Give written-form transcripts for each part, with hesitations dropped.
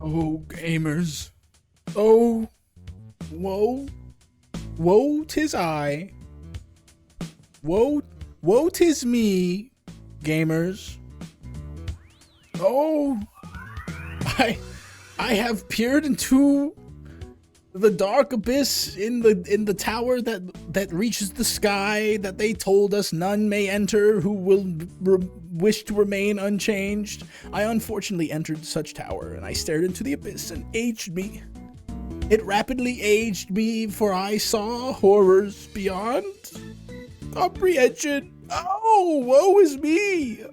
Oh, gamers. Oh, woe. Woe tis I. Woe tis me, gamers. Oh, I I have peered into the dark abyss in the tower that reaches the sky, that they told us none may enter who will wish to remain unchanged. I unfortunately entered such tower, and I stared into the abyss and aged me. It rapidly aged me, for I saw horrors beyond comprehension. Oh, woe is me!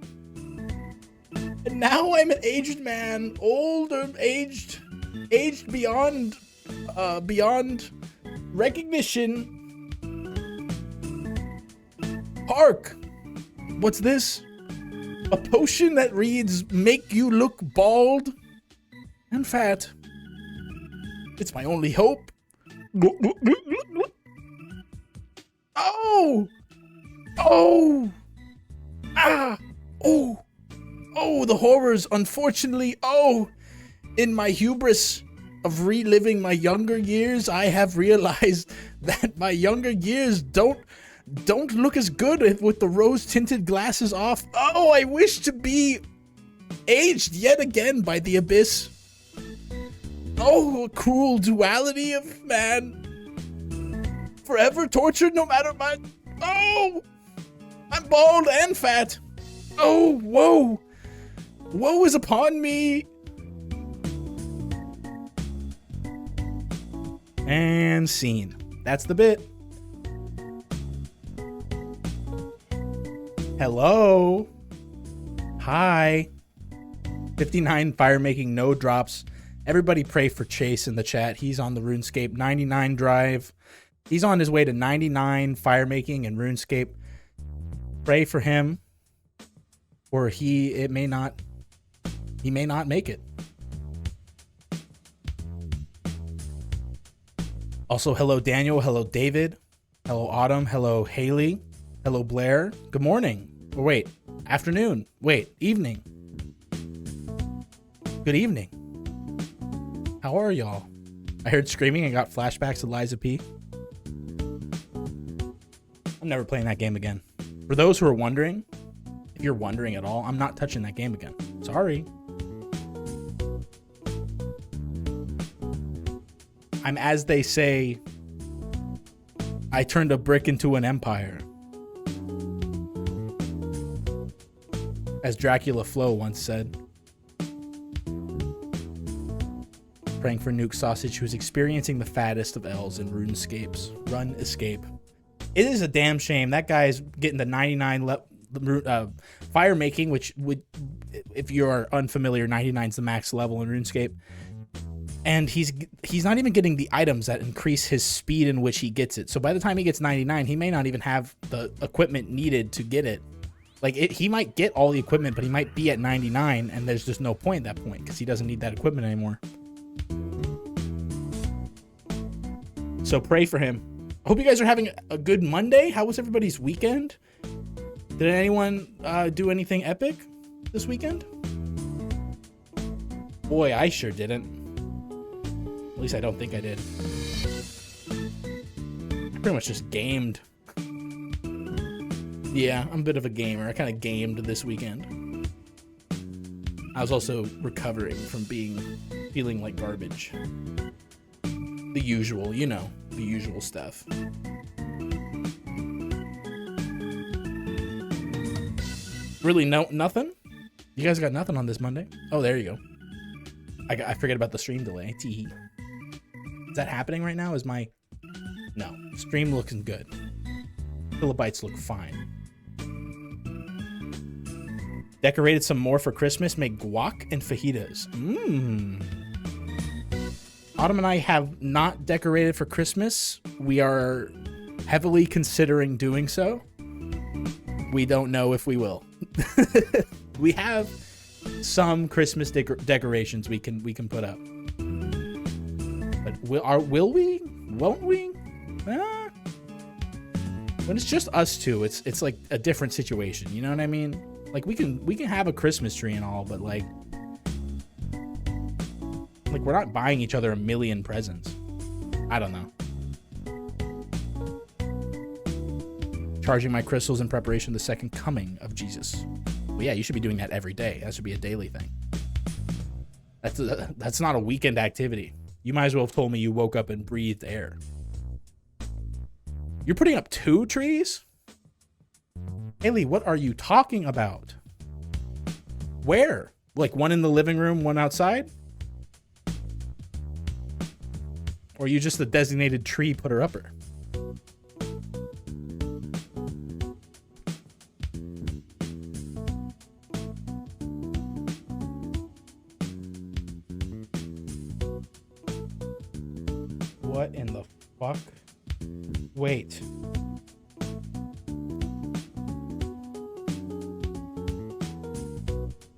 And now I'm an aged man, older, aged beyond recognition. Hark! What's this? A potion that reads, make you look bald and fat. It's my only hope. Oh! Oh! Ah! Oh! Oh, the horrors, unfortunately. Oh! In my hubris of reliving my younger years, I have realized that my younger years don't look as good with the rose-tinted glasses off. Oh, I wish to be aged yet again by the abyss. Oh, a cruel duality of man. Forever tortured no matter what. Oh, I'm bald and fat. Oh, woe. Woe is upon me. And scene. That's the bit. Hello. Hi. 59 fire making, no drops. Everybody pray for Chase in the chat. He's on the RuneScape 99 drive. He's on his way to 99 fire making and RuneScape. Pray for him, or he may not make it. Also, hello Daniel, hello David, hello Autumn, hello Haley, hello Blair. Good morning. Or wait, afternoon. Wait, evening. Good evening. How are y'all? I heard screaming and got flashbacks to Liza P. I'm never playing that game again. For those who are wondering, if you're wondering at all, I'm not touching that game again. Sorry. I'm, as they say, I turned a brick into an empire. As Dracula Flo once said. Praying for Nuke Sausage, who's experiencing the fattest of L's in RuneScape's Run Escape. It is a damn shame. That guy's getting the 99 fire making, which would, if you're unfamiliar, 99 is the max level in RuneScape. And he's not even getting the items that increase his speed in which he gets it. So by the time he gets 99, he may not even have the equipment needed to get it. Like, he might get all the equipment, but he might be at 99, and there's just no point at that point because he doesn't need that equipment anymore. So pray for him. I hope you guys are having a good Monday. How was everybody's weekend? Did anyone do anything epic this weekend? Boy, I sure didn't. At least I don't think I did. I pretty much just gamed. Yeah, I'm a bit of a gamer. I kind of gamed this weekend. I was also recovering from feeling like garbage. The usual, you know, the usual stuff. Really, nothing? You guys got nothing on this Monday? Oh, there you go. I forget about the stream delay. Tee. Is that happening right now? No, stream looking good. Kilobytes look fine. Decorated some more for Christmas. Make guac and fajitas. Autumn and I have not decorated for Christmas. We are heavily considering doing so. We don't know if we will. We have some Christmas decorations we can put up. But will we? Won't we? When it's just us two, it's like a different situation. You know what I mean? Like we can have a Christmas tree and all, but like Like, we're not buying each other a million presents. I don't know. Charging my crystals in preparation of the second coming of Jesus. Well, yeah, you should be doing that every day. That should be a daily thing. That's not a weekend activity. You might as well have told me you woke up and breathed air. You're putting up 2 trees? Haley, what are you talking about? Where? Like one in the living room, one outside? Or are you just the designated tree putter-upper? What in the fuck? Wait.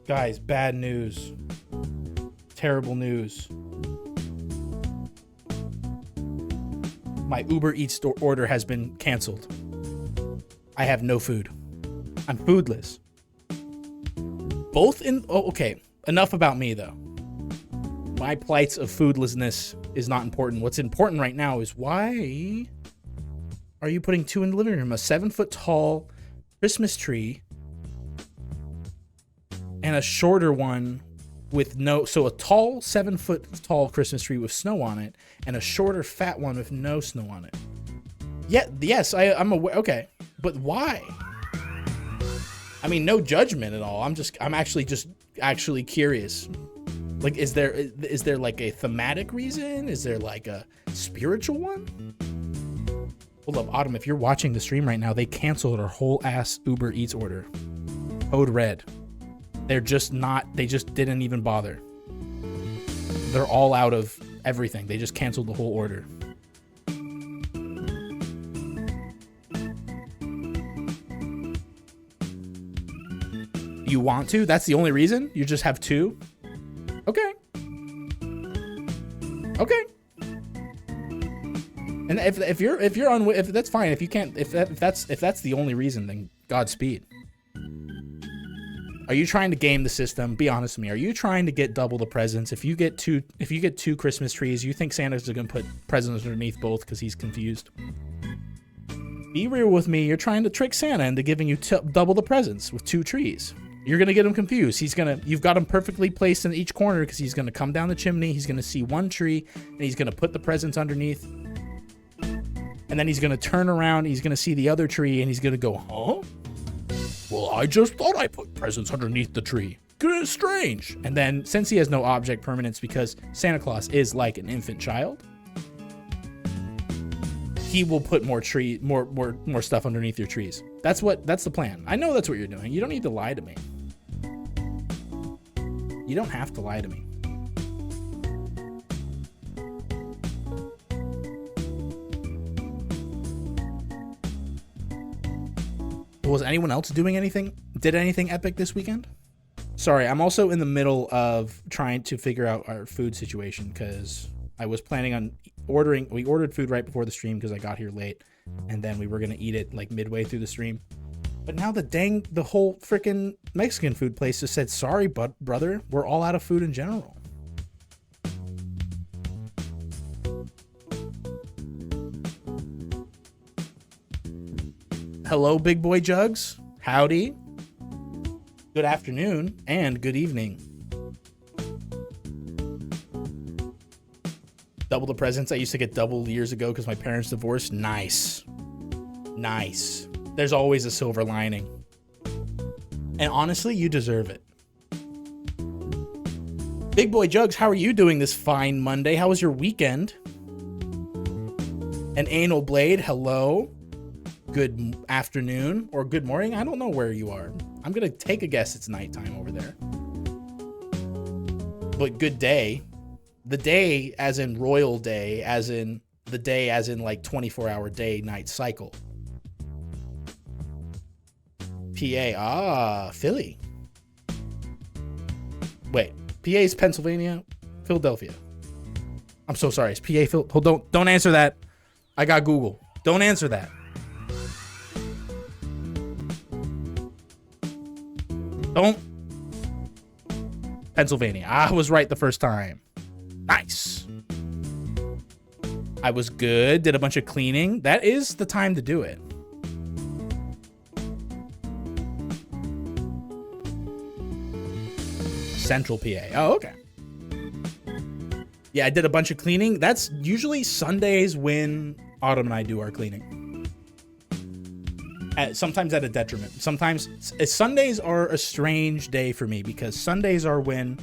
Guys, bad news. Terrible news. My Uber Eats order has been canceled. I have no food. I'm foodless. Both in... Oh, okay. Enough about me, though. My plights of foodlessness is not important. What's important right now is why are you putting 2 in the living room? A 7-foot tall Christmas tree and a shorter one with no... So a tall 7-foot tall Christmas tree with snow on it and a shorter fat one with no snow on it. Yeah, yes, I'm aware. Okay, but why? I mean, no judgment at all. I'm actually curious. Like, is there like a thematic reason? Is there like a spiritual one? Hold up, Autumn, if you're watching the stream right now, they canceled our whole ass Uber Eats order. Code red. They just didn't even bother. They're all out of everything. They just canceled the whole order. You want to? That's the only reason? You just have 2? Okay. Okay. And if that's fine. If you can't, if that's the only reason, then Godspeed. Are you trying to game the system? Be honest with me. Are you trying to get double the presents? If you get two Christmas trees, you think Santa's gonna put presents underneath both because he's confused? Be real with me. You're trying to trick Santa into giving you double the presents with 2 trees. You're gonna get him confused. You've got him perfectly placed in each corner because he's gonna come down the chimney. He's gonna see 1 tree and he's gonna put the presents underneath. And then he's gonna turn around. He's gonna see the other tree and he's gonna go, huh? Well, I just thought I put presents underneath the tree. Good, strange. And then, since he has no object permanence because Santa Claus is like an infant child, he will put more stuff underneath your trees. That's the plan. I know that's what you're doing. You don't need to lie to me. You don't have to lie to me. Was anyone else doing anything? Did anything epic this weekend? Sorry, I'm also in the middle of trying to figure out our food situation because I was planning on ordering. We ordered food right before the stream because I got here late, and then we were gonna eat it like midway through the stream. But now the whole freaking Mexican food place just said, sorry, but brother, we're all out of food in general. Hello, Big Boy Jugs. Howdy. Good afternoon and good evening. Double the presents. I used to get double years ago because my parents divorced. Nice. Nice. There's always a silver lining. And honestly, you deserve it. Big Boy Jugs, how are you doing this fine Monday? How was your weekend? An Anal Blade, hello. Good afternoon or good morning. I don't know where you are. I'm going to take a guess it's nighttime over there. But good day. The day as in royal day, as in the day as in like 24-hour day night cycle. PA, Philly. Wait, PA is Pennsylvania, Philadelphia. I'm so sorry. It's PA Phil. Don't answer that. I got Google. Don't answer that. Don't. Pennsylvania. I was right the first time. Nice. I was good. Did a bunch of cleaning. That is the time to do it. Central PA. Oh, okay. Yeah, I did a bunch of cleaning. That's usually Sundays when Autumn and I do our cleaning. Sometimes at a detriment. Sometimes Sundays are a strange day for me because Sundays are when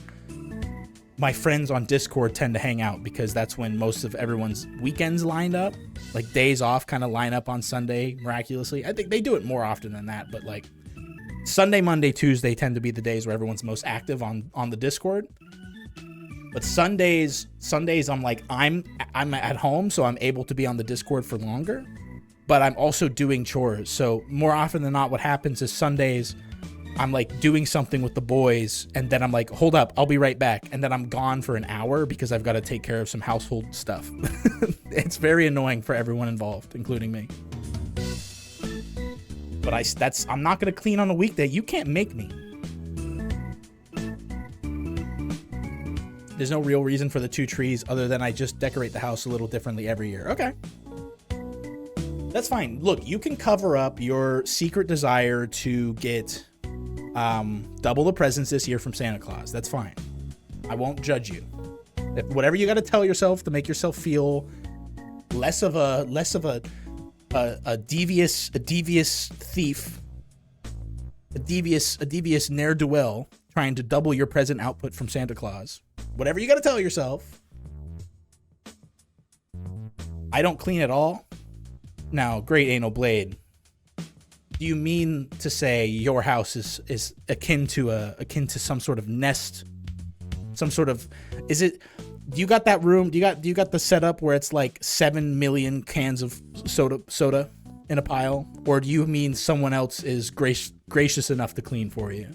my friends on Discord tend to hang out because that's when most of everyone's weekends lined up. Like days off kind of line up on Sunday miraculously. I think they do it more often than that, but like Sunday, Monday, Tuesday tend to be the days where everyone's most active on the Discord. But Sundays I'm like I'm at home, so I'm able to be on the Discord for longer. But I'm also doing chores. So more often than not, what happens is Sundays I'm like doing something with the boys, and then I'm like, hold up, I'll be right back. And then I'm gone for an hour because I've got to take care of some household stuff. It's very annoying for everyone involved, including me. But I'm not going to clean on a weekday. You can't make me. There's no real reason for the 2 trees other than I just decorate the house a little differently every year. Okay. That's fine. Look, you can cover up your secret desire to get double the presents this year from Santa Claus. That's fine. I won't judge you. Whatever you got to tell yourself to make yourself feel less of a devious thief, a devious ne'er-do-well trying to double your present output from Santa Claus. Whatever you got to tell yourself. I don't clean at all. Now, Great Anal Blade, do you mean to say your house is akin to some sort of nest? Some sort of, do you got that room? Do you got the setup where it's like 7 million cans of soda in a pile? Or do you mean someone else is gracious enough to clean for you?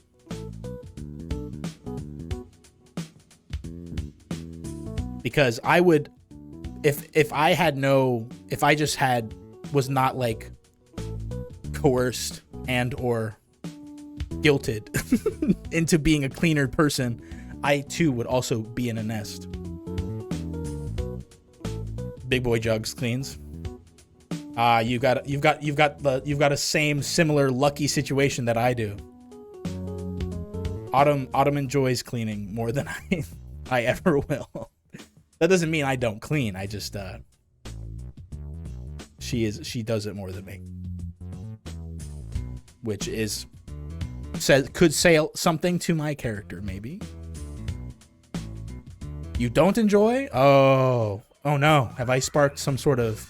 Because I would, if I just was not like coerced and or guilted into being a cleaner person, I too would also be in a nest. Big Boy Jugs cleans. You've got a similar lucky situation that I do. Autumn enjoys cleaning more than I ever will. That doesn't mean I don't clean. I just she does it more than me, which could say something to my character. Maybe you don't enjoy. Oh no, have I sparked some sort of?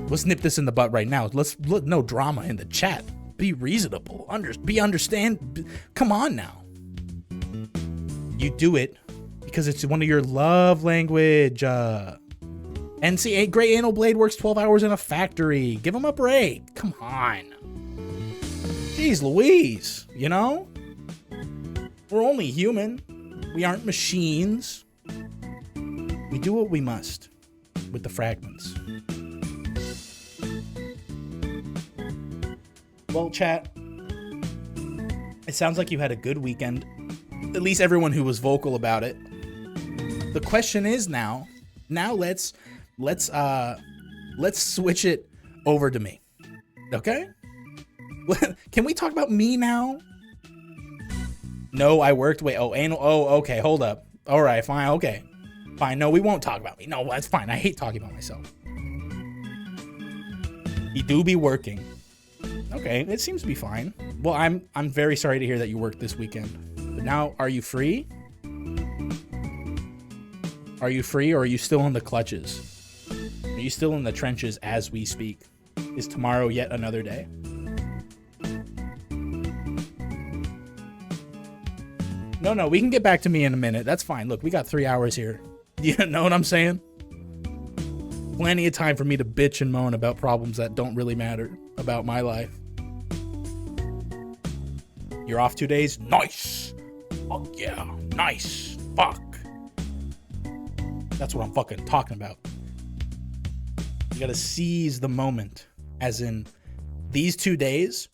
Let's nip this in the butt right now. No drama in the chat. Be reasonable. Understand. Come on now. You do it because it's one of your love language. NCA Great Anal Blade works 12 hours in a factory. Give him a break. Come on. Jeez Louise, you know? We're only human. We aren't machines. We do what we must with the fragments. Well, chat, it sounds like you had a good weekend. At least everyone who was vocal about it. The question is now let's switch it over to me. Okay? Can we talk about me now? No, I worked. Wait, anal. Oh, okay, hold up. All right, fine, okay. Fine, no, we won't talk about me. No, that's fine. I hate talking about myself. You do be working. Okay, it seems to be fine. Well, I'm very sorry to hear that you worked this weekend. But now, are you free? Are you free, or are you still in the clutches? Are you still in the trenches as we speak? Is tomorrow yet another day? No, we can get back to me in a minute. That's fine. Look, we got 3 hours here. You know what I'm saying? Plenty of time for me to bitch and moan about problems that don't really matter about my life. You're off 2 days? Nice. Fuck yeah. Nice. Fuck. That's what I'm fucking talking about. You gotta seize the moment. As in, these 2 days,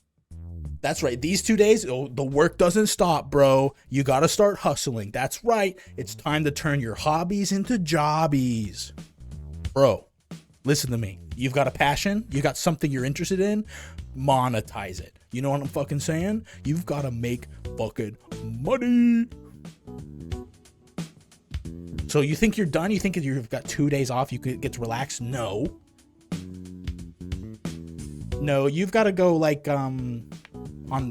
That's right. These 2 days, oh, the work doesn't stop, bro. You got to start hustling. That's right. It's time to turn your hobbies into jobbies. Bro, listen to me. You've got a passion. You got something you're interested in. Monetize it. You know what I'm fucking saying? You've got to make fucking money. So you think you're done? You think you've got 2 days off, you could get to relax? No. No, you've got to go like on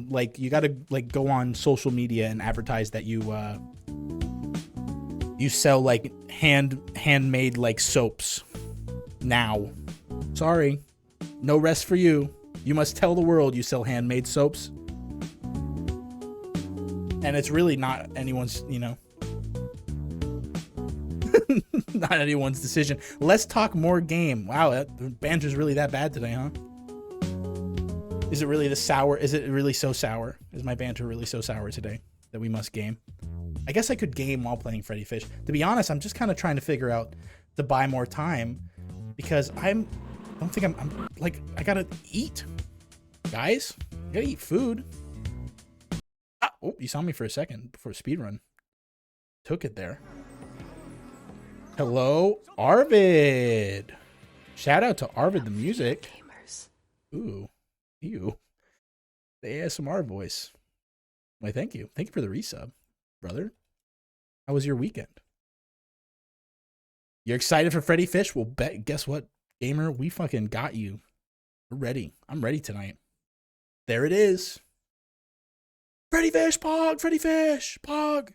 like you got to like go on social media and advertise that you sell like handmade like soaps. Now. Sorry. No rest for you. You must tell the world you sell handmade soaps. And it's really not anyone's, you know, not anyone's decision. Let's talk more game. Wow, the banter's really that bad today, huh? Is it really is it really so sour? Is my banter really so sour today that we must game? I guess I could game while playing Freddy Fish. To be honest, I'm just kind of trying to figure out to buy more time because I gotta eat. Guys, I gotta eat food. Oh, you saw me for a second before speedrun. Took it there. Hello, Arvid. Shout out to Arvid the music. Ooh, ew. The ASMR voice. Why, thank you. Thank you for the resub, brother. How was your weekend? You're excited for Freddy Fish? Well, guess what, gamer? We fucking got you. We're ready. I'm ready tonight. There it is. Freddy Fish, Pog! Freddy Fish, Pog!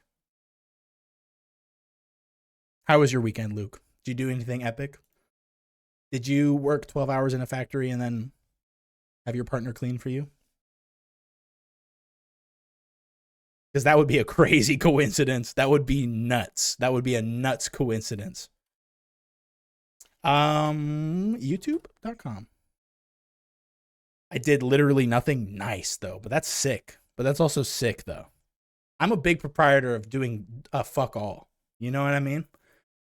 How was your weekend, Luke? Did you do anything epic? Did you work 12 hours in a factory and then have your partner clean for you? Because that would be a crazy coincidence. That would be nuts. That would be a nuts coincidence. YouTube.com. I did literally nothing. Nice, though. But that's sick. But that's also sick, though. I'm a big proprietor of doing fuck all. You know what I mean?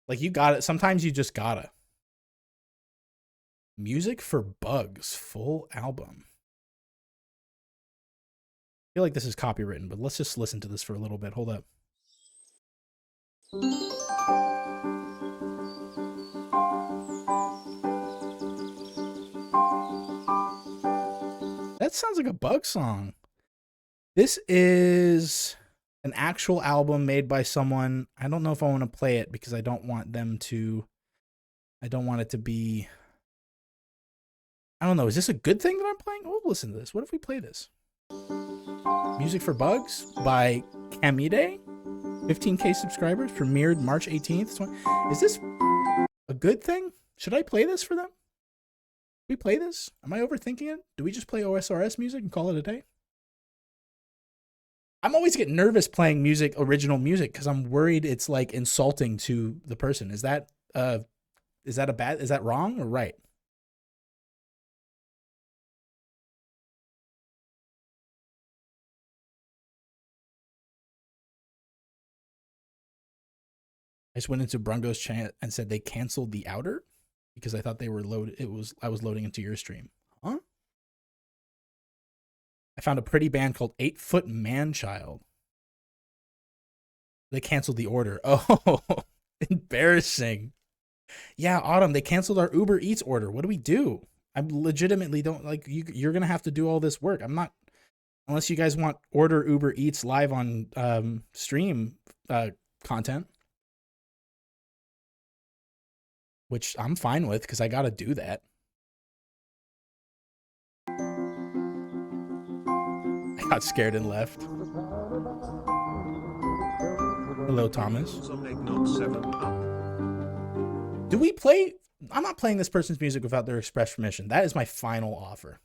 Like, you got it. Sometimes you just gotta. Music for Bugs. Full album. I feel like this is copywritten, but let's just listen to this for a little bit. Hold up. That sounds like a Bug song. This is an actual album made by someone. I don't know if I want to play it because I don't want them to. I don't want it to be. I don't know. Is this a good thing that I'm playing? Oh, listen to this. What if we play this? Music for Bugs by Kamide. 15K subscribers. Premiered March 18th. Is this a good thing? Should I play this for them? We play this? Am I overthinking it? Do we just play OSRS music and call it a day? I'm always getting nervous playing music, original music, because I'm worried it's like insulting to the person. Is that wrong or right? I just went into Brungo's chat and said they canceled the outer because I thought they were loaded. I was loading into your stream. Huh? I found a pretty band called 8 Foot Manchild. They canceled the order. Oh, embarrassing. Yeah, Autumn, they canceled our Uber Eats order. What do we do? I legitimately don't like you're going to have to do all this work. I'm not, unless you guys want order Uber Eats live on stream content, which I'm fine with because I got to do that. I got scared and left. Hello, Thomas. Do we play? I'm not playing this person's music without their express permission. That is my final offer.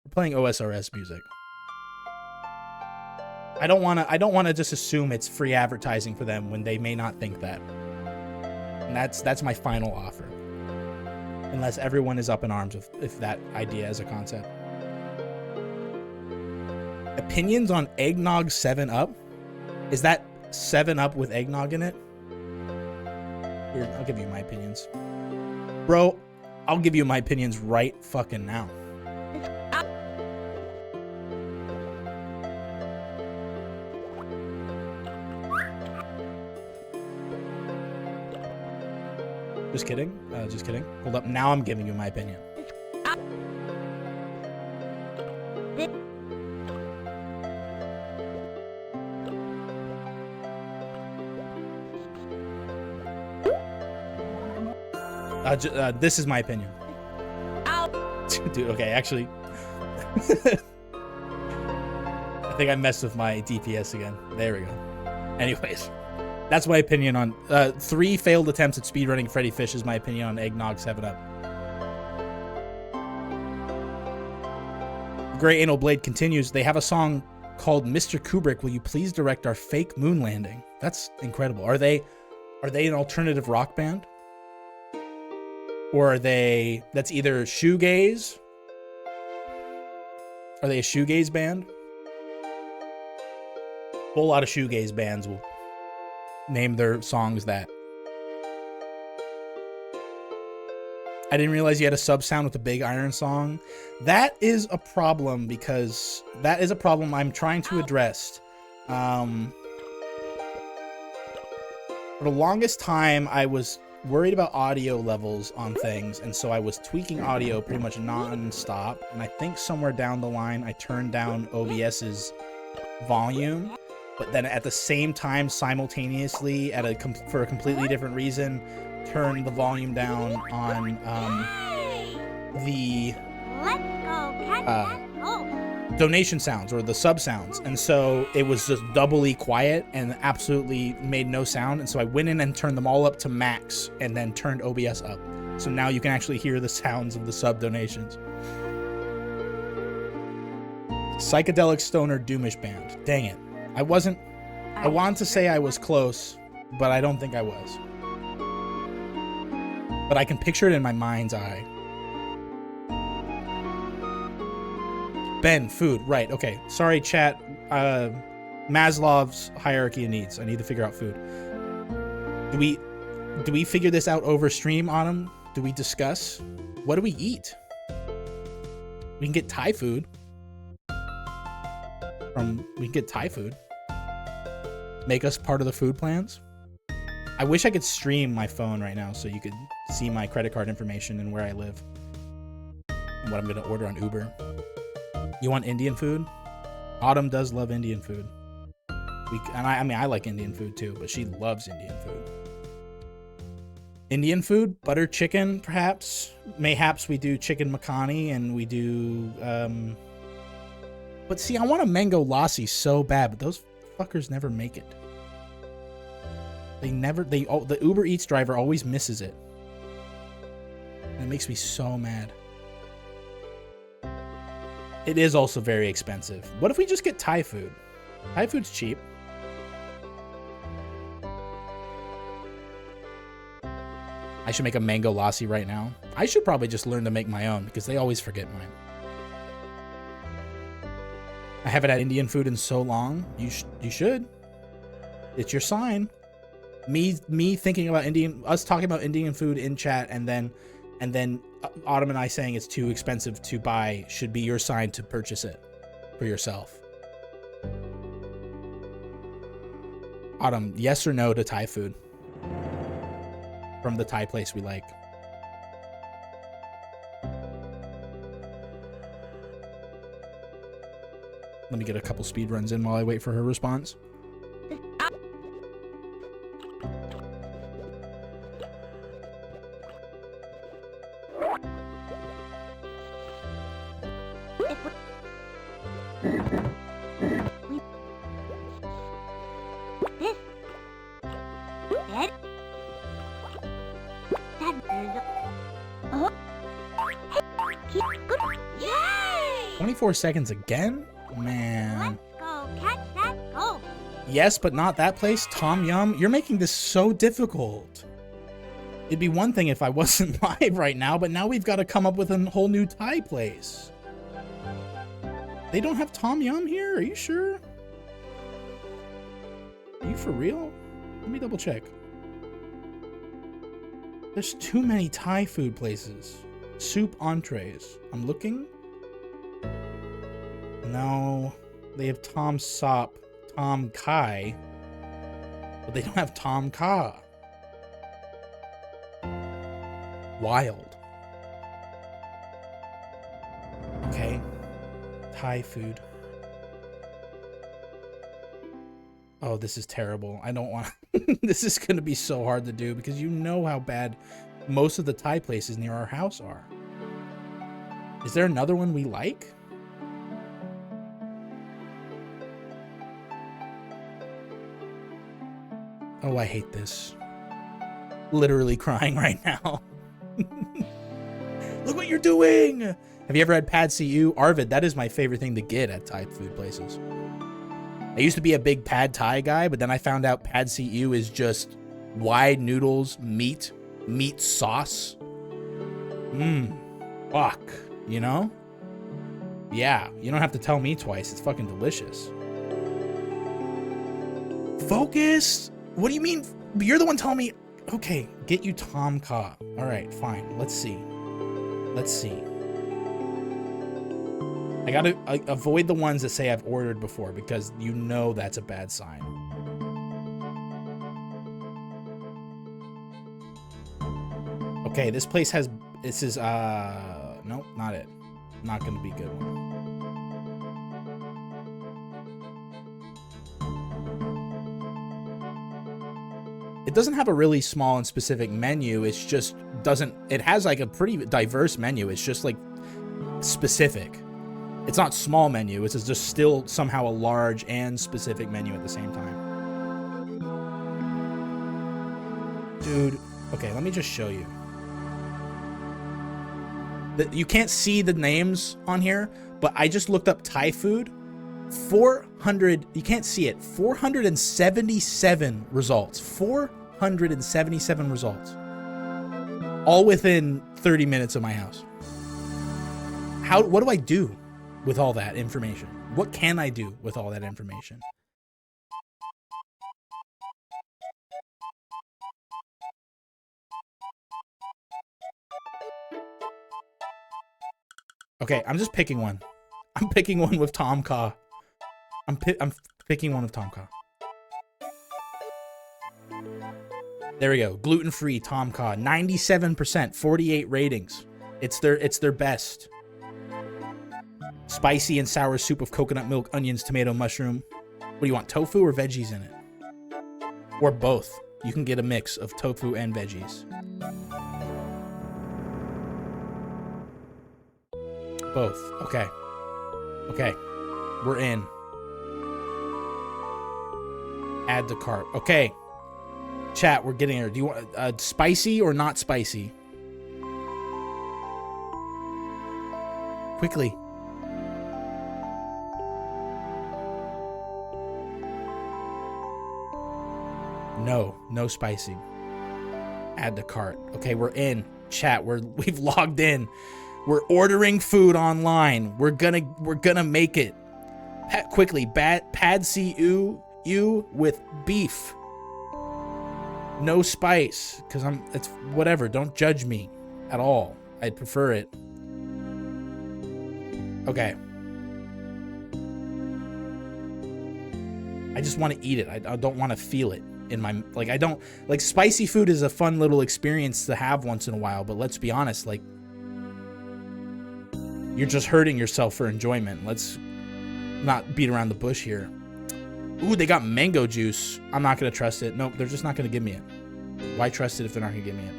We're playing OSRS music. I don't want to just assume it's free advertising for them when they may not think that. And that's my final offer. Unless everyone is up in arms if that idea is a concept. Opinions on Eggnog 7-Up? Is that 7-Up with eggnog in it? Here, I'll give you my opinions. Bro, I'll give you my opinions right fucking now. Just kidding. Just kidding. Hold up. Now I'm giving you my opinion. This is my opinion. Dude, okay, actually. I think I messed with my DPS again. There we go. Anyways, that's my opinion on 3 failed attempts at speedrunning Freddy Fish is my opinion on Eggnog 7-Up. Grey Anal Blade continues. They have a song called Mr. Kubrick, will you please direct our fake moon landing? That's incredible. Are they an alternative rock band? Or are they, that's either shoegaze? Are they a shoegaze band? A whole lot of shoegaze bands will name their songs that. I didn't realize you had a sub sound with the Big Iron song. That is a problem because that is a problem I'm trying to address. For the longest time, I was worried about audio levels on things, and so I was tweaking audio pretty much non-stop, and I think somewhere down the line I turned down OBS's volume, but then at the same time simultaneously for a completely different reason turned the volume down on the donation sounds or the sub sounds, and so it was just doubly quiet and absolutely made no sound, and so I went in and turned them all up to max and then turned OBS up, so now you can actually hear the sounds of the sub donations. Psychedelic Stoner Doomish Band. Dang it. I wanted to say I was close, but I don't think I was. But I can picture it in my mind's eye. Ben, food, right, okay. Sorry, chat. Maslow's hierarchy of needs. I need to figure out food. Do we figure this out over stream, Autumn? Do we discuss? What do we eat? We can get Thai food. We can get Thai food. Make us part of the food plans. I wish I could stream my phone right now so you could see my credit card information and where I live. And what I'm gonna order on Uber. You want Indian food? Autumn does love Indian food. I mean, I like Indian food too, but she loves Indian food. Indian food? Butter chicken, perhaps? Mayhaps we do chicken makhani and we do... But see, I want a mango lassi so bad, but those fuckers never make it. The Uber Eats driver always misses it. And it makes me so mad. It is also very expensive. What if we just get Thai food? Thai food's cheap. I should make a mango lassi right now. I should probably just learn to make my own because they always forget mine. I haven't had Indian food in so long. You should. It's your sign. Me thinking about us talking about Indian food in chat, and then Autumn and I saying it's too expensive to buy should be your sign to purchase it for yourself. Autumn, yes or no to Thai food? From the Thai place we like. Let me get a couple speed runs in while I wait for her response. Yay! 24 seconds again? Man. Let's go catch that goal. Yes, but not that place. Tom Yum, you're making this so difficult. It'd be one thing if I wasn't live right now, but now we've got to come up with a whole new Thai place. They don't have Tom Yum here? Are you sure? Are you for real? Let me double check. There's too many Thai food places. Soup entrees. I'm looking. No. They have Tom Sop, Tom Kai, but they don't have Tom Ka. Wild. Okay. Thai food. Oh, this is terrible. I don't want to... This is going to be so hard to do because you know how bad most of the Thai places near our house are. Is there another one we like? Oh, I hate this. Literally crying right now. Look what you're doing! Have you ever had Pad See Ew? Arvid, that is my favorite thing to get at Thai food places. I used to be a big Pad Thai guy, but then I found out Pad See Ew is just wide noodles, meat sauce. Fuck, you know? Yeah, you don't have to tell me twice. It's fucking delicious. Focus? What do you mean? You're the one telling me. Okay, get you Tom Kha. All right, fine. Let's see. Let's see. I gotta avoid the ones that say I've ordered before because you know that's a bad sign. Okay, this place has, this is, nope, not it. Not gonna be a good one. It doesn't have a really small and specific menu. It's just doesn't, it has like a pretty diverse menu. It's just like specific. It's not small menu. It's just still somehow a large and specific menu at the same time. Dude, okay, let me just show you. You can't see the names on here, but I just looked up Thai food. 400, you can't see it, 477 results. 477 results. All within 30 minutes of my house. What do I do with all that information? What can I do with all that information? Okay, I'm just picking one. I'm picking one with Tom Kha. I'm picking one with Tom Kha. There we go. Gluten-free Tom Kha. 97%, 48 ratings. It's their best. Spicy and sour soup of coconut milk, onions, tomato, mushroom. What do you want, tofu or veggies in it? Or both. You can get a mix of tofu and veggies. Both. Okay. Okay. We're in. Add to cart. Okay. Chat, we're getting there. Do you want spicy or not spicy? Quickly. No. No spicy. Add to cart. Okay, we're in. Chat, we've logged in. We're ordering food online. We're gonna make it. Quickly, Pad See Ew with beef. No spice, because it's whatever. Don't judge me at all. I'd prefer it. Okay. I just want to eat it. I don't want to feel it in my, like, I don't, like, spicy food is a fun little experience to have once in a while, but let's be honest, like, you're just hurting yourself for enjoyment. Let's not beat around the bush here. Ooh, they got mango juice. I'm not going to trust it. Nope, they're just not going to give me it. Why trust it if they're not going to give me it?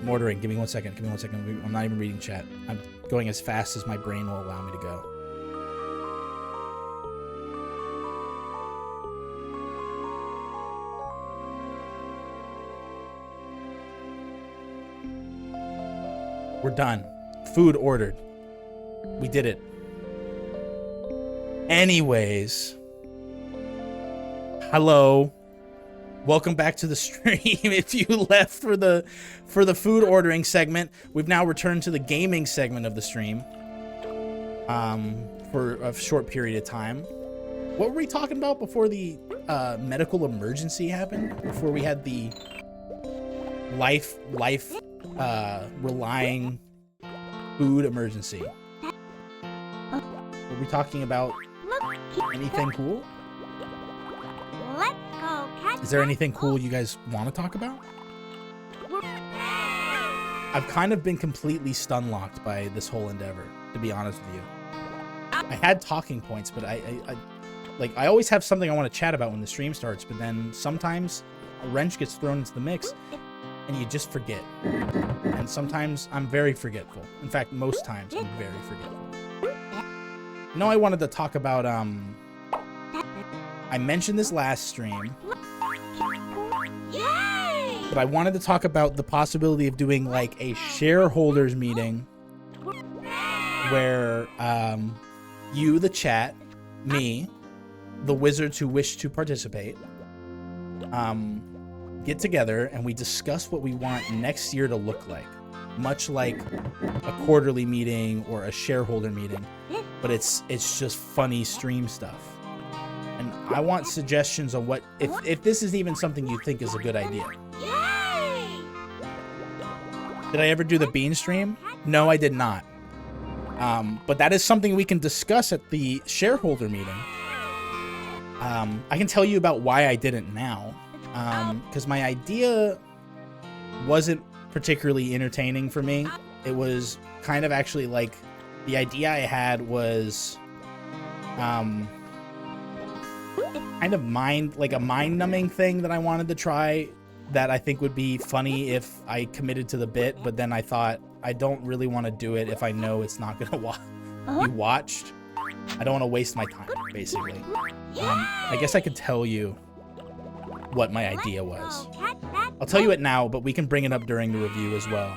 I'm ordering. Give me 1 second. Give me 1 second. I'm not even reading chat. I'm going as fast as my brain will allow me to go. We're done. Food ordered. We did it. Anyways. Hello. Welcome back to the stream. If you left for the food ordering segment, we've now returned to the gaming segment of the stream. For a short period of time. What were we talking about before the medical emergency happened? Before we had the life relying food emergency. Were we talking about anything cool? Let's go catch. Is there anything cool you guys want to talk about? I've kind of been completely stun-locked by this whole endeavor, to be honest with you. I had talking points, but I always have something I want to chat about when the stream starts, but then sometimes a wrench gets thrown into the mix and you just forget. And sometimes I'm very forgetful. In fact, most times I'm very forgetful. No, I wanted to talk about, I mentioned this last stream, but I wanted to talk about the possibility of doing like a shareholders meeting where you, the chat, me, the wizards who wish to participate, get together and we discuss what we want next year to look like. Much like a quarterly meeting or a shareholder meeting, but it's just funny stream stuff. And I want suggestions on what, if this is even something you think is a good idea. Did I ever do the bean stream? No, I did not. But that is something we can discuss at the shareholder meeting. I can tell you about why I didn't now. Because my idea wasn't particularly entertaining for me. It was kind of actually like, the idea I had was kind of like a mind-numbing thing that I wanted to try that I think would be funny if I committed to the bit, but then I thought, I don't really want to do it if I know it's not going to be watched. I don't want to waste my time, basically. I guess I could tell you what my idea was. I'll tell you it now, but we can bring it up during the review as well.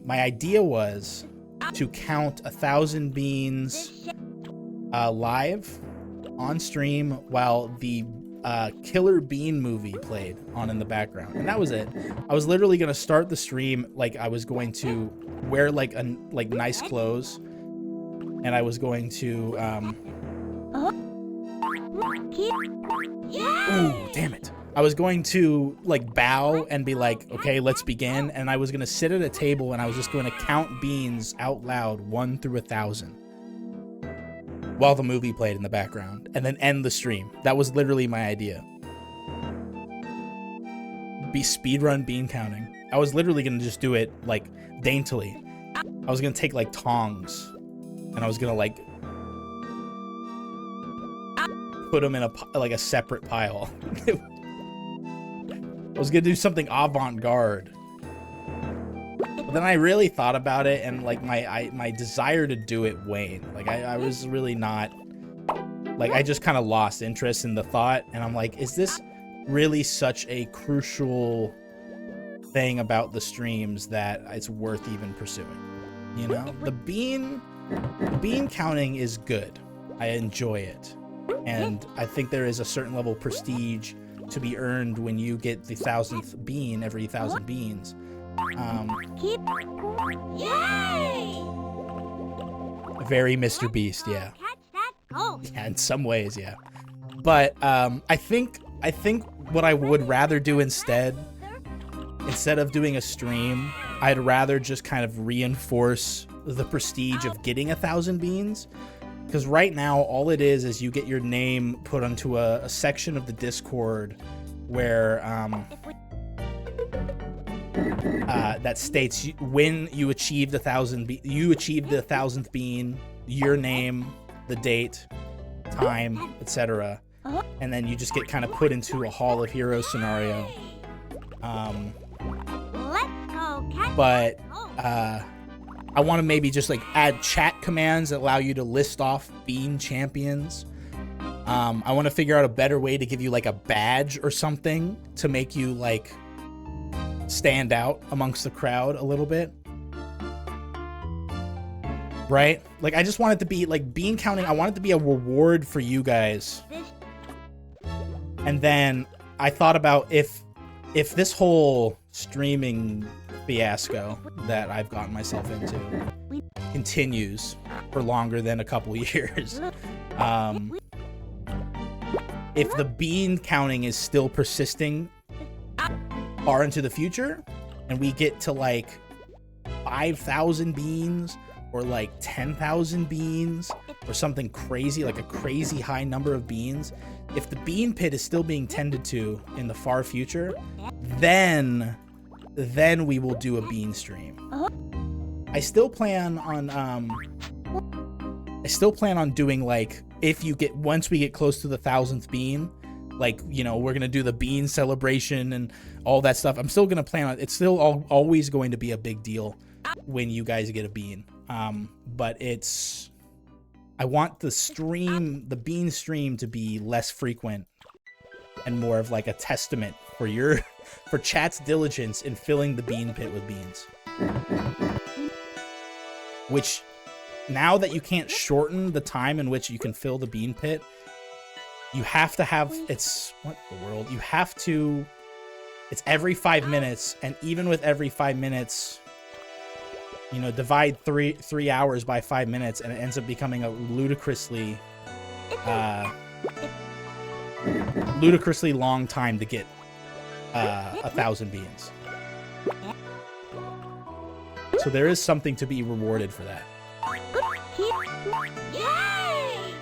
My idea was to count 1,000 beans live on stream while the Killer Bean movie played on in the background, and that was it. I was literally gonna start the stream like I was going to wear like nice clothes, and I was going to ooh, damn it. I was going to like bow and be like, okay, let's begin, and I was gonna sit at a table and I was just going to count beans out loud 1 through 1,000 while the movie played in the background, and then end the stream. That was literally my idea. Be speedrun bean counting. I was literally gonna just do it like daintily. I was gonna take like tongs, and I was gonna like put them in a separate pile. I was gonna do something avant-garde. But then I really thought about it, and like my desire to do it waned. Like I was really not, like I just kind of lost interest in the thought, and I'm like, is this really such a crucial thing about the streams that it's worth even pursuing? You know, the bean counting is good. I enjoy it, and I think there is a certain level of prestige to be earned when you get the 1,000th bean every 1,000 beans. Very Mr. Beast, yeah. Yeah, in some ways, yeah. But I think what I would rather do instead of doing a stream, I'd rather just kind of reinforce the prestige of getting 1,000 beans. Because right now, all it is you get your name put onto a section of the Discord where that states when you achieved the 1,000th bean, your name, the date, time, etc. And then you just get kind of put into a Hall of Heroes scenario. But I want to maybe just like add chat commands that allow you to list off bean champions. I want to figure out a better way to give you like a badge or something to make you like stand out amongst the crowd a little bit. Right? Like I just want it to be like bean counting. I want it to be a reward for you guys. And then I thought about if this whole streaming fiasco that I've gotten myself into continues for longer than a couple years, if the bean counting is still persisting far into the future and we get to like 5,000 beans or like 10,000 beans or something crazy, like a crazy high number of beans, if the bean pit is still being tended to in the far future, then then we will do a bean stream. I still plan on doing, like, once we get close to the 1,000th bean, like, you know, we're gonna do the bean celebration and all that stuff. I'm still gonna plan on it's still always going to be a big deal when you guys get a bean. But I want the bean stream to be less frequent and more of like a testament for chat's diligence in filling the bean pit with beans. Which, now that you can't shorten the time in which you can fill the bean pit, you have to have, it's every 5 minutes, and even with every 5 minutes, you know, divide 3 hours by 5 minutes, and it ends up becoming a ludicrously long time to get 1,000 beans. So there is something to be rewarded for that. Yay!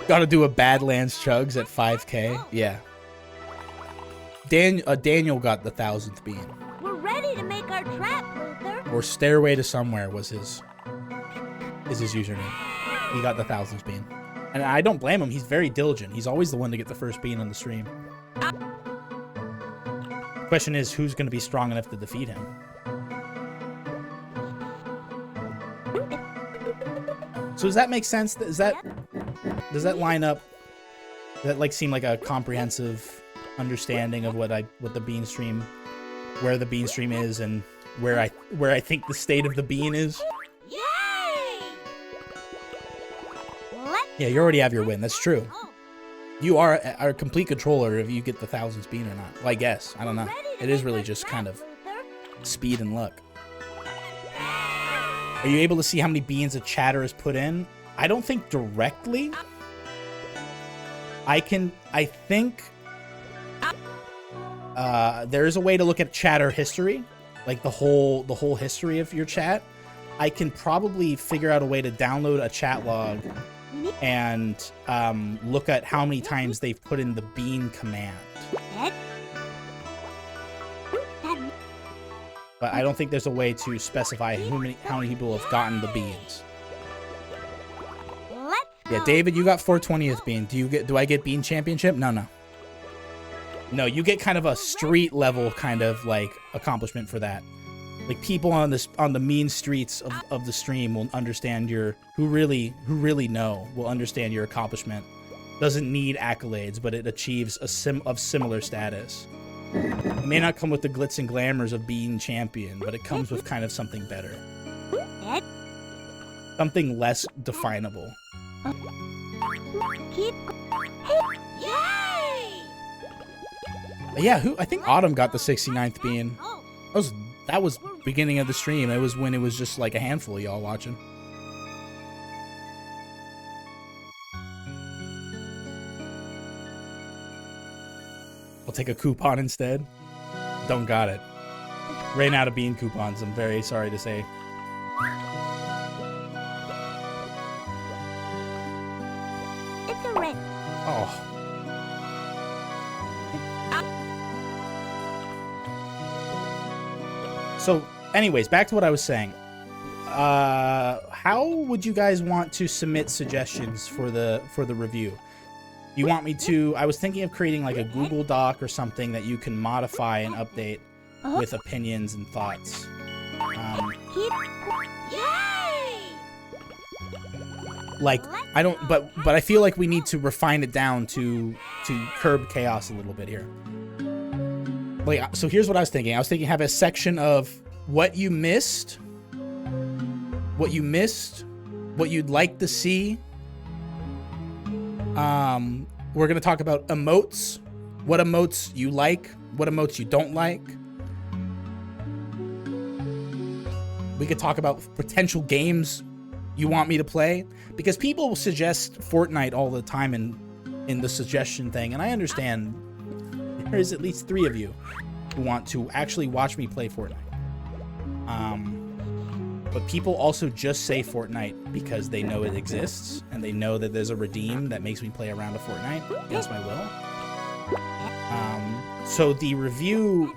Gotta do a Badlands Chugs at 5K. Yeah. Daniel got the 1,000th bean. We're ready to make our trap, Luther. Or Stairway to Somewhere was his username. He got the 1,000th bean. And I don't blame him. He's very diligent. He's always the one to get the first bean on the stream. Question is, who's going to be strong enough to defeat him? So does that make sense? Does that line up? Does that like seem like a comprehensive understanding of what the bean stream, where the bean stream is, and where I think the state of the bean is? Yay! Yeah, you already have your win. That's true. You are a complete controller if you get the 1,000th bean or not. Well, I guess. I don't know. It is really just kind of speed and luck. Are you able to see how many beans a chatter has put in? I don't think directly. I think there is a way to look at chatter history, like the whole history of your chat. I can probably figure out a way to download a chat log and look at how many times they've put in the bean command. But I don't think there's a way to specify how many people have gotten the beans. Yeah, David, you got 420th bean. Do I get bean championship? No. No, you get kind of a street level kind of like accomplishment for that. Like people on the mean streets of the stream will understand who really know will understand your accomplishment. Doesn't need accolades, but it achieves of similar status. It may not come with the glitz and glamours of being champion, but it comes with kind of something better. Something less definable. Yeah, I think Autumn got the 69th bean. That was beginning of the stream. It was when it was just like a handful of y'all watching. I'll take a coupon instead. Don't got it. Ran out of bean coupons, I'm very sorry to say. It's a red. Oh. So, anyways, back to what I was saying. How would you guys want to submit suggestions for the review? You want me to? I was thinking of creating like a Google Doc or something that you can modify and update with opinions and thoughts. Like I don't, but I feel like we need to refine it down to curb chaos a little bit here. Like, so here's what I was thinking. I was thinking have a section of what you missed, what you'd like to see. We're gonna talk about emotes, what emotes you like, what emotes you don't like. We could talk about potential games you want me to play, because people will suggest Fortnite all the time in the suggestion thing, and I understand there is at least 3 of you who want to actually watch me play Fortnite. But people also just say Fortnite because they know it exists, and they know that there's a redeem that makes me play a round of Fortnite against my will. So the review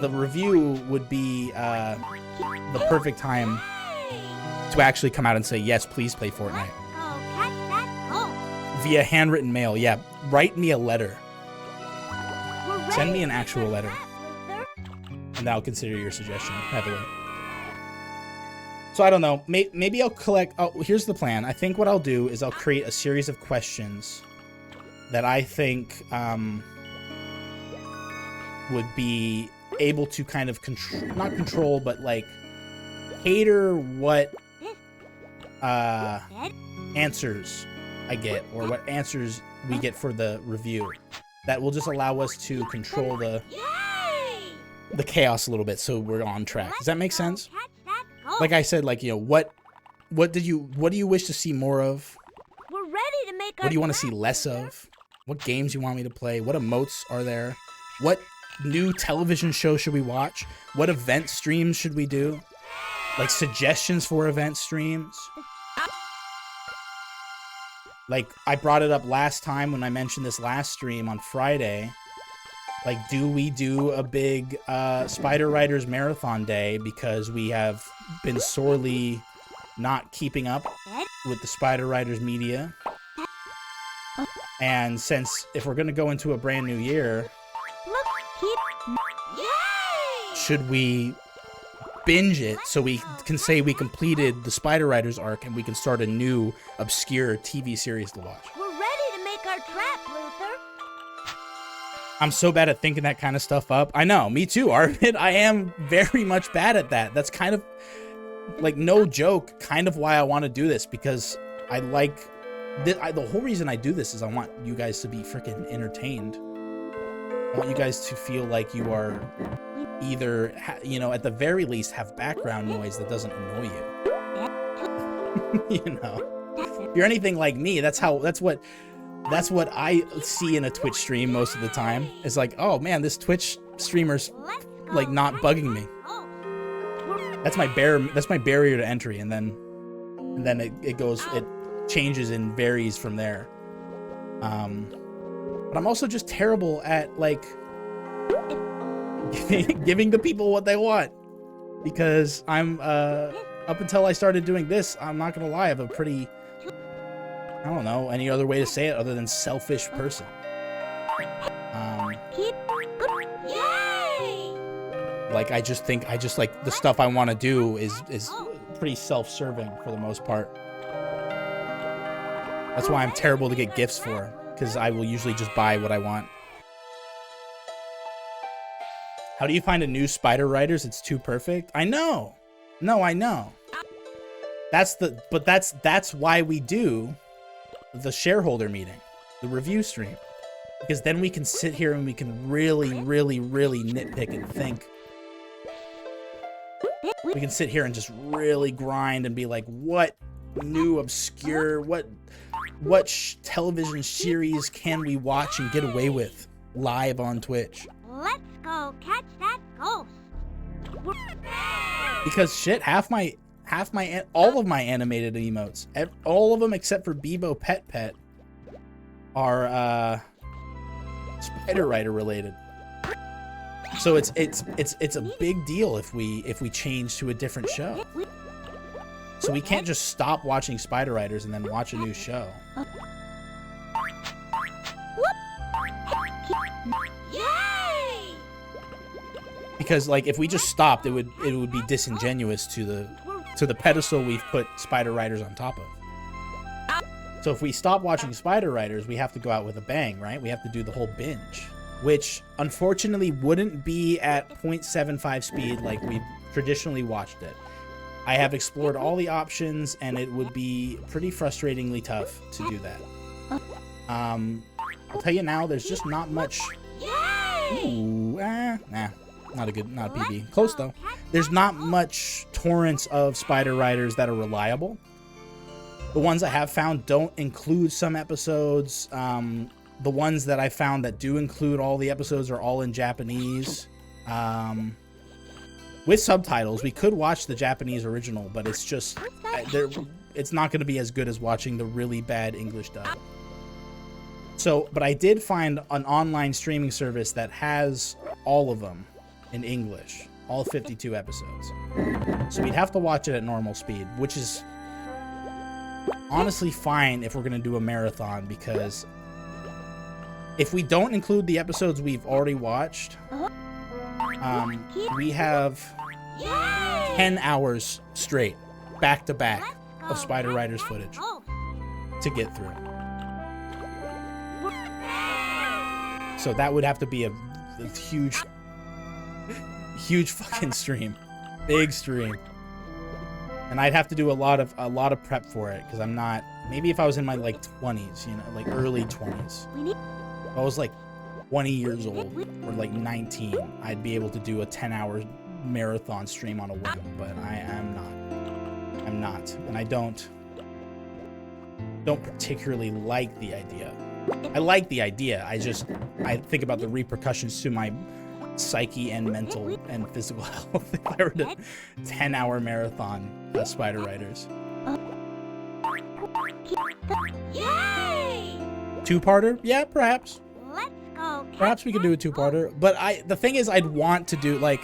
the review would be the perfect time to actually come out and say, yes, please play Fortnite. Let's go catch that ghost. Via handwritten mail. Yeah, write me a letter. We're ready Send me an to make actual our letter. trap, Luther. And I'll consider your suggestion heavily. So I don't know. Maybe I'll collect. Oh, here's the plan. I think what I'll do is I'll create a series of questions that I think would be able to kind of not control, but like cater what answers I get or what answers we get for the review. That will just allow us to control Yay! the chaos a little bit, so we're on track. Does that make Let's go sense? catch that ghost. Like I said, like, you know, what do you wish to see more of? We're ready to make our What do you want to see trap, less Luther. of? What games you want me to play? What emotes are there? What new television show should we watch? What event streams should we do? Like suggestions for event streams? Like I brought it up last time when I mentioned this last stream on Friday. Like, do we do a big Spider Riders marathon day because we have been sorely not keeping up with the Spider Riders media? And since if we're going to go into a brand new year, Look, Yay! should we binge it so we can say we completed the Spider Riders arc and we can start a new obscure TV series to watch? We're ready to make our trap, Luther. I'm so bad at thinking that kind of stuff up. I know, me too, Arvid. I am very much bad at that. That's kind of, like, no joke, kind of why I want to do this, because I like, the whole reason I do this is I want you guys to be freaking entertained. I want you guys to feel like you are either, you know, at the very least have background noise that doesn't annoy you. You know, if you're anything like me, that's what I see in a Twitch stream most of the time. It's like, oh man, this Twitch streamer's Let's go like not catch bugging me. that ghost. That's my barrier to entry, and then it changes and varies from there. But I'm also just terrible at like giving the people what they want, because I'm up until I started doing this, I'm not gonna lie, I have a pretty, I don't know any other way to say it other than selfish person. Yay! Like I just like the stuff I want to do is pretty self-serving for the most part. That's why I'm terrible to get gifts for, because I will usually just buy what I want. How do you find a new Spider Riders? It's too perfect. I know. No, I know. That's why we do the shareholder meeting, the review stream, because then we can sit here and we can really nitpick and think. We can sit here and just really grind and be like, what new obscure, what television series can we watch and get away with live on Twitch? Let's go catch that ghost. Because shit, all of my animated emotes, all of them except for Bebo Pet Pet, are Spider Rider related. So it's a big deal if we change to a different show. So we can't just stop watching Spider Riders and then watch a new show. Yay! Because like if we just stopped, it would be disingenuous to the pedestal we've put Spider Riders on top of. So if we stop watching Spider Riders, we have to go out with a bang, right? We have to do the whole binge, which unfortunately wouldn't be at 0.75 speed like we've traditionally watched it. I have explored all the options, and it would be pretty frustratingly tough to do that. I'll tell you now, there's just not much. Yay! Ooh, not a PB. Close though. There's not much torrents of Spider Riders that are reliable. The ones I have found don't include some episodes. The ones that I found that do include all the episodes are all in Japanese. With subtitles. We could watch the Japanese original, but it's just it's not going to be as good as watching the really bad English dub. So, but I did find an online streaming service that has all of them in English. All 52 episodes. So we'd have to watch it at normal speed, which is honestly fine if we're going to do a marathon, because if we don't include the episodes we've already watched, we have 10 hours straight, back to back, of Spider Riders footage to get through. So that would have to be a huge fucking stream, big stream, and I'd have to do a lot of prep for it, because I'm not. Maybe if I was in my like 20s, you know, like early 20s, if I was like 20 years old or like 19, I'd be able to do a 10-hour marathon stream on a whim. But I'm not, and I don't particularly like the idea. I like the idea. I think about the repercussions to my psyche and mental and physical health if I were to 10-hour marathon Spider Riders. Yay! Two-parter? Yeah, perhaps. Let's go. Perhaps we could do a two-parter. But the thing is, I'd want to do, like,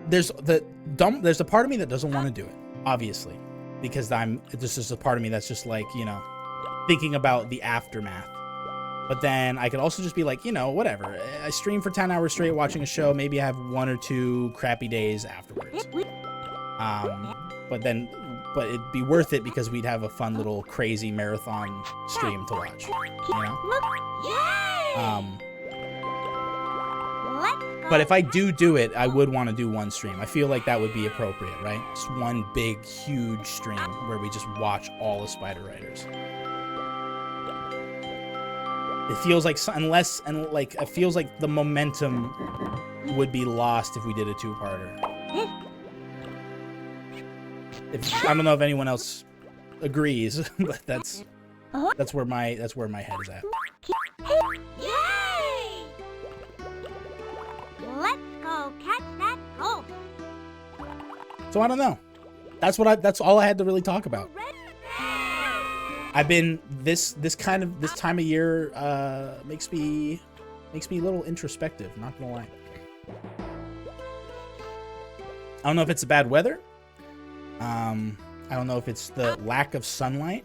there's a part of me that doesn't want to do it, obviously, because this is a part of me that's just like, you know, thinking about the aftermath. But then I could also just be like, you know, whatever. I stream for 10 hours straight watching a show. Maybe I have 1 or 2 crappy days afterwards. But it'd be worth it because we'd have a fun little crazy marathon stream to watch, you know? But if I do it, I would want to do one stream. I feel like that would be appropriate, right? Just one big, huge stream where we just watch all the Spider Riders. It feels like it feels like the momentum would be lost if we did a two-parter. I don't know if anyone else agrees, but that's where my head is at. Yay! Let's go catch that ghost. So I don't know. That's all I had to really talk about. I've been this time of year makes me a little introspective, not gonna lie. I don't know if it's the bad weather. I don't know if it's the lack of sunlight.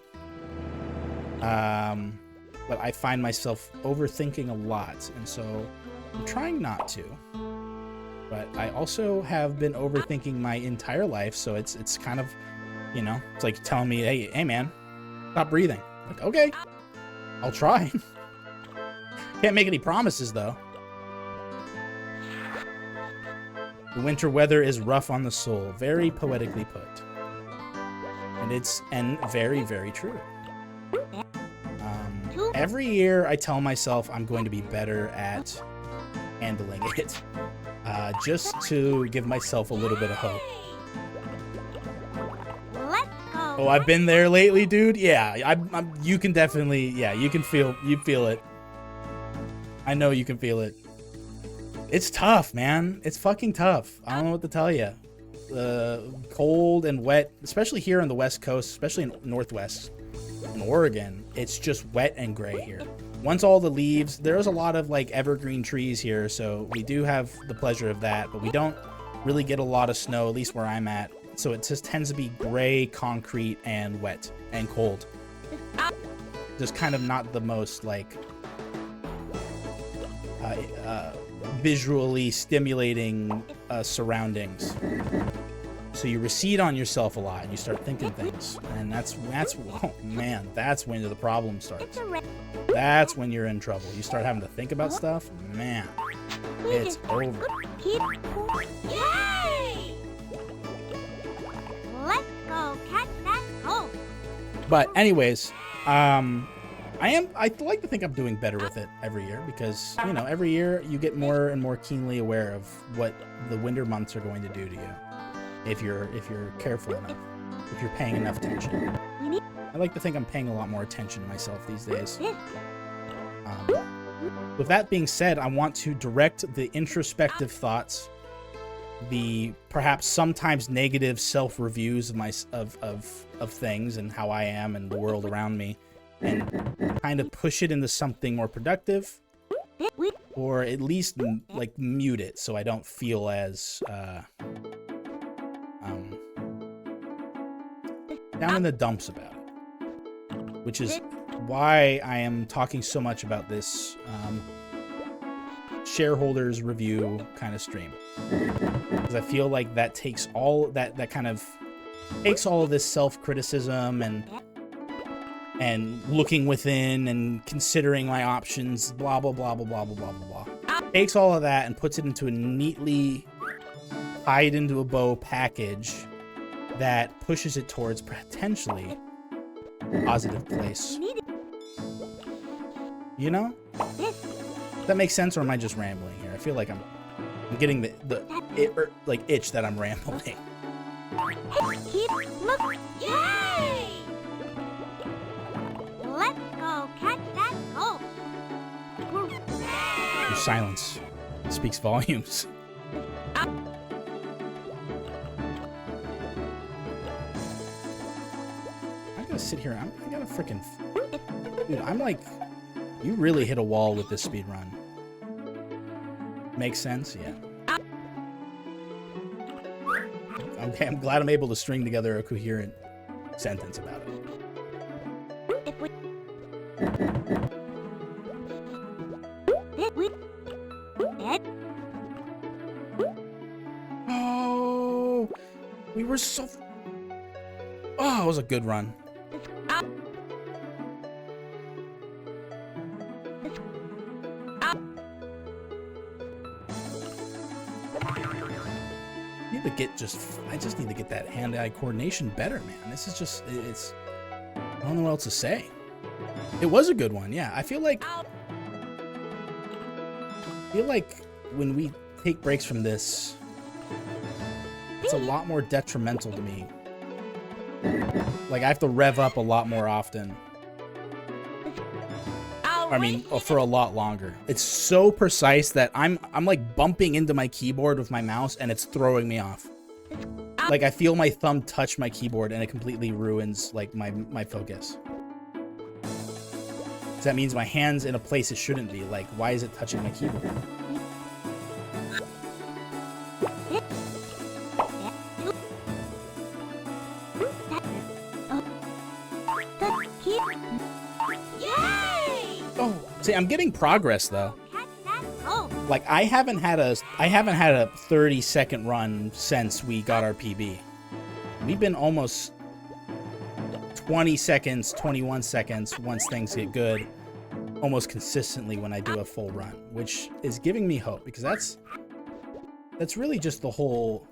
But I find myself overthinking a lot, and so I'm trying not to. But I also have been overthinking my entire life, so it's kind of, you know, it's like telling me, hey man, stop breathing. Like, okay, I'll try. Can't make any promises though. The winter weather is rough on the soul. Very poetically put. And very, very true. Every year I tell myself I'm going to be better at handling it. Just to give myself a little bit of hope. Oh, I've been there lately, dude. Yeah, you can definitely, yeah, you feel it. I know you can feel it. It's tough, man. It's fucking tough. I don't know what to tell you. Cold and wet, especially here on the West Coast, especially in Northwest, in Oregon. It's just wet and gray here. Once all the leaves, there's a lot of like evergreen trees here, so we do have the pleasure of that, but we don't really get a lot of snow, at least where I'm at. So it just tends to be gray, concrete, and wet and cold. Just kind of not the most like visually stimulating surroundings. So you recede on yourself a lot and you start thinking things, and that's oh man, that's when the problem starts. That's when you're in trouble. You start having to think about stuff, man, it's over. Yay! Let's go catch that ghost. But anyways, I like to think I'm doing better with it every year, because, you know, every year you get more and more keenly aware of what the winter months are going to do to you, if you're careful enough, if you're paying enough attention. I like to think I'm paying a lot more attention to myself these days. With that being said, I want to direct the introspective thoughts, the perhaps sometimes negative self-reviews of things and how I am and the world around me, and kind of push it into something more productive or at least like mute it so I don't feel as down in the dumps about it, which is why I am talking so much about this shareholders review kind of stream, because I feel like that takes all that kind of takes all of this self-criticism and looking within and considering my options, blah blah blah blah blah blah blah blah blah, takes all of that and puts it into a neatly tied into a bow package that pushes it towards potentially a positive place. You know? Does that make sense, or am I just rambling here? I feel like I'm getting the itch that I'm rambling. Yay! Let's go catch that ghost. Your silence speaks volumes. I gotta sit here. I gotta freaking. Dude, I'm like. You really hit a wall with this speed run. Makes sense? Yeah. Okay, I'm glad I'm able to string together a coherent sentence about it. Oh, we were so... Oh, it was a good run. I just need to get that hand-eye coordination better, man. This is just, I don't know what else to say. It was a good one, yeah. I feel like when we take breaks from this, it's a lot more detrimental to me. Like, I have to rev up a lot more often. I mean, for a lot longer. It's so precise that I'm like bumping into my keyboard with my mouse and it's throwing me off. Like, I feel my thumb touch my keyboard and it completely ruins like my focus. So that means my hand's in a place it shouldn't be. Like, why is it touching my keyboard? See, I'm getting progress though. Like, I haven't had a 30-second run since we got our PB. We've been almost 20 seconds, 21 seconds once things get good, almost consistently when I do a full run, which is giving me hope, because that's really just the whole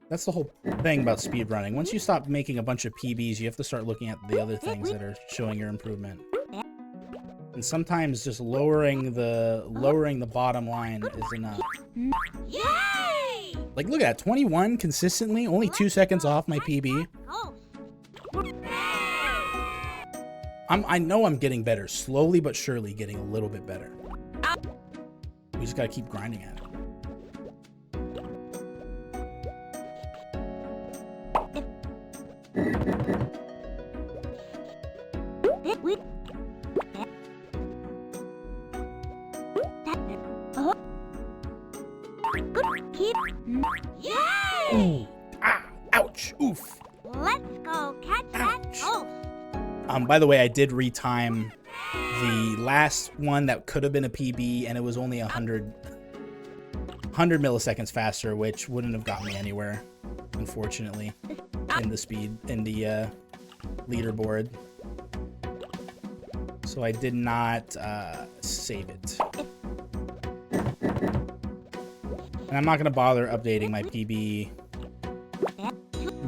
thing about speedrunning. Once you stop making a bunch of PBs, you have to start looking at the other things that are showing your improvement. And sometimes just lowering the bottom line is enough. Yay! Like, look at that, 21 consistently, only 2 seconds off my PB. I know I'm getting better, slowly but surely getting a little bit better. We just gotta keep grinding at it. Yay! Ooh. Ah, ouch, oof. Let's go catch that ghost. By the way, I did retime the last one that could have been a PB, and it was only 100 milliseconds faster, which wouldn't have got me anywhere, unfortunately, in the leaderboard. So I did not save it. And I'm not going to bother updating my PB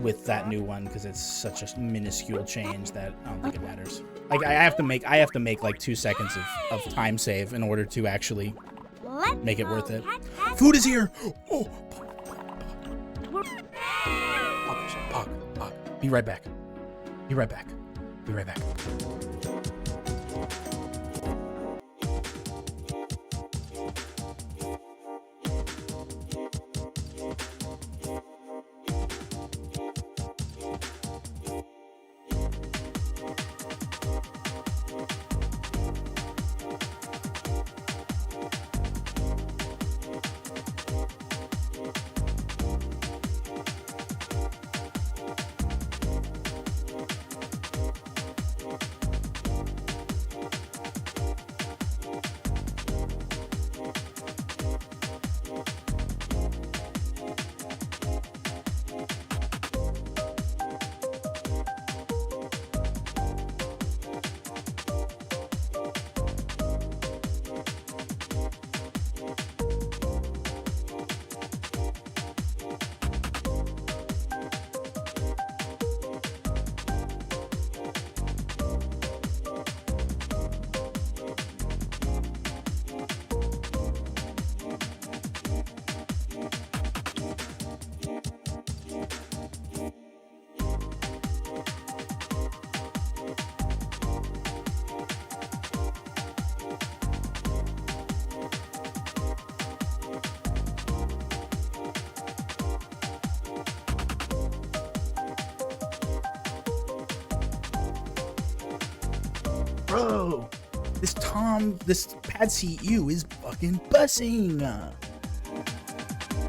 with that new one because it's such a minuscule change that I don't think it matters. Like, I have to make like 2 seconds of time save in order to actually make it worth it. Food is here. Oh, Pog. Be right back. Be right back. Be right back. Bro, this pad CU is fucking bussing.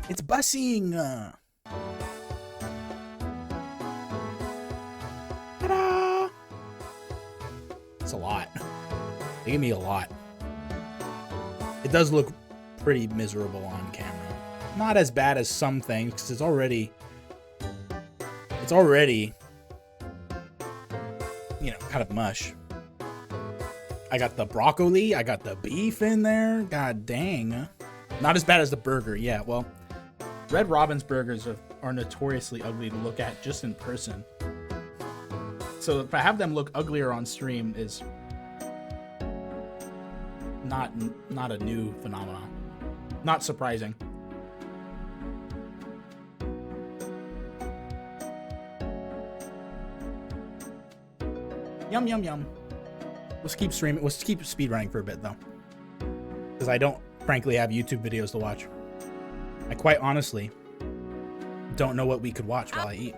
It's bussing. Ta-da! It's a lot. They give me a lot. It does look pretty miserable on camera. Not as bad as some things, because it's already, you know, kind of mush. I got the broccoli, I got the beef in there. God dang. Not as bad as the burger. Yeah, well, Red Robin's burgers are notoriously ugly to look at just in person. So if I have them look uglier on stream is not a new phenomenon. Not surprising. Yum, yum, yum. Let's keep streaming. Let's keep speedrunning for a bit, though. Because I don't, frankly, have YouTube videos to watch. I quite honestly don't know what we could watch while I eat.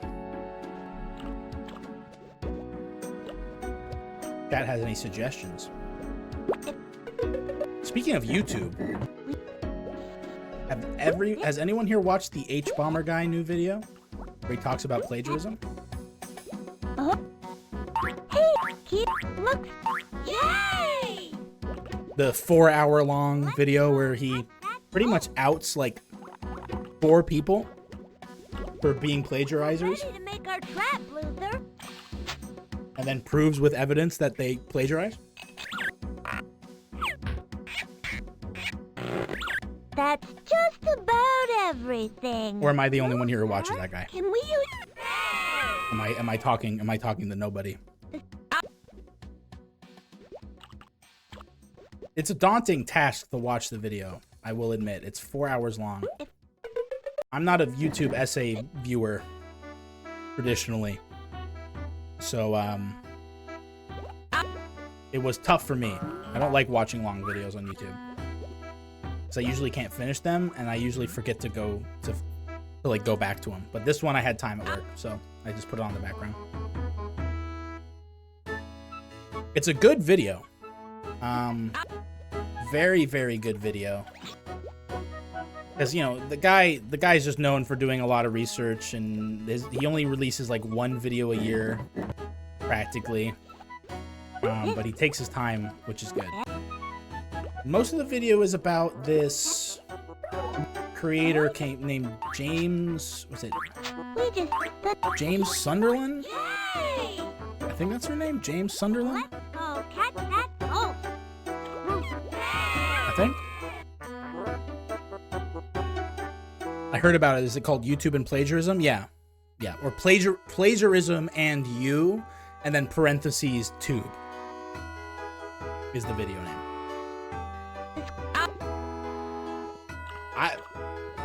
Chat has any suggestions? Speaking of YouTube, has anyone here watched the H-Bomber guy new video where he talks about plagiarism? Hey, kid, look. Yay! The 4-hour-long video where he pretty much outs like 4 people for being plagiarizers, Ready to make our trap, Luther. and then proves with evidence that they plagiarized. That's just about everything. Or am I the only one here who watches that guy? Can we use... Am I talking to nobody? It's a daunting task to watch the video, I will admit. It's 4 hours long. I'm not a YouTube essay viewer traditionally. So it was tough for me. I don't like watching long videos on YouTube. So I usually can't finish them, and I usually forget to go back to them. But this one I had time at work, so I just put it on the background. It's a good video. Very, very good video. Because, you know, the guy's just known for doing a lot of research, and he only releases like 1 video a year, practically. But he takes his time, which is good. Most of the video is about this creator named James, what's it? James Sunderland? Yay! I think that's her name, James Sunderland? Let's go catch that ghost. I think. I heard about it. Is it called YouTube and Plagiarism? Yeah. Yeah. Or Plagiarism and You, and then parentheses Tube is the video name.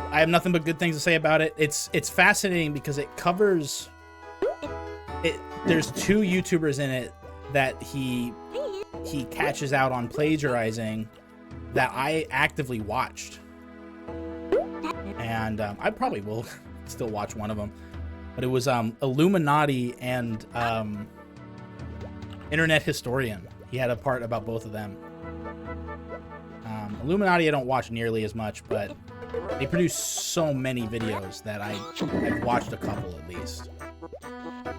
I have nothing but good things to say about it. It's fascinating because it covers it. There's 2 YouTubers in it that he catches out on plagiarizing that I actively watched. And I probably will still watch one of them. But it was Illuminati and Internet Historian. He had a part about both of them. Illuminati I don't watch nearly as much, but they produce so many videos that I've watched a couple at least.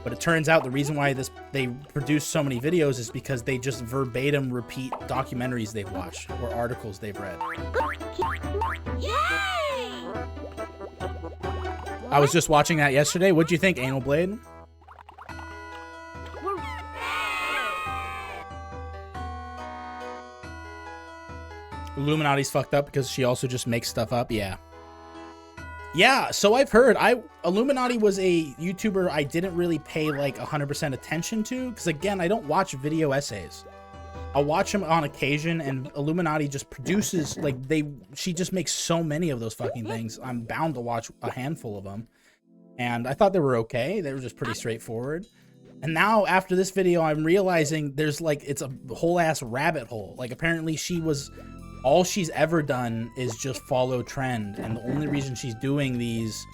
But it turns out the reason why they produce so many videos is because they just verbatim repeat documentaries they've watched or articles they've read. Yay! I was just watching that yesterday. What'd you think, Anal Blade? Illuminati's fucked up because she also just makes stuff up. Yeah, so I've heard. Illuminati was a YouTuber I didn't really pay like 100% attention to because, again, I don't watch video essays. I'll watch them on occasion, and Illuminati just produces she just makes so many of those fucking things. I'm bound to watch a handful of them, and I thought they were okay. They were just pretty straightforward. And now after this video, I'm realizing there's it's a whole ass rabbit hole. Like, apparently all she's ever done is just follow trend, and the only reason she's doing these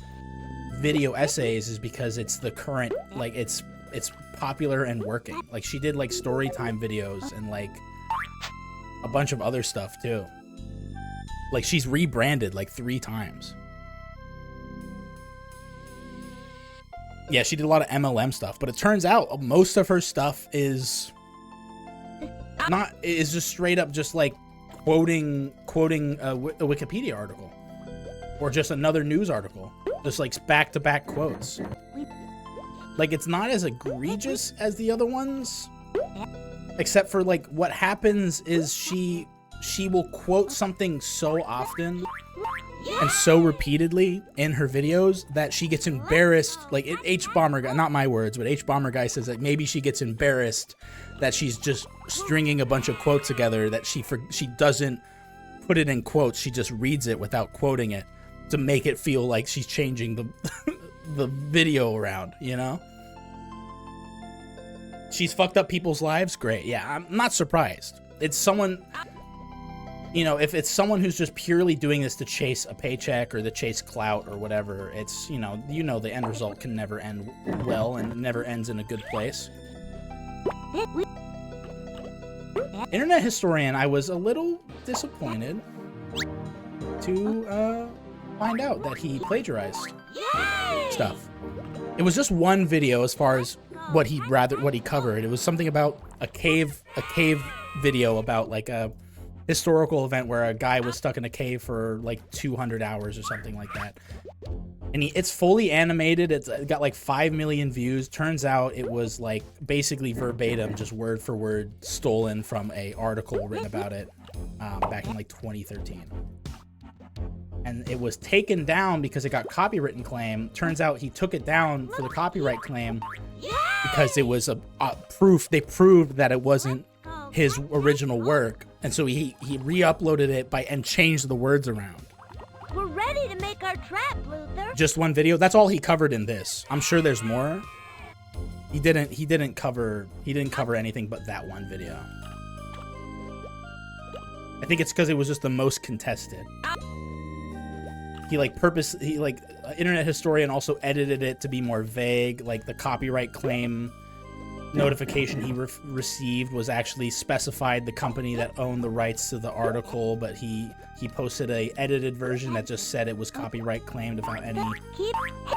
video essays is because it's the current, it's popular and working. Like, she did like story time videos and like a bunch of other stuff too. Like, she's rebranded like 3 times. Yeah, she did a lot of MLM stuff, but it turns out most of her stuff is just straight up just like quoting a Wikipedia article or just another news article, just like back-to-back quotes. Like, it's not as egregious as the other ones, except for like what happens is she will quote something so often and so repeatedly in her videos that she gets embarrassed. Like, H-Bomber guy, not my words, but H-Bomber guy says that maybe she gets embarrassed that she's just stringing a bunch of quotes together, that she doesn't put it in quotes, she just reads it without quoting it to make it feel like she's changing the the video around, you know? She's fucked up people's lives? Great. Yeah, I'm not surprised. It's someone, you know, if it's someone who's just purely doing this to chase a paycheck or to chase clout or whatever, it's, you know the end result can never end well and never ends in a good place. Internet Historian, I was a little disappointed to find out that he plagiarized stuff. It was just one video as far as what he covered. It was something about a cave video about like a historical event where a guy was stuck in a cave for like 200 hours or something like that. And it's fully animated. It's got like 5 million views. Turns out it was like basically verbatim, just word for word stolen from a article written about it back in like 2013. And it was taken down because it got copyright claim. Turns out he took it down for the copyright claim because it was a proof. They proved that it wasn't his original work, and so he re-uploaded it and changed the words around. We're ready to make our trap, Luther. Just one video. That's all he covered in this. I'm sure there's more. He didn't cover anything but that one video. I think it's because it was just the most contested. Internet Historian also edited it to be more vague. Like, the copyright claim notification he received was actually specified the company that owned the rights to the article, but he posted a edited version that just said it was copyright claimed without any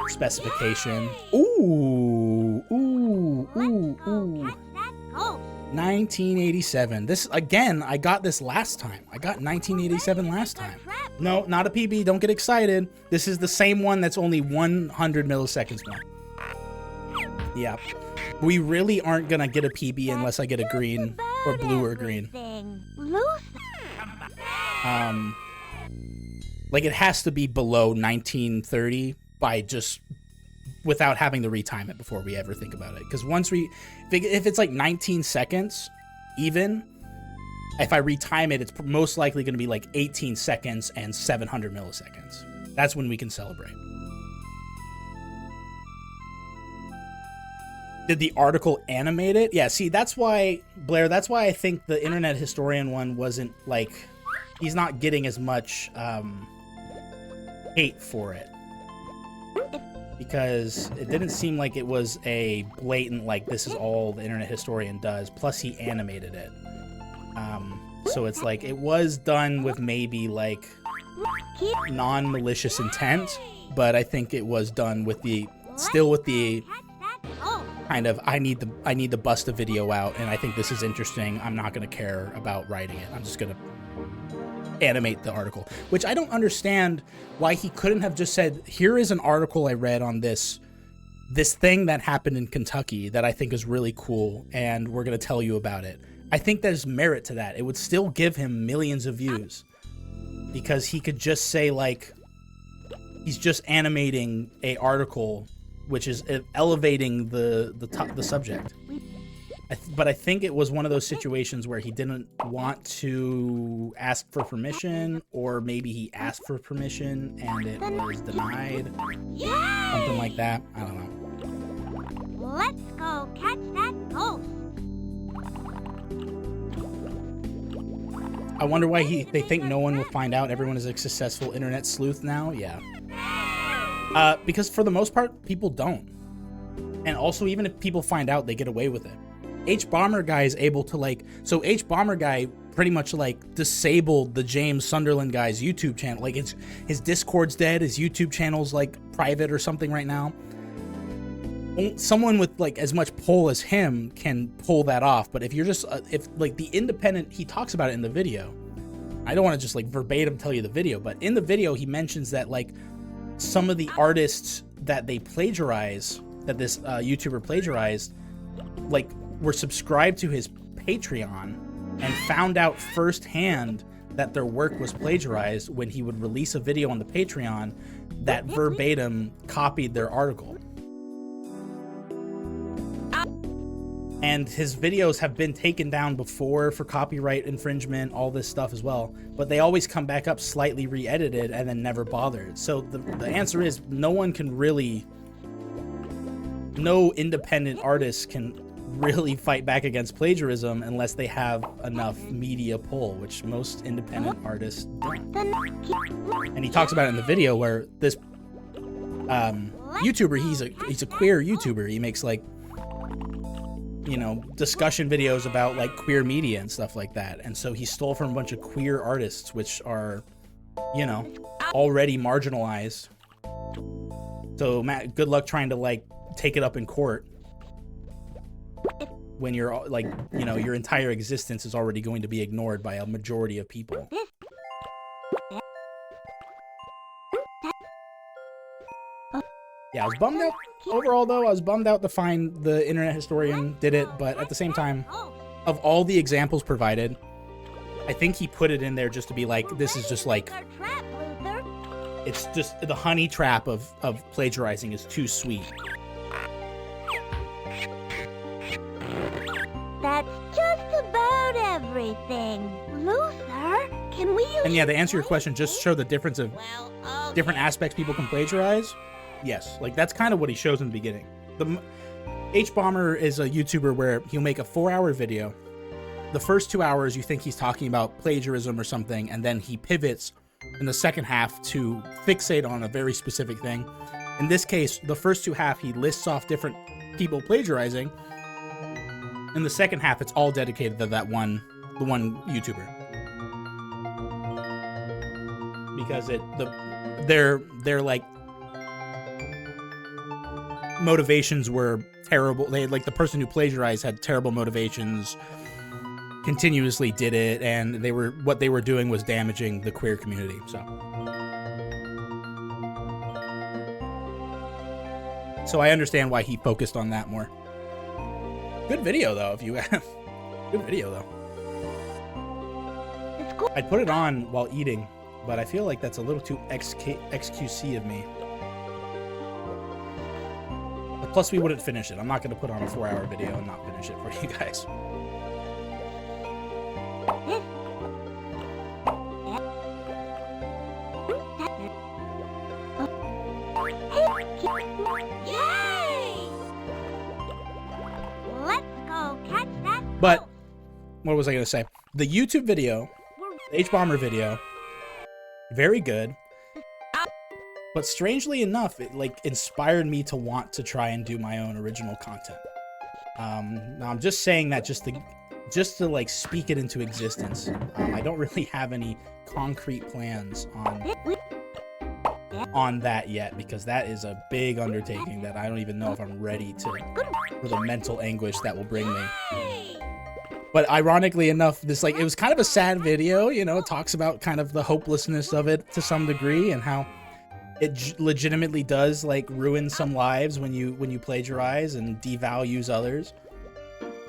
specification. Ooh. 1987. This, again, I got this last time. I got 1987 last time. No, not a PB. Don't get excited. This is the same one that's only 100 milliseconds long. Yeah. We really aren't gonna get a PB unless I get a green or blue or green. Like, it has to be below 1930 by just without having to retime it before we ever think about it. Because if it's like 19 seconds, even if I retime it, it's most likely going to be like 18 seconds and 700 milliseconds. That's when we can celebrate. Did the article animate it? Yeah, see, that's why, Blair, that's why I think the Internet Historian one wasn't like, he's not getting as much hate for it. Because it didn't seem like it was a blatant, like, this is all the Internet Historian does. Plus, he animated it. So it's like, it was done with maybe, like, non-malicious intent. But I think it was done with still with the kind of, I need to bust a video out, and I think this is interesting. I'm not going to care about writing it. I'm just going to animate the article, which I don't understand why he couldn't have just said, here is an article I read on this thing that happened in Kentucky that I think is really cool, and we're going to tell you about it. I think there's merit to that. It would still give him millions of views because he could just say, like, he's just animating a article which is elevating the subject. But I think it was one of those situations where he didn't want to ask for permission, or maybe he asked for permission and it was denied. Something like that. I don't know. Let's go catch that ghost. I wonder why they think no one will find out. Everyone is a successful internet sleuth now. Yeah. Because for the most part, people don't. And also, even if people find out, they get away with it. H-Bomber Guy is able to, like... So H-Bomber Guy pretty much, like, disabled the James Sunderland guy's YouTube channel. Like, his Discord's dead. His YouTube channel's, like, private or something right now. Someone with, like, as much pull as him can pull that off. But if you're just... if, like, the independent... He talks about it in the video. I don't want to just, like, verbatim tell you the video. But in the video, he mentions that, like, some of the artists that they plagiarize... that this YouTuber plagiarized, like, were subscribed to his Patreon and found out firsthand that their work was plagiarized when he would release a video on the Patreon that verbatim copied their article. And his videos have been taken down before for copyright infringement, all this stuff as well. But they always come back up slightly re-edited and then never bothered. So the answer is no one can really... No independent artist can really fight back against plagiarism unless they have enough media pull, which most independent artists don't. And he talks about it in the video where this YouTuber, he's a queer YouTuber. He makes, like, you know, discussion videos about, like, queer media and stuff like that. And so he stole from a bunch of queer artists, which are, you know, already marginalized. So Matt, good luck trying to, like, take it up in court when you're, like, you know, your entire existence is already going to be ignored by a majority of people. Yeah, I was bummed out. Overall, though, I was bummed out to find the Internet Historian did it, but at the same time, of all the examples provided, I think he put it in there just to be like, this is just like... It's just the honey trap of plagiarizing is too sweet. That's just about everything. Luther, can we use... And yeah, to answer your question, just show the difference of different aspects people can plagiarize. Yes, like that's kind of what he shows in the beginning. The H-Bomber is a YouTuber where he'll make a 4-hour video. The first 2 hours you think he's talking about plagiarism or something, and then he pivots in the second half to fixate on a very specific thing. In this case, the first 2 half he lists off different people plagiarizing. In the second half, it's all dedicated to the one YouTuber, because their like motivations were terrible. They had, like, the person who plagiarized had terrible motivations, continuously did it, and what they were doing was damaging the queer community. So I understand why he focused on that more. Good video, though, if you have. Good video, though. I'd put it on while eating, but I feel like that's a little too XQC of me. But plus, we wouldn't finish it. I'm not going to put on a 4-hour video and not finish it for you guys. But what was I going to say? The YouTube video, the H-Bomber video, very good. But strangely enough, it, like, inspired me to want to try and do my own original content. Now I'm just saying that just to like speak it into existence. I don't really have any concrete plans on that yet, because that is a big undertaking that I don't even know if I'm ready for the mental anguish that will bring me. But ironically enough, it was kind of a sad video, you know. It talks about kind of the hopelessness of it to some degree, and how it legitimately does, like, ruin some lives when you plagiarize and devalues others.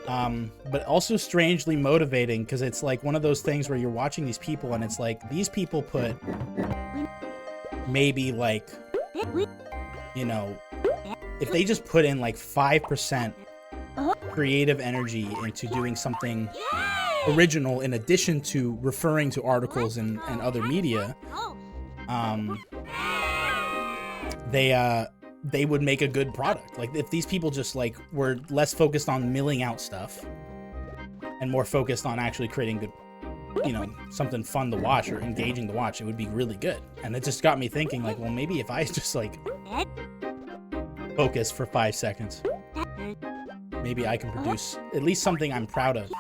But also strangely motivating, because it's like one of those things where you're watching these people and it's like, these people put maybe, like, you know, if they just put in like 5% creative energy into doing something original in addition to referring to articles and other media, they would make a good product. Like, if these people just, like, were less focused on milling out stuff and more focused on actually creating good, you know, something fun to watch or engaging to watch, it would be really good. And it just got me thinking, like, well, maybe if I just, like, focus for 5 seconds. maybe I can produce at least something I'm proud of.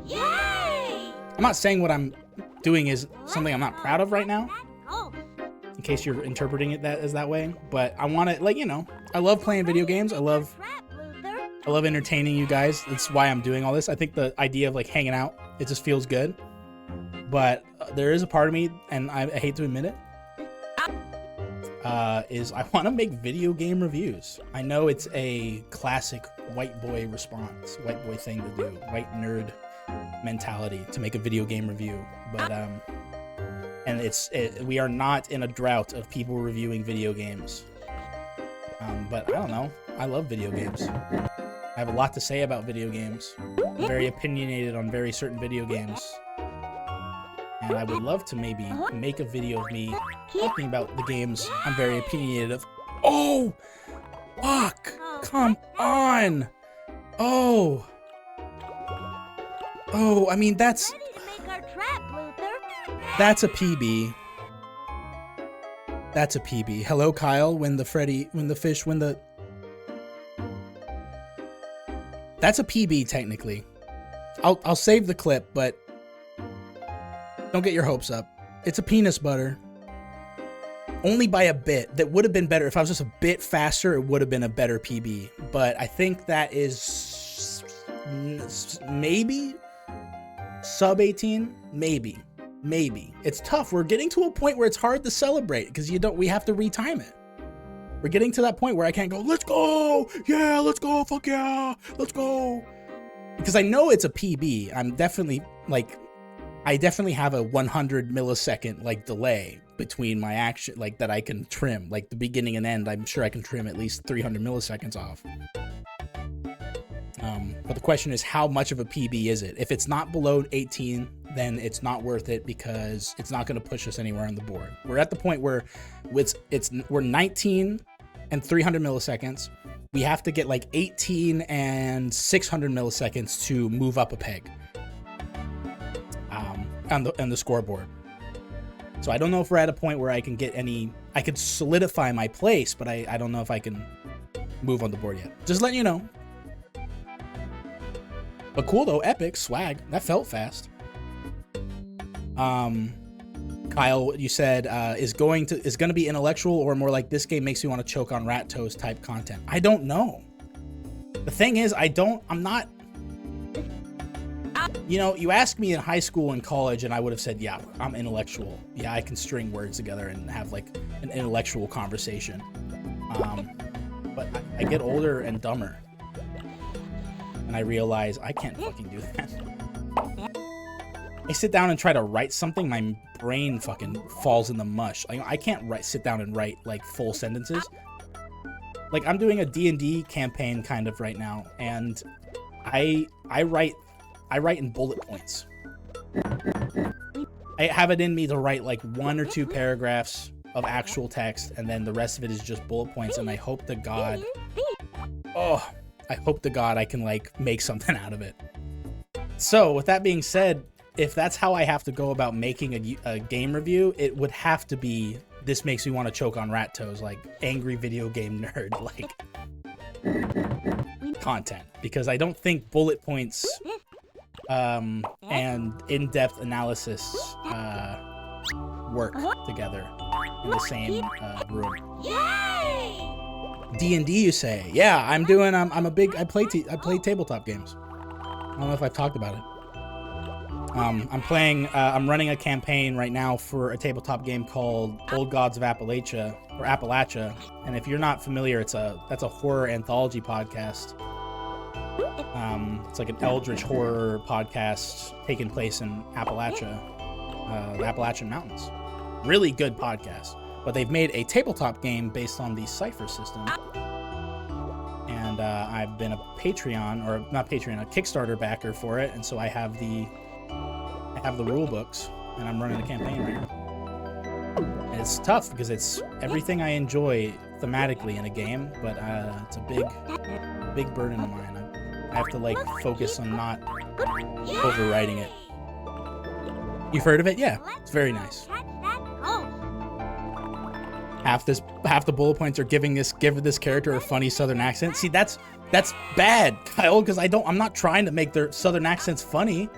Yay! I'm not saying what I'm doing is something I'm not proud of right now, in case you're interpreting it that way, but I want to, like, you know, I love playing video games. I love entertaining you guys. That's why I'm doing all this. I think the idea of like hanging out, it just feels good. But there is a part of me, and I hate to admit it, is I want to make video game reviews. I know it's a classic white boy response, white boy thing to do, white nerd mentality to make a video game review. But and we are not in a drought of people reviewing video games. But I don't know. I love video games. I have a lot to say about video games. I'm very opinionated on very certain video games. And I would love to maybe make a video of me talking about the games I'm very opinionated of. Oh! Fuck! Come on! Oh! Oh, I mean, that's a PB. That's a PB. Hello, Kyle. That's a PB, technically. I'll save the clip, but don't get your hopes up. It's a penis butter. Only by a bit. That would have been better. If I was just a bit faster, it would have been a better PB. But I think that is maybe sub 18. Maybe. It's tough. We're getting to a point where it's hard to celebrate because we have to retime it. We're getting to that point where I can't go, let's go! Yeah, let's go! Fuck yeah! Let's go! Because I know it's a PB. I definitely have a 100 millisecond like delay between my action, like that I can trim, like the beginning and end. I'm sure I can trim at least 300 milliseconds off. But the question is, how much of a PB is it? If it's not below 18, then it's not worth it because it's not going to push us anywhere on the board. We're at the point where we're 19 and 300 milliseconds. We have to get like 18 and 600 milliseconds to move up a peg. On the scoreboard. So I don't know if we're at a point where I can get I could solidify my place, but I don't know if I can move on the board yet. Just letting you know. But cool though, epic, swag. That felt fast. Kyle, you said is going to be intellectual or more like this game makes me want to choke on rat toes type content. I don't know. The thing is, I'm not. You know, you asked me in high school and college, and I would have said, yeah, I'm intellectual. Yeah, I can string words together and have like an intellectual conversation. But I get older and dumber. And I realize I can't fucking do that. I sit down and try to write something, my brain fucking falls in the mush. Like, I can't sit down and write like full sentences. Like, I'm doing a D&D campaign kind of right now, and I write in bullet points. I have it in me to write like 1 or 2 paragraphs of actual text, and then the rest of it is just bullet points, and I hope to God, I can like make something out of it. So with that being said, if that's how I have to go about making a game review, it would have to be, this makes me want to choke on rat toes, like angry video game nerd, like content, because I don't think bullet points and in-depth analysis work together in the same room. D&D, you say? Yeah, I'm doing. I play tabletop games. I don't know if I've talked about it. I'm running a campaign right now for a tabletop game called Old Gods of Appalachia, or Appalachia. And if you're not familiar, that's a horror anthology podcast. It's like an eldritch horror podcast taking place in Appalachia, the Appalachian Mountains. Really good podcast. But they've made a tabletop game based on the Cypher system. And I've been a Kickstarter backer for it. And so I have the rule books, and I'm running a campaign right now. And it's tough because it's everything I enjoy thematically in a game, but it's a big burden of mine. I have to like focus on not overwriting it. You've heard of it? Yeah, it's very nice. half the bullet points are give this character a funny Southern accent. See, that's bad, Kyle, because I'm not trying to make their Southern accents funny.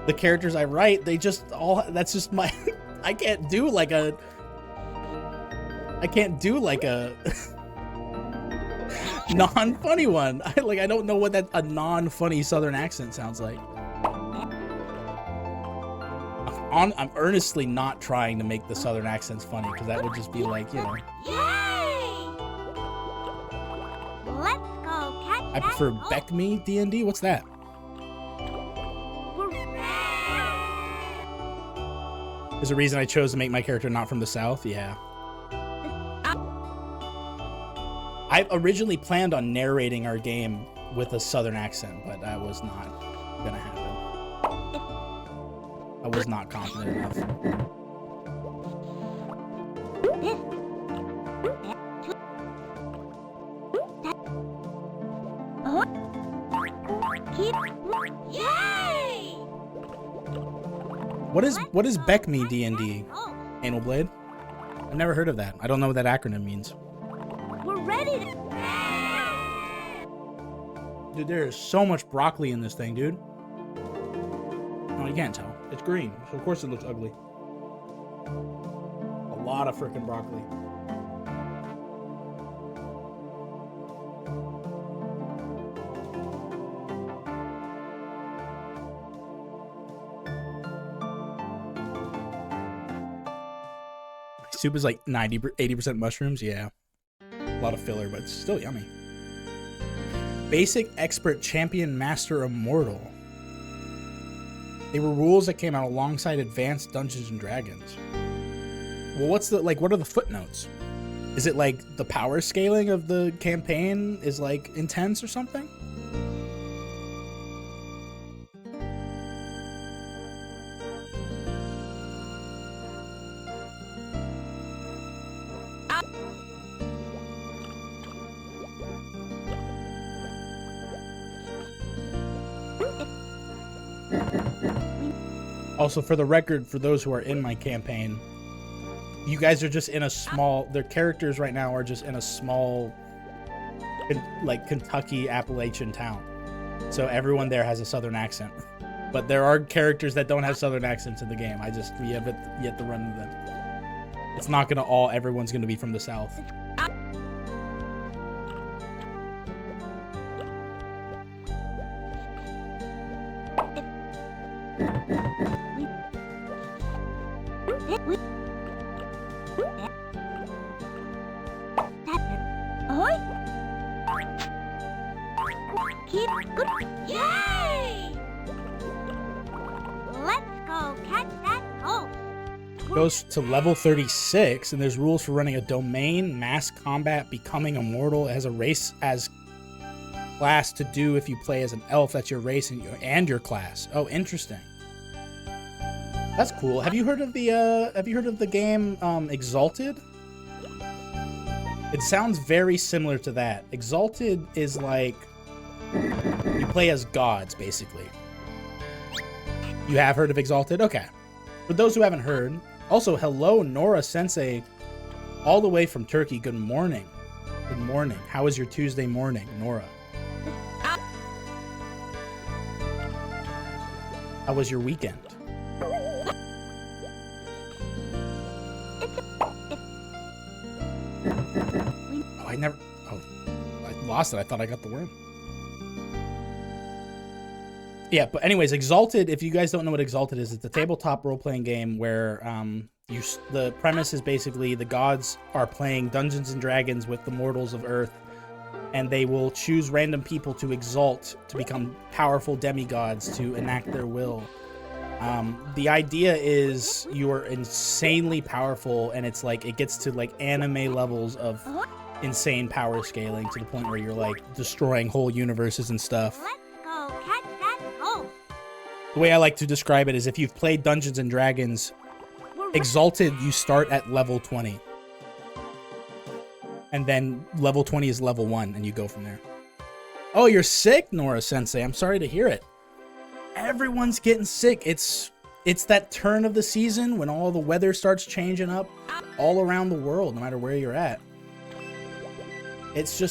The characters I write, they just all, that's just my, I can't do like a non-funny one. I don't know what a non-funny Southern accent sounds like. I'm earnestly not trying to make the Southern accents funny, because that would just be like, you know. Yay! Let's go catch I prefer Beck Me D&D. What's that? There's a reason I chose to make my character not from the South. Yeah. I originally planned on narrating our game with a Southern accent, but that was not gonna happen. I was not confident enough. Yay! What is Beck Me D&D? Anal Blade? I've never heard of that. I don't know what that acronym means. We're ready to... Dude, there is so much broccoli in this thing, dude. No, you can't tell. It's green, so of course it looks ugly. A lot of freaking broccoli. Soup is like 80% mushrooms. Yeah. A lot of filler, but it's still yummy. Basic, Expert, Champion, Master, Immortal. They were rules that came out alongside Advanced Dungeons and Dragons. Well, what are the footnotes? Is it like the power scaling of the campaign is like intense or something? Also, for the record, for those who are in my campaign, you guys are just in a small, their characters right now are just in a small, like, Kentucky Appalachian town. So everyone there has a Southern accent. But there are characters that don't have Southern accents in the game. We have yet to run into them. It's not gonna everyone's gonna be from the South. Yay! Let's go catch that ghost. Goes to level 36, and there's rules for running a domain, mass combat, becoming immortal. It has a race as class to do if you play as an elf. That's your race and your class. Oh, interesting. That's cool. Have you heard of the game Exalted? It sounds very similar to that. Exalted is like you play as gods, basically. You have heard of Exalted? Okay. For those who haven't heard, also, hello, Nora Sensei, all the way from Turkey. Good morning. Good morning. How was your Tuesday morning, Nora? How was your weekend? I lost it. I thought I got the worm. Yeah, but anyways, Exalted, if you guys don't know what Exalted is, it's a tabletop role-playing game where the premise is basically the gods are playing Dungeons and Dragons with the mortals of Earth, and they will choose random people to exalt to become powerful demigods to enact their will. The idea is you are insanely powerful, and it's like it gets to like anime levels of insane power scaling to the point where you're like destroying whole universes and stuff. Let's go catch that ghost. The way I like to describe it is if you've played Dungeons and Dragons, Exalted, you start at level 20. And then level 20 is level 1, and you go from there. Oh, you're sick, Nora Sensei. I'm sorry to hear it. Everyone's getting sick. It's It's that turn of the season when all the weather starts changing up all around the world, no matter where you're at. It's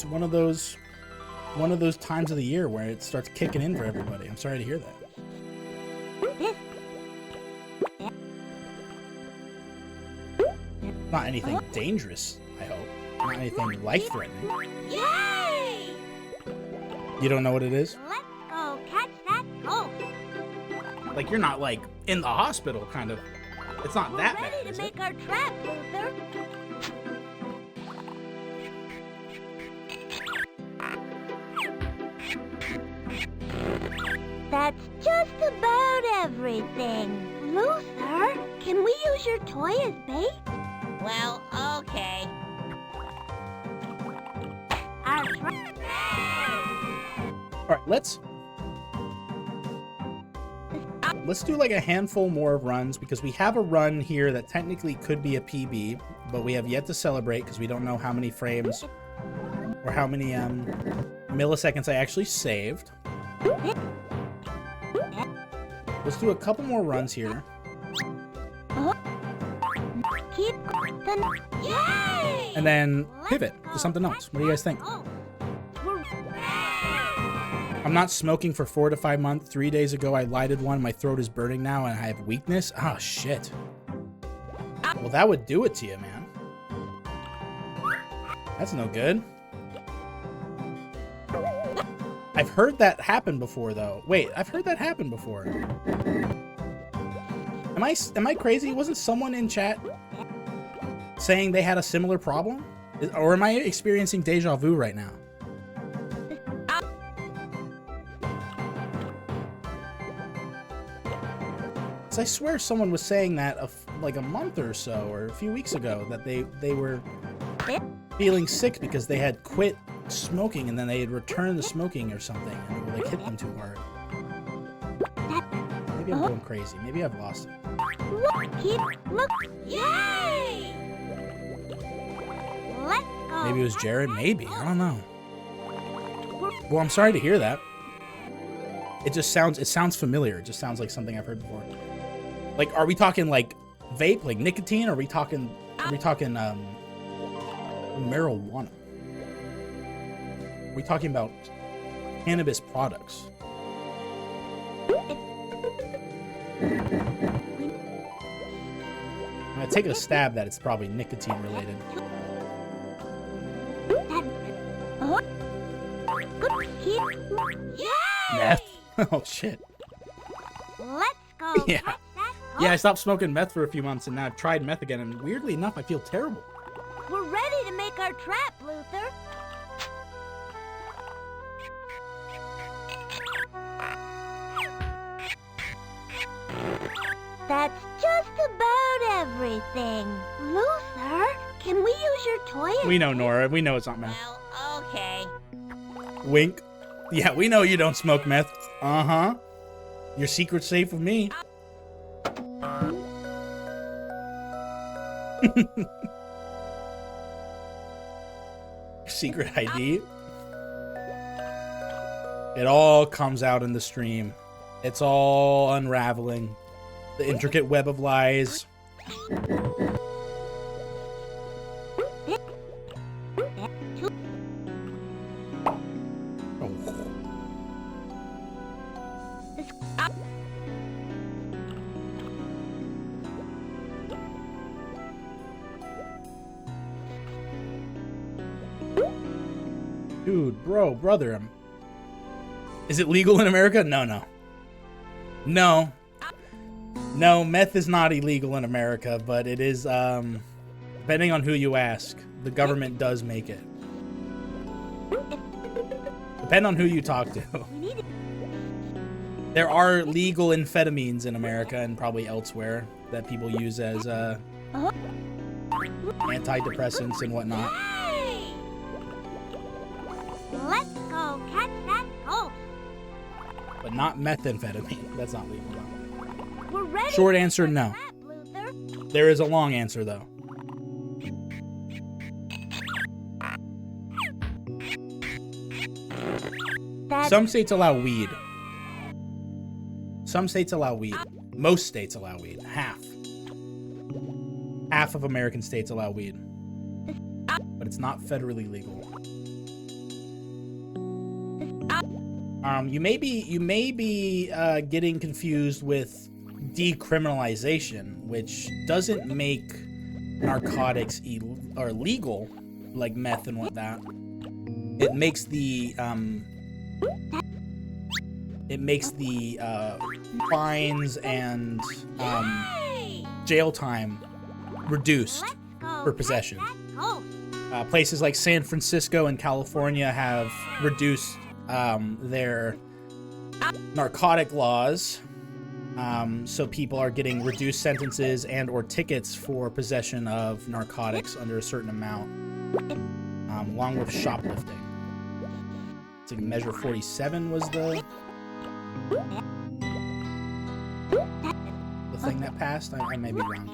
one of those times of the year where it starts kicking in for everybody. I'm sorry to hear that. Not anything dangerous, I hope. Not anything life-threatening. Yay! You don't know what it is? Let's go catch that ghost. Like, you're not, like, in the hospital, kind of. It's not that We're bad, ready is to it? make our trap, Luther. That's just about everything. Luther, can we use your toy as bait? Well, okay. Our trap. All right, let's do like a handful more of runs because we have a run here that technically could be a PB, but we have yet to celebrate because we don't know how many frames or how many milliseconds I actually saved. Let's do a couple more runs here. Keep the yay! And then pivot to something else. What do you guys think? I'm not smoking for 4 to 5 months. 3 days ago, I lighted one. My throat is burning now, and I have weakness. Oh, shit. Well, that would do it to you, man. That's no good. I've heard that happen before, though. Wait, I've heard that happen before. Am I crazy? Wasn't someone in chat saying they had a similar problem? Or am I experiencing deja vu right now? I swear someone was saying that like a month or so, or a few weeks ago, that they were feeling sick because they had quit smoking and then they had returned to smoking or something, and it would like hit them too hard. Maybe I'm going crazy. Maybe I've lost it. Look, yay! Let's go. Maybe it was Jared. Maybe, I don't know. Well, I'm sorry to hear that. It sounds familiar. It just sounds like something I've heard before. Like, are we talking like vape, like nicotine? Or are we talking marijuana? Are we talking about cannabis products? I'm gonna take a stab that it's probably nicotine related. Yay! Meth? Oh shit. Let's go. Yeah. Catch that Yeah, I stopped smoking meth for a few months and now I've tried meth again, and weirdly enough, I feel terrible. We're ready to make our trap, Luther. That's just about everything. Luther, can we use your toy? We know, Nora. We know it's not meth. Well, okay. Wink. Yeah, we know you don't smoke meth. Uh-huh. Your secret's safe with me. Secret ID. It all comes out in the stream. It's all unraveling. The intricate web of lies. Dude, bro, brother, is it legal in America? No. No, meth is not illegal in America, but it is, depending on who you ask, the government does make it. Depending on who you talk to. There are legal amphetamines in America and probably elsewhere that people use as, antidepressants and whatnot. Hey! Let's go catch that ghost. But not methamphetamine. That's not legal. We're ready. Short answer, no. Trap, Luther. There is a long answer, though. That's Some states allow weed. Some states allow weed. Most states allow weed. Half of American states allow weed, but it's not federally legal. You may be getting confused with decriminalization, which doesn't make narcotics legal, like meth and whatnot. It makes the fines and jail time reduced for possession. Places like San Francisco and California have reduced their narcotic laws, so people are getting reduced sentences and or tickets for possession of narcotics under a certain amount, along with shoplifting. It's like Measure 47 was the thing that passed. I may be wrong.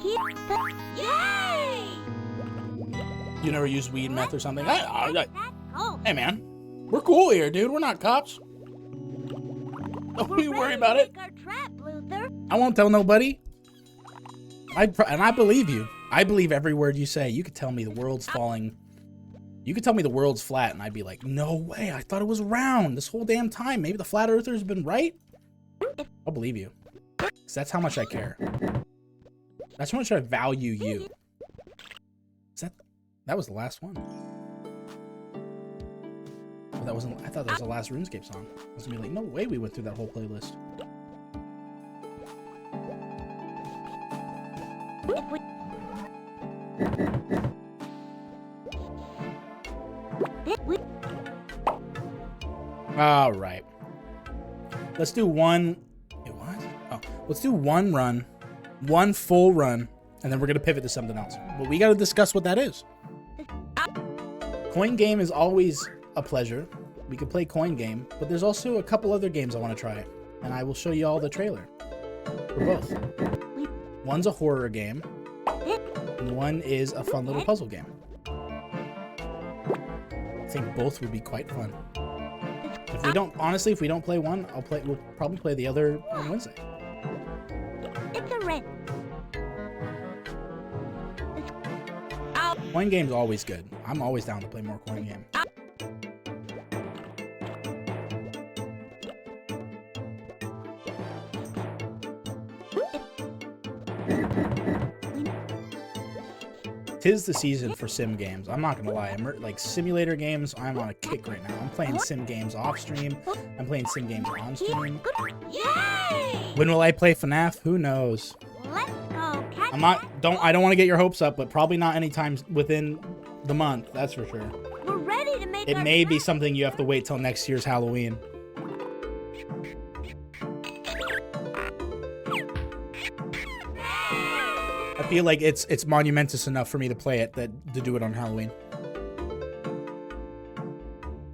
You never used weed, meth, or something? Hey, man. We're cool here, dude. We're not cops. Don't you worry about it. I won't tell nobody. And I believe you. I believe every word you say. You could tell me the world's falling. You could tell me the world's flat, and I'd be like, no way. I thought it was round this whole damn time. Maybe the flat earthers have been right. I'll believe you. Because that's how much I care. That's how much I value you. That was the last one. Oh, that wasn't. I thought that was the last RuneScape song. I was gonna be like, no way we went through that whole playlist. All right. Let's do one. Wait, what? Oh, let's do one run, one full run, and then we're gonna pivot to something else. But we gotta discuss what that is. Coin game is always a pleasure. We could play coin game, but there's also a couple other games I want to try, and I will show you all the trailer for both. One's a horror game, and one is a fun little puzzle game. I think both would be quite fun. If we don't play one, we'll probably play the other on Wednesday. It's a red. Coin game's always good. I'm always down to play more coin game. Tis the season for sim games. I'm not gonna lie. Like simulator games, I'm on a kick right now. I'm playing sim games off stream. I'm playing sim games on stream. Yay! When will I play FNAF? Who knows? Let's go, cat. I don't want to get your hopes up, but probably not anytime within the month. That's for sure. We're ready to make. It may be something you have to wait till next year's Halloween. I feel like it's monumentous enough for me to play it to do it on Halloween.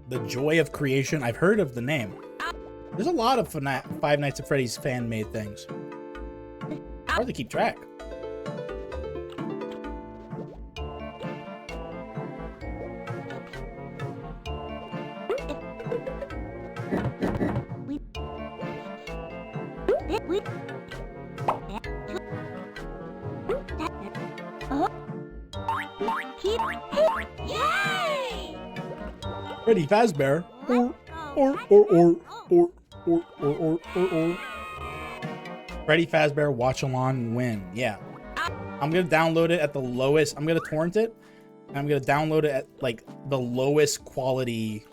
The Joy of Creation. I've heard of the name. There's a lot of Five Nights at Freddy's fan-made things. Hard to keep track. Yay! Freddy Fazbear. Or. Freddy Fazbear Watch Along Win. Yeah. I'm gonna download it at the lowest. I'm gonna torrent it. And I'm gonna download it at like the lowest quality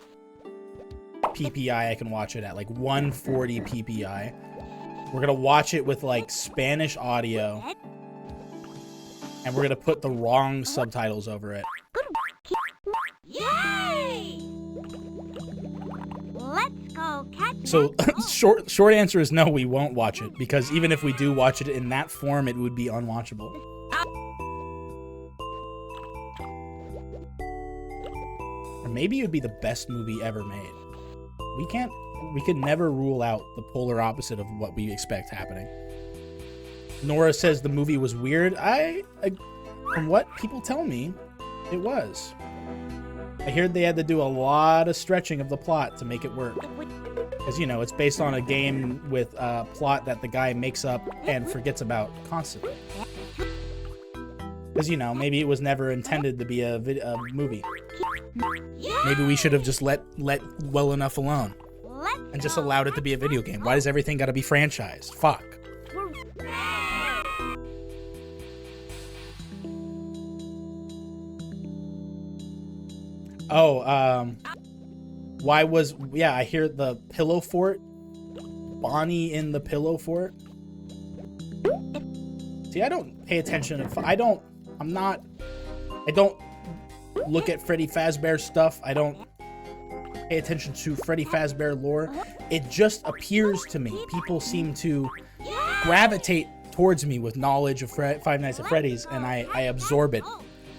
PPI I can watch it at, like 140 PPI. We're gonna watch it with like Spanish audio, and we're gonna put the wrong subtitles over it. Yay! Let's go, cat. So short answer is no, we won't watch it, because even if we do watch it in that form, it would be unwatchable. Or maybe it would be the best movie ever made. We could never rule out the polar opposite of what we expect happening. Nora says the movie was weird. From what people tell me, it was. I heard they had to do a lot of stretching of the plot to make it work. Because, you know, it's based on a game with a plot that the guy makes up and forgets about constantly. Because, you know, maybe it was never intended to be a movie. Maybe we should have just let well enough alone. And just allowed it to be a video game. Why does everything gotta be franchised? Fuck. Oh, why was... Yeah, I hear the Pillow Fort. Bonnie in the Pillow Fort. See, I don't pay attention. I don't look at Freddy Fazbear stuff. I don't pay attention to Freddy Fazbear lore. It just appears to me. People seem to gravitate towards me with knowledge of Five Nights at Freddy's, and I absorb it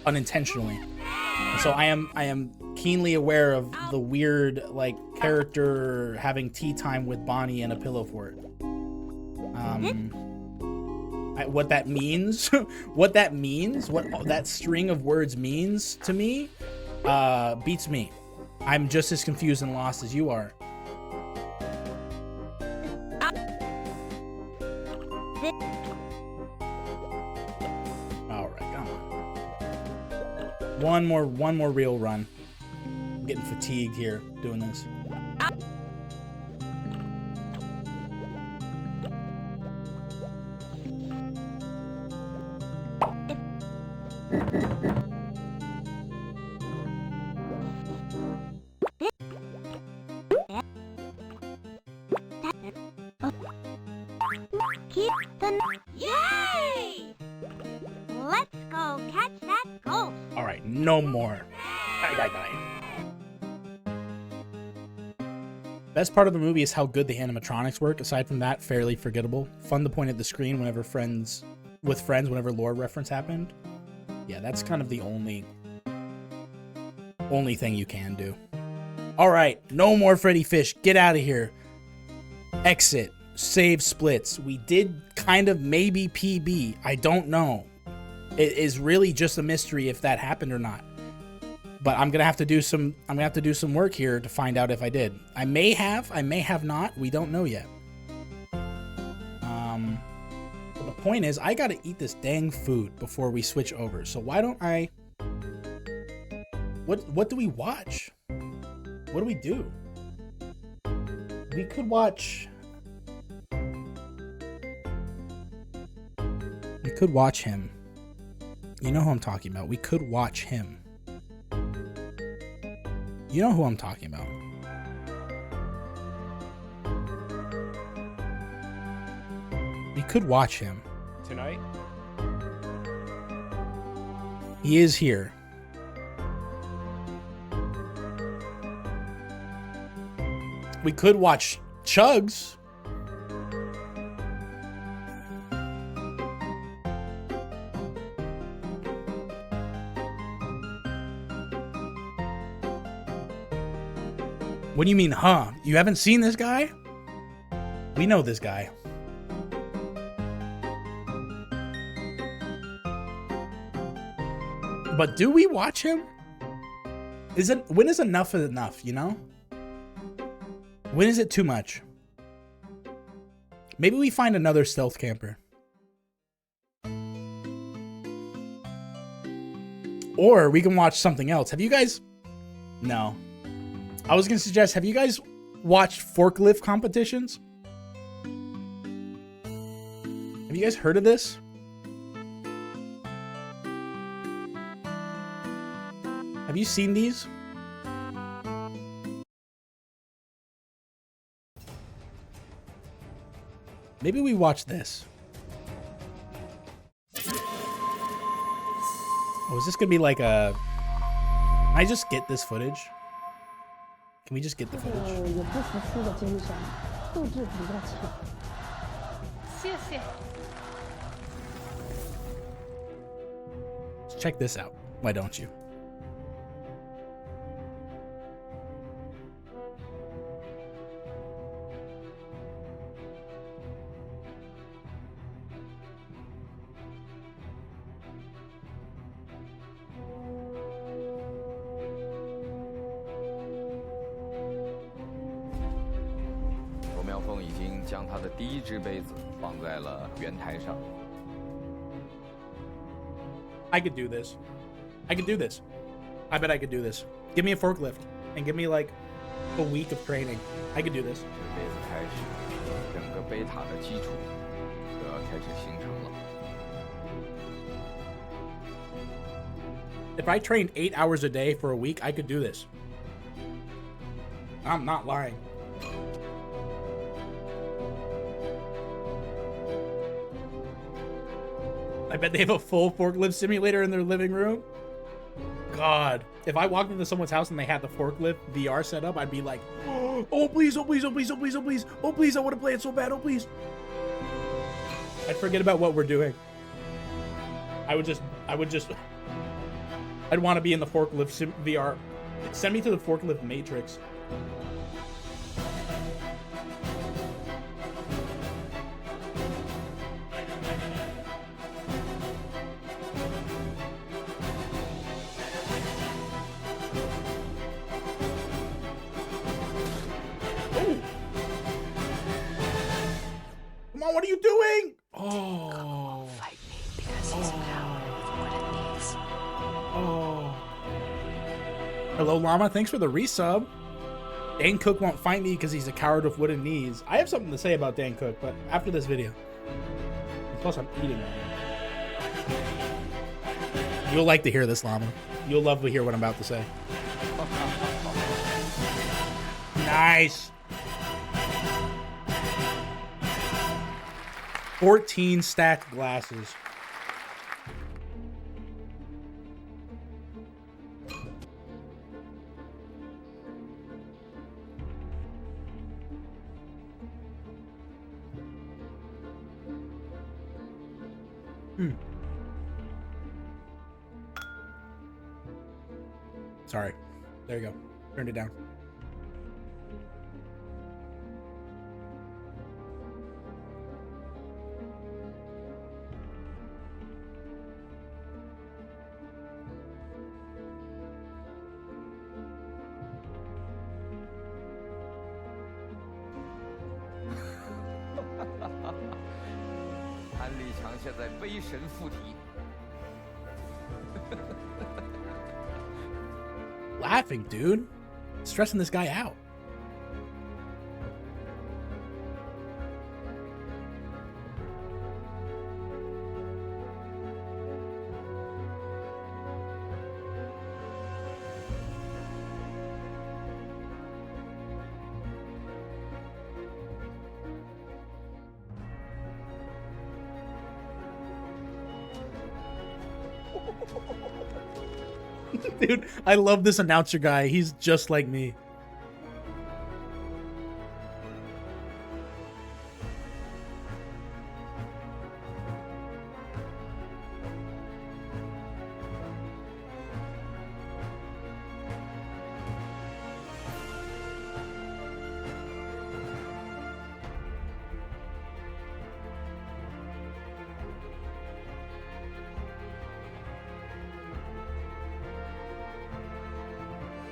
unintentionally. And so I am keenly aware of the weird, like, character having tea time with Bonnie in a Pillow Fort. What that means, what that string of words means to me, beats me. I'm just as confused and lost as you are. All right, come on. One more real run. I'm getting fatigued here doing this. Yay! Let's go catch that ghost. All right, no more. Best part of the movie is how good the animatronics work. Aside from that, fairly forgettable. Fun to point at the screen whenever whenever lore reference happened. Yeah, that's kind of the only thing you can do. All right, no more Freddy Fish. Get out of here. Exit. Save splits. We did kind of maybe PB. I don't know. It is really just a mystery if that happened or not. But I'm gonna have to do some work here to find out if I did. I may have not. We don't know yet. But the point is, I gotta eat this dang food before we switch over. So why don't I? What do we watch? What do we do? We could watch. We could watch him. You know who I'm talking about. We could watch him. You know who I'm talking about. We could watch him. Tonight? He is here. We could watch Chugs. What do you mean, huh? You haven't seen this guy? We know this guy. But do we watch him? When is enough enough, you know? When is it too much? Maybe we find another stealth camper. Or we can watch something else. Have you guys... No. I was going to suggest, have you guys watched forklift competitions? Have you guys heard of this? Have you seen these? Maybe we watch this. Oh, is this going to be like a... Can I just get this footage? Can we just get the footage? Let's check this out. Why don't you? 张凤已经将他的第一只杯子放在了圆台上。I could do this. I could do this. I bet I could do this. Give me a forklift and give me like a week of training. I could do this. 这个杯子开始，整个杯塔的基础就要开始形成了。 If I trained 8 hours a day for a week, I could do this. I'm not lying. I bet they have a full forklift simulator in their living room. God, if I walked into someone's house and they had the forklift VR set up, I'd be like, oh please, oh please, oh please, oh please, oh please, oh please, I want to play it so bad, oh please. I'd forget about what we're doing. I'd want to be in the forklift VR. Send me to the forklift matrix. Come on, what are you doing? Oh. Fight me because his power is what it needs. Oh. Hello, Llama. Thanks for the resub. Dane Cook won't fight me because he's a coward with wooden knees. I have something to say about Dane Cook, but after this video. And plus, I'm eating right now. You'll like to hear this, Llama. You'll love to hear what I'm about to say. Nice. 14 stacked glasses. Sorry. There you go. Turned it down. Laughing, dude. Stressing this guy out. Dude, I love this announcer guy. He's just like me.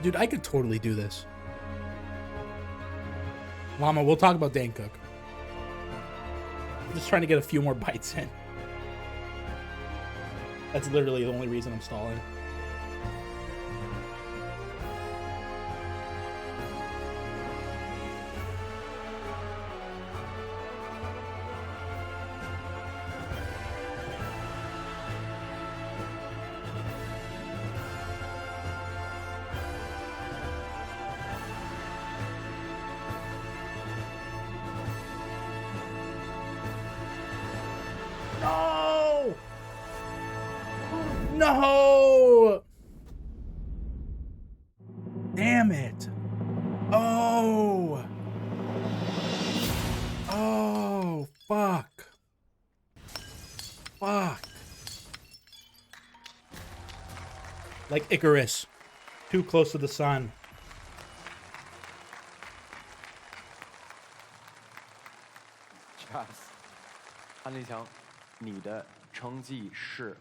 Dude, I could totally do this. Llama, we'll talk about Dane Cook. I'm just trying to get a few more bites in. That's literally the only reason I'm stalling. No! No! Damn it. Oh. Oh, fuck. Fuck. Like Icarus. Too close to the sun. Charles， 安立强，你的成绩是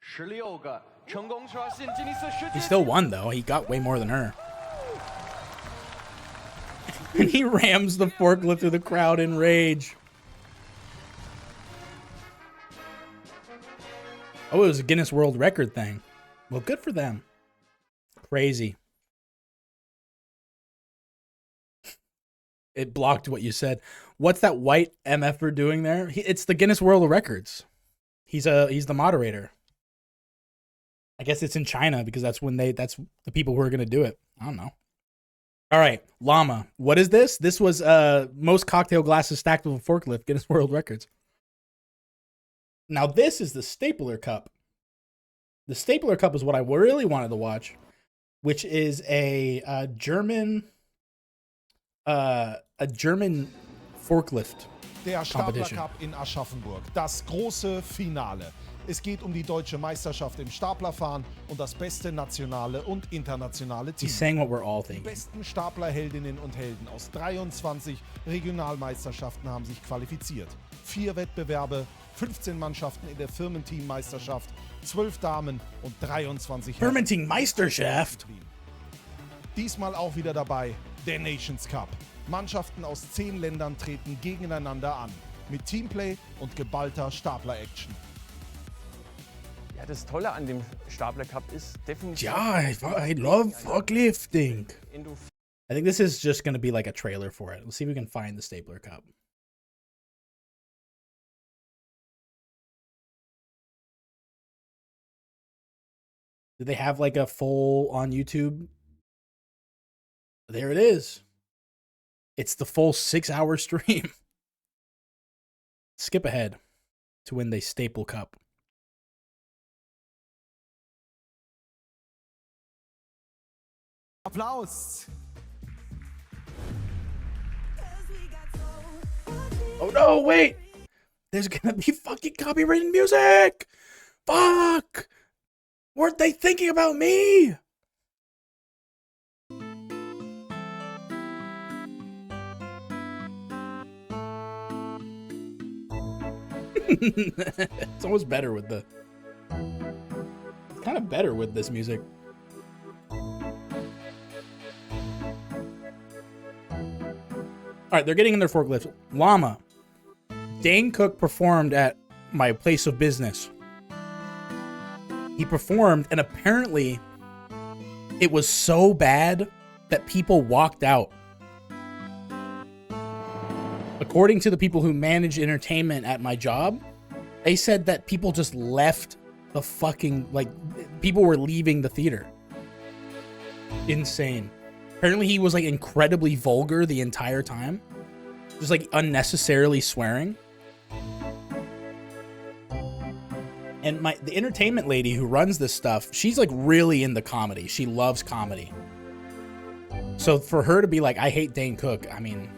16个，成功刷新吉尼斯世界。 He still won though. He got way more than her. And he rams the forklift through the crowd in rage. Oh, it was a Guinness World Record thing. Well, good for them. Crazy. It blocked what you said. What's that white MFer doing there? It's the Guinness World of Records. He's the moderator. I guess it's in China because that's the people who are going to do it. I don't know. All right, llama. What is this? This was most cocktail glasses stacked with a forklift, Guinness World Records. Now this is the Stapler Cup. The Stapler Cup is what I really wanted to watch, which is a German forklift Der Stapler competition. Cup in Aschaffenburg. Das große Finale. Es geht um die deutsche Meisterschaft im Staplerfahren und das beste nationale und internationale Team. He's saying what we're all Die thinking. besten Staplerheldinnen und Helden aus 23 Regionalmeisterschaften haben sich qualifiziert. 4 Wettbewerbe, 15 Mannschaften in der Firmenteammeisterschaft, 12 Damen und 23 Herren. Firmenteam Meisterschaft. Diesmal auch wieder dabei der Nations Cup. Mannschaften aus 10 Ländern treten gegeneinander an. Mit Teamplay und geballter Stapler-Action. Ja, das Tolle an dem Stapler Cup ist definitiv. Yeah, I love forklifting. I think this is just going to be like a trailer for it. Let's see if we can find the Stapler Cup. Do they have like a full on YouTube? There it is. It's the full 6-hour stream. Skip ahead to when they Staple Cup. Applaus! Oh no, wait! There's gonna be fucking copyrighted music! Fuck! Weren't they thinking about me? It's almost better with the... It's kind of better with this music. Alright, they're getting in their forklifts. Llama. Dane Cook performed at my place of business. He performed, and apparently it was so bad that people walked out. According to the people who manage entertainment at my job, they said that people just left the fucking, like, people were leaving the theater. Insane. Apparently he was, like, incredibly vulgar the entire time. Just, like, unnecessarily swearing. And the entertainment lady who runs this stuff, she's, like, really into comedy. She loves comedy. So for her to be like, I hate Dane Cook, I mean...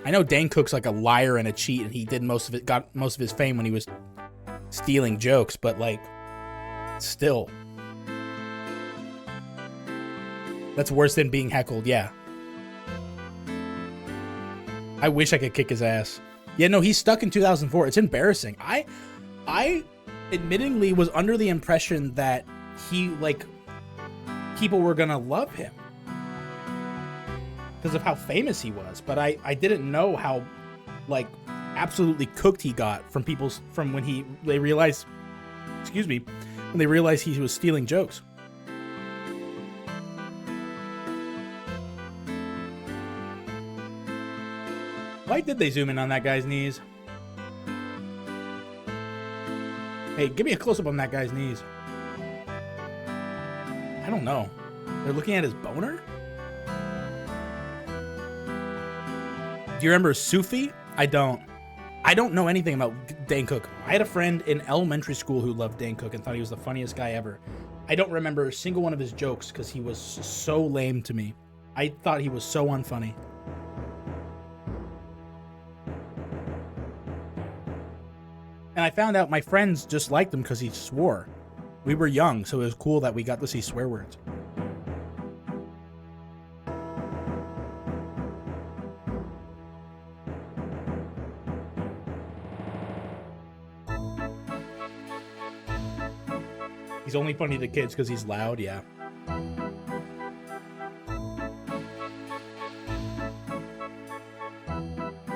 I know Dane Cook's like a liar and a cheat, and he got most of his fame when he was stealing jokes, but like, still. That's worse than being heckled, yeah. I wish I could kick his ass. Yeah, no, he's stuck in 2004. It's embarrassing. I admittingly was under the impression that he, like, people were gonna love him because of how famous he was, but I didn't know how, like, absolutely cooked he got from when they realized, when they realized he was stealing jokes. Why did they zoom in on that guy's knees? Hey, give me a close-up on that guy's knees. I don't know. They're looking at his boner? Do you remember Sufi? I don't know anything about Dane Cook. I had a friend in elementary school who loved Dane Cook and thought he was the funniest guy ever. I don't remember a single one of his jokes because he was so lame to me. I thought he was so unfunny. And I found out my friends just liked him because he swore. We were young, so it was cool that we got to see swear words. He's only funny to kids because he's loud, yeah.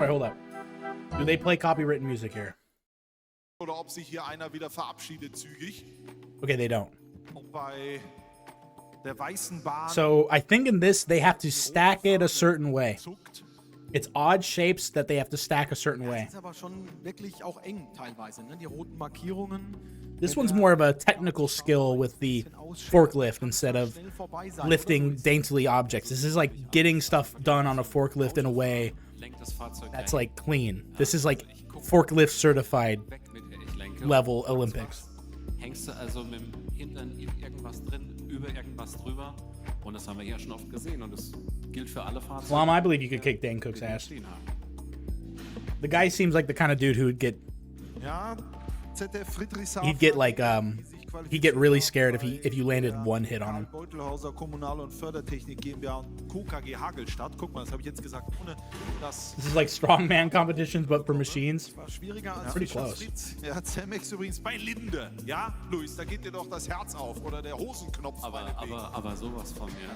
Wait, hold up. Do they play copywritten music here? Oder ob sich hier einer wieder verabschiedet zügig. Okay, they don't. Auch bei der weißen Bahn. So I think in this they have to stack it a certain way. Zuckt. It's odd shapes that they have to stack a certain Das way. ist aber schon wirklich auch eng teilweise, ne? Die roten Markierungen. This one's more of a technical skill with the forklift instead of lifting daintily objects. This is like getting stuff done on a forklift in a way that's like clean. This is like forklift certified level Olympics. Hängst du also mit dem Hintern in irgendwas drin, über irgendwas drüber. Und das haben wir hier schon oft gesehen. Und das gilt für alle Fahrzeuge. Well, I believe you could kick Dan Cook's ass. stehen haben. The guy seems like the kind of dude who would get Ja, ZF Friedrichshafen. he'd get like he'd get really scared if you landed one hit on him. Beutelhauser Kommunal- und Fördertechnik GmbH und Co. KG Hagelstadt. Guck mal, das habe ich jetzt gesagt, ohne das This is like strongman competitions but for machines. war schwieriger als Pretty Fischer close. Fritz. Ja, Zemex übrigens bei Linde. Ja, Luis, da geht dir doch das Herz auf oder der Hosenknopf. meinetwegen. Aber sowas von mir.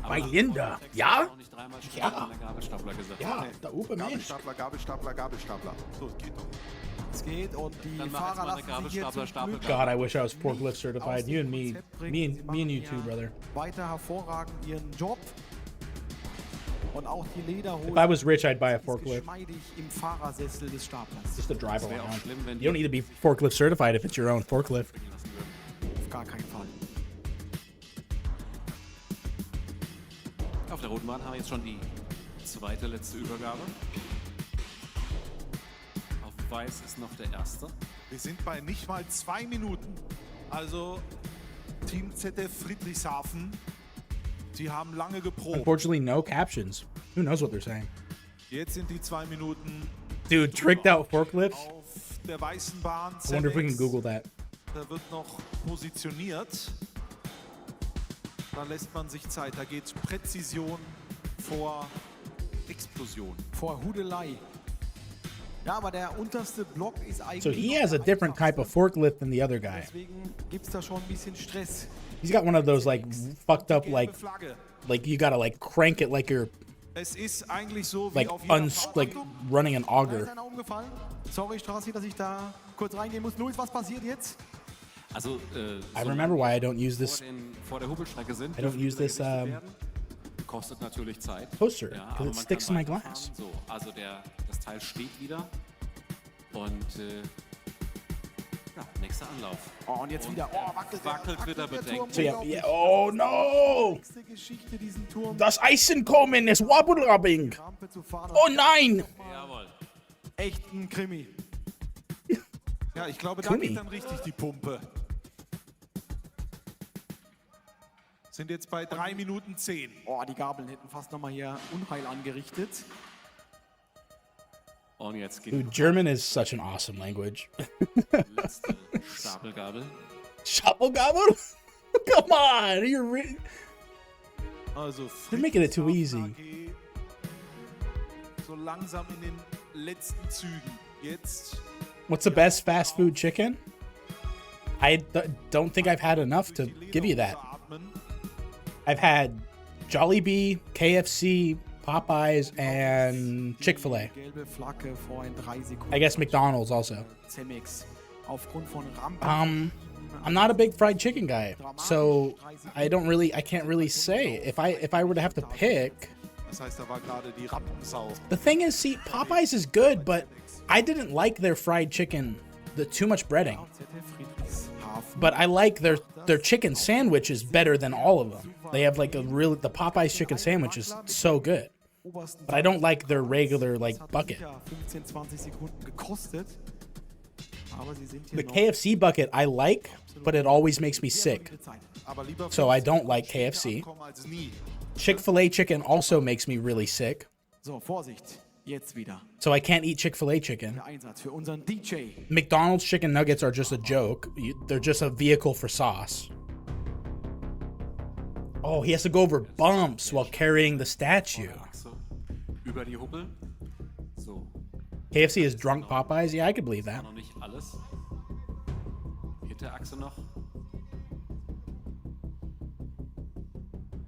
Bei Linde, ja? Auch nicht dreimal Stapler, Gabelstapler gesagt. Ja, da oben Mensch. Gabelstapler, Gabelstapler, Gabelstapler. So, es geht doch. Es geht und die Dann mach jetzt Fahrer mal eine lassen sich hier Gabelstapler, zum Glück God, I wish I was forklift certified. You and me, me and you too, brother. weiter hervorragend ihren Job. Und auch die Lederhose If I was rich, I'd buy a ist forklift geschmeidig im Fahrersessel des Staplers. just to drive wäre auch around. schlimm, wenn You don't need to be forklift certified if it's your own forklift. Auf gar keinen Fall. Auf der roten Bahn haben wir jetzt schon die zweite, letzte Übergabe. Auf weiß ist noch der erste. Wir sind bei nicht mal 2 Minuten. Also, Team ZF Friedrichshafen, die haben lange geprobt. Unfortunately, no captions. Who knows what they're saying? Jetzt sind die 2 Minuten Dude, tricked out forklifts? auf der weißen Bahn. I wonder if we can Zemex. Google that. Da wird noch positioniert. Da lässt man sich Zeit. Da geht Präzision vor Explosion. Vor Hudelei. Ja, aber der unterste Block ist eigentlich. So he noch has a der different type of einfachste. forklift than the other guy. Deswegen gibt es da schon ein bisschen Stress. He's got one of those like fucked up Gelbe Flagge. like you gotta like crank it like you're Es ist eigentlich so wie like auf jeder like Achtung, running an Da ist auger. einer umgefallen. Sorry, Strassi, dass ich da kurz reingehen muss. Luis, was passiert jetzt? Also, I remember why I don't use this vor der Hubelstrecke sind. I don't dürfen use diese this, gerichtet werden. Kostet natürlich Zeit. poster, Ja, 'cause aber it man sticks kann to my weiterfahren. glass. So, also das Teil steht wieder. Und ja, nächster Anlauf. Oh, und jetzt wieder. Oh, wackelt wird er der bedeckt. Turm So yeah, unglaublich. yeah. Oh no! Nächste Geschichte, diesen Turm. Das Eisen kommen, es wobbling. Rampe zu fahren. Oh nein! Jawohl. Echt ein Krimi. Ja, ich glaube, da Krimi. geht dann richtig die Pumpe. Sind jetzt bei 3 Minuten 10. Oh, die Gabeln hätten fast nochmal hier Unheil angerichtet. Und jetzt geht Dude, German is such an awesome language. die letzte Stapelgabel. Shufflegobble? Come on, Also They're making it too Friedrichshafen easy. AG so langsam in den letzten Zügen. Jetzt What's the best fast food chicken? I don't think I've had enough to die give you that. Lederhose atmen. I've had Jollibee, KFC, Popeyes, and Chick-fil-A. Gelbe Flagge vor in 3 Sekunden. I guess McDonald's also. Zemex. Aufgrund von Rampen. I'm not a big fried chicken guy, so I can't really say. If I were to have to pick, Das heißt, da war gerade die Rampensau. the thing is, see, Popeyes is good, but I didn't like their fried chicken, the too much breading. ZF Friedrichshafen. But I like their chicken sandwich is better than all of them. They have like the Popeyes chicken sandwich is so good. Obersten But I don't like their regular like Das hat bucket. sicher 15, 20 Sekunden gekostet. Aber sie sind The hier noch KFC bucket I like, but it always makes me sick. mit Zeit. Aber lieber So I 15 don't like später KFC. ankommen als nie. Chick-fil-A chicken also makes me really sick. So, Vorsicht. Jetzt wieder. So I can't eat Chick-fil-A chicken. Der Einsatz für unseren DJ. McDonald's chicken nuggets are just a joke. They're just a vehicle for sauce. Oh, he has to go over bumps while carrying the statue. Achse über die Hubbel. So, KFC is drunk Popeyes? Yeah, I could believe that. noch nicht alles. Hinterachse noch.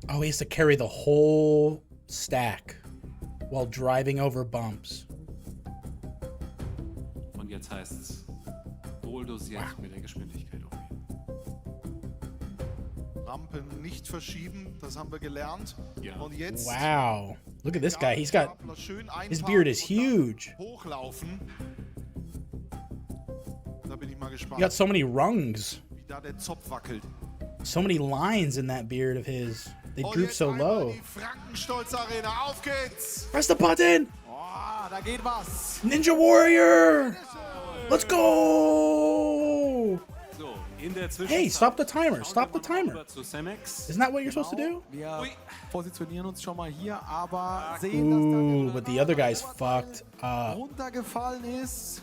Oh, he has to carry the whole stack. while driving over bumps. Und jetzt heißt's wohl dosiert mit der Geschwindigkeit umgehen. Rampen nicht verschieben, das haben wir gelernt. Ja. Und jetzt Wow. Look at this guy. He's got schön his beard is huge. hochlaufen. Da bin ich mal You gespannt, got so many rungs. wie da der Zopf wackelt. So many lines in that beard of his. They Und droop jetzt so einmal low. die Frankenstolz Arena, auf geht's! Press the button! Oh, da geht was. Ninja Warrior! Let's go! So, in der Zwischenzeit. Hey, stop the timer. Stop the timer. Rüber zu Cemex. Isn't that what you're supposed to do? Wir positionieren uns schon mal hier, aber sehen, dass Ooh, but the other guy's fucked da up. runtergefallen ist.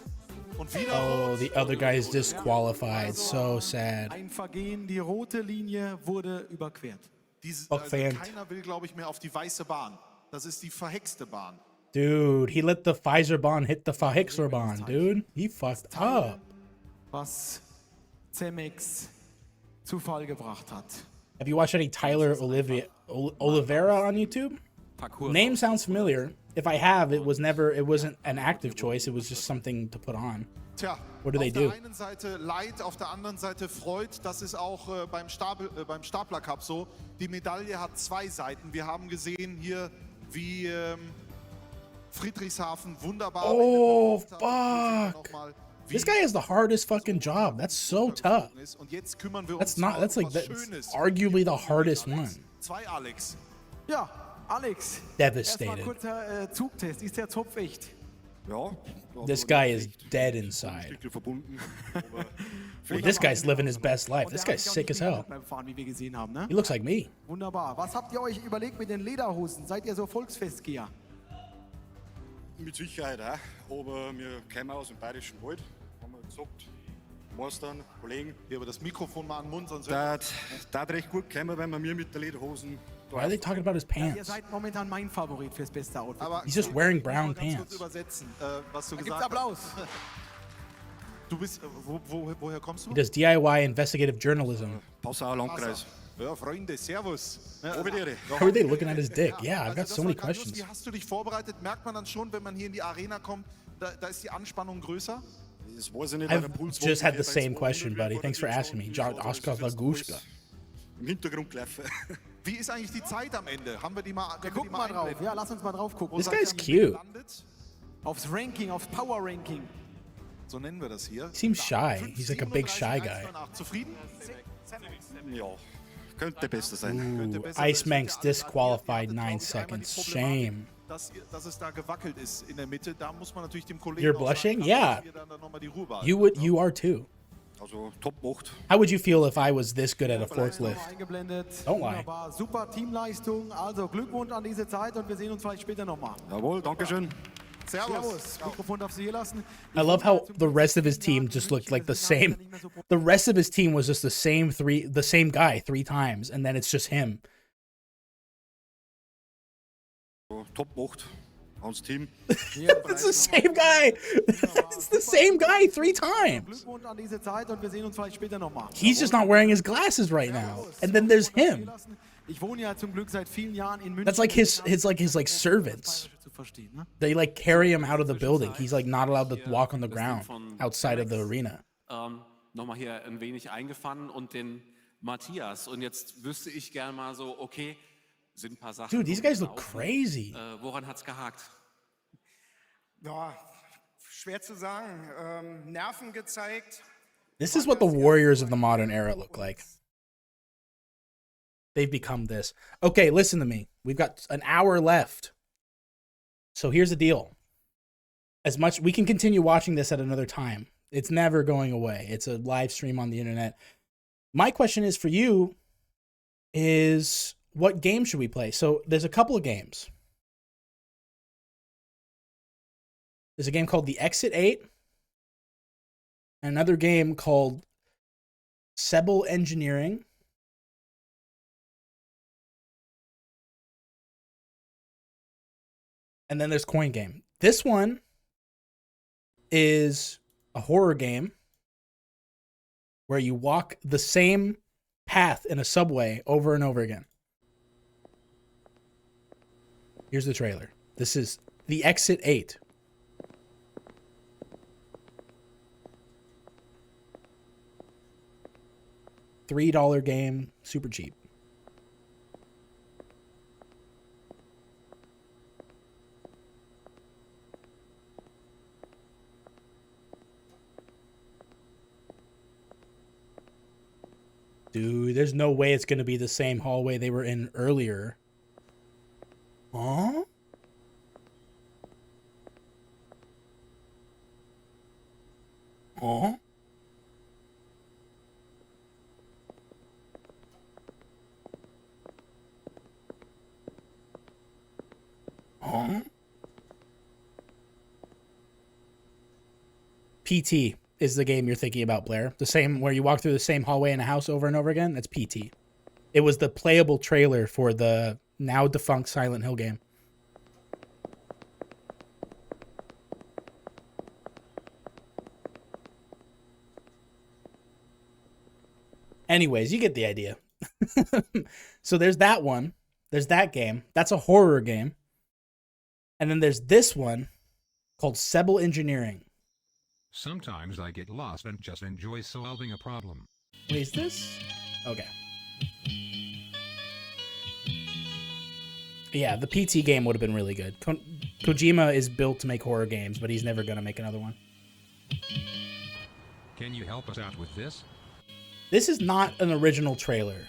Und wieder Oh, the other guy's disqualified. So sad. ein Vergehen, die rote Linie wurde überquert. Fuck Fant. Keiner will, glaube ich, mehr auf die weiße Bahn. Das ist die verhexte Bahn. Dude, he let the Pfizer bond hit the Fahixer bond, dude. He fucked up. Was Cemex zu Fall gebracht hat. Have you watched any Tyler Oliveira on YouTube? Parcours. Name sounds familiar. If I have, it wasn't an active choice. It was just something to put on. Tja, What do they auf do? der einen Seite Leid, auf der anderen Seite Freud. Das ist auch beim Stapler Cup so. Die Medaille hat zwei Seiten. Wir haben gesehen hier, wie Friedrichshafen wunderbar. Oh, gemacht hat. Hier sehen wir fuck. noch mal, wie This guy has the hardest fucking job. That's so tough. ist. Und jetzt kümmern wir That's uns not. mal That's um like was that's Schönes. arguably the hardest one. Zwei Alex. Ja, Alex. Devastated. Erstmal kurzer Zugtest. Ist der Zopf echt? Ja. This guy is dead inside. Verbunden. This guy's living his best life. This guy's sick as hell. Beim Fahren, wie wir gesehen haben, ne? He looks like me. Wunderbar. Was habt ihr euch überlegt mit den Lederhosen? Seid ihr so Volksfestgeher? Mit Sicherheit auch, aber wir kommen aus dem Bayerischen Wald, haben wir gesagt, Meistern, Kollegen. Hier aber das Mikrofon mal an den Mund, sonst Da hat recht gut kommen, wenn wir mit der Lederhosen. Why are they talking about his Ihr pants? seid momentan mein Favorit fürs beste Outfit. Aber He's just wearing brown ganz kurz pants. übersetzen, was du Da gibt's gesagt Applaus. hast. Du bist, woher kommst du? He does DIY investigative journalism. Passauer Landkreis. Ja, Freunde, servus. Obertiere. How are they looking at his dick? Yeah, I've got Also so das many war grandios. questions. Wie hast du dich vorbereitet? Merkt man dann schon, wenn man hier in die Arena kommt, da ist die Anspannung größer? Das weiß ich nicht, I've weil der Puls just had the war same jetzt question, 200 buddy. Thanks for asking me. Oscar Lagushka. Im Hintergrund gelaufen. Wie ist eigentlich die Zeit am Ende? Haben wir die mal? Wir gucken mal drauf. Ja, lass uns mal drauf gucken. This Wo seid guy's ihr cute. gelandet? Aufs Ranking, aufs Power Ranking. So nennen wir das hier. He seems shy. He's like a big shy guy. 37,8. Zufrieden? Ja, könnte besser sein. Ooh, besser Ice werden. Manx Ja, disqualified ihr 9 hattet, glaub ich, einmal die seconds. Problematik, Shame. Dass es da gewackelt ist in der Mitte. Da muss man natürlich dem Kollegen You're auch blushing? sagen, Yeah. dass wir dann noch mal die Ruhe behalten. You are too. Also Top 8. How would you feel if I was this good at a forklift? Eingeblendet. Don't lie. Wunderbar. Super Teamleistung. Also Glückwunsch an diese Zeit und wir sehen uns vielleicht später nochmal. Jawohl, Dankeschön. Servus. Mikrofon darfst du hier lassen. I love how the rest of his team just looked like the same. The rest of his team was just the same guy 3 times, and then it's just him. So, Top 8. Ans Team. It's the same guy. It's the same guy 3 times. Glückwunsch an diese Zeit und wir sehen uns vielleicht später nochmal. He's just not wearing his glasses right now. And then there's him. Ich wohne ja zum Glück seit vielen Jahren in München. That's like his servants. Zu verstehen, ne? They like carry him out of the building. He's like not allowed to walk on the ground outside of the arena. Nochmal hier ein wenig eingefangen und den Matthias. Und jetzt wüsste ich gerne mal so, okay, sind ein paar Sachen. Dude, these guys look gelaufen. crazy. Woran hat's gehakt? Ja, schwer zu sagen. Nerven gezeigt. This is what the warriors of the modern era look like. They've become this. Okay, listen to me. We've got an hour left. So here's the deal. As much we can continue watching this at another time. It's never going away. It's a live stream on the internet. My question is for you is what game should we play? So there's a couple of games. There's a game called The Exit 8. And another game called Sebel Engineering. And then there's Coin Game. This one is a horror game where you walk the same path in a subway over and over again. Here's the trailer. This is The Exit 8. $3 game, super cheap. Dude, there's no way it's going to be the same hallway they were in earlier. Huh? Huh? Huh? PT is the game you're thinking about, Blair. The same where you walk through the same hallway in a house over and over again. That's PT. It was the playable trailer for the now defunct Silent Hill game. Anyways, you get the idea. So there's that one. There's that game. That's a horror game. And then there's this one called Sebel Engineering. Sometimes I get lost and just enjoy solving a problem. Wait, is this? Okay. Yeah, the PT game would have been really good. Kojima is built to make horror games, but he's never going to make another one. Can you help us out with this? This is not an original trailer.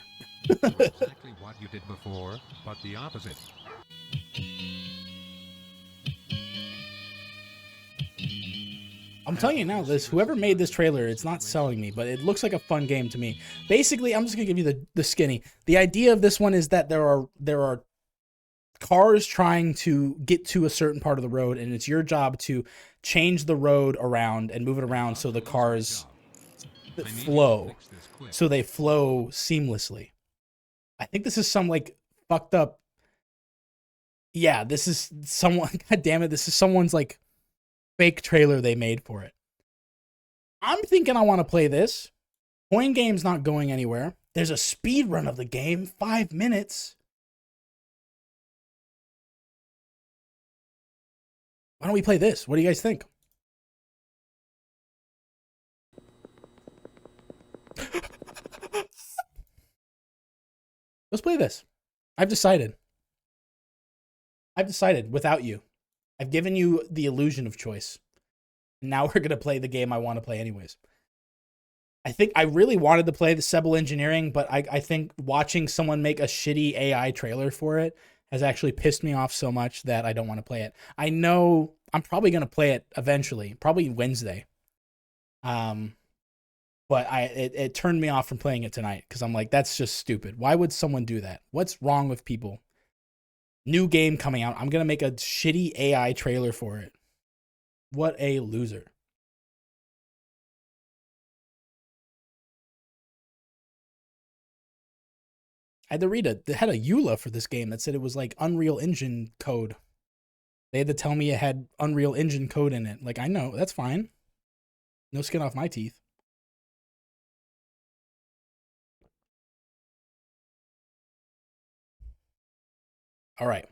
Exactly what you did before, but the opposite. I'm telling you now, whoever made this trailer, it's not selling me, but it looks like a fun game to me. Basically, I'm just gonna give you the skinny. The idea of this one is that there are cars trying to get to a certain part of the road, and it's your job to change the road around and move it around so the cars flow, so they flow seamlessly. I think this is some like fucked up. Yeah, this is someone. God damn it, this is someone's like fake trailer they made for it. I'm thinking I want to play this. Coin Game's not going anywhere. There's a speed run of the game, 5 minutes. Why don't we play this? What do you guys think? Let's play this. I've decided without you. I've given you the illusion of choice. Now we're going to play the game I want to play anyways. I think I really wanted to play the Sebel Engineering, but I think watching someone make a shitty AI trailer for it has actually pissed me off so much that I don't want to play it. I know I'm probably going to play it eventually, probably Wednesday. But it turned me off from playing it tonight because I'm like, that's just stupid. Why would someone do that? What's wrong with people? New game coming out. I'm going to make a shitty AI trailer for it. What a loser. I had to read they had a EULA for this game that said it was like Unreal Engine code. They had to tell me it had Unreal Engine code in it. Like, I know, that's fine. No skin off my teeth. All right.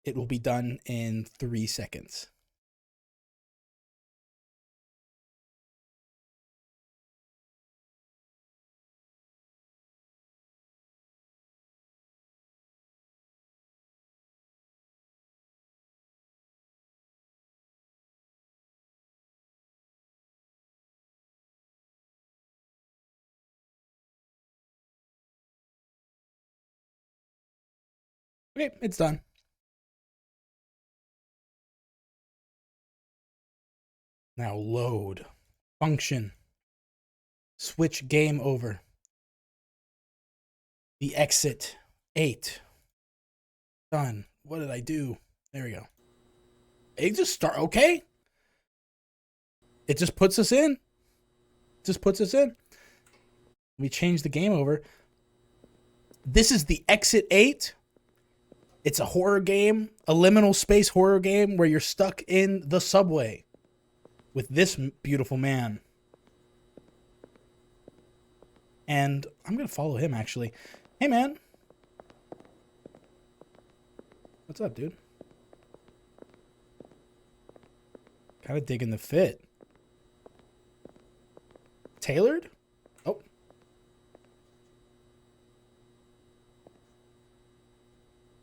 It will be done in 3 seconds. Okay, it's done. Now load. Function. Switch game over. The Exit 8. Done. What did I do? There we go. It just start. Okay. It just puts us in. Just puts us in. We change the game over. This is the Exit 8. It's a horror game, a liminal space horror game where you're stuck in the subway with this beautiful man. And I'm going to follow him, actually. Hey, man. What's up, dude? Kind of digging the fit. Tailored? Oh.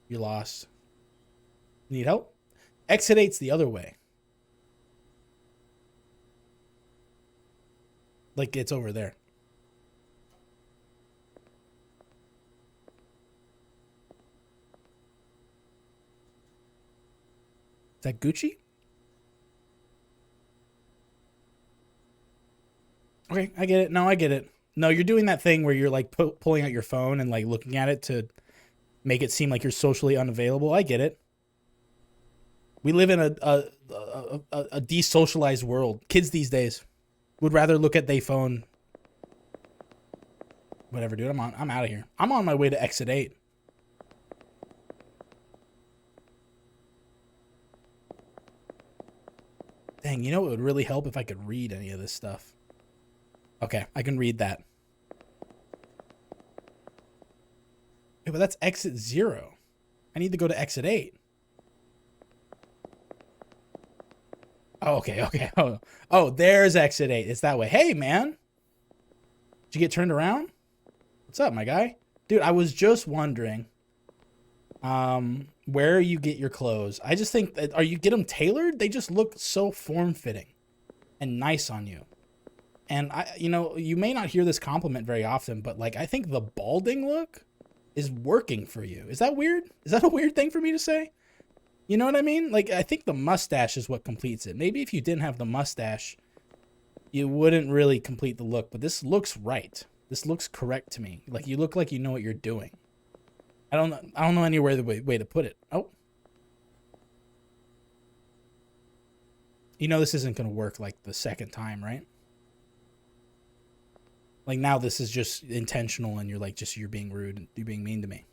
You lost. Need help? Exit 8's the other way. Like it's over there. Is that Gucci? Okay, I get it. No, I get it. No, you're doing that thing where you're like pulling out your phone and like looking at it to make it seem like you're socially unavailable. I get it. We live in a desocialized world. Kids these days would rather look at their phone. Whatever, dude. I'm out of here. I'm on my way to exit 8. Dang, you know it would really help if I could read any of this stuff. Okay, I can read that. Yeah, but that's exit 0. I need to go to exit 8. Oh, okay. Oh, there's exit 8. It's that way. Hey, man. Did you get turned around? What's up, my guy? Dude, I was just wondering where you get your clothes. I just think that, you get them tailored? They just look so form-fitting and nice on you. And you may not hear this compliment very often, but like I think the balding look is working for you. Is that weird? Is that a weird thing for me to say? You know what I mean? Like I think the mustache is what completes it. Maybe if you didn't have the mustache, you wouldn't really complete the look, but this looks right. This looks correct to me. Like you look like you know what you're doing. I don't know any way to put it. Oh. You know this isn't going to work like the second time, right? Like now this is just intentional and you're like you're being rude and you're being mean to me.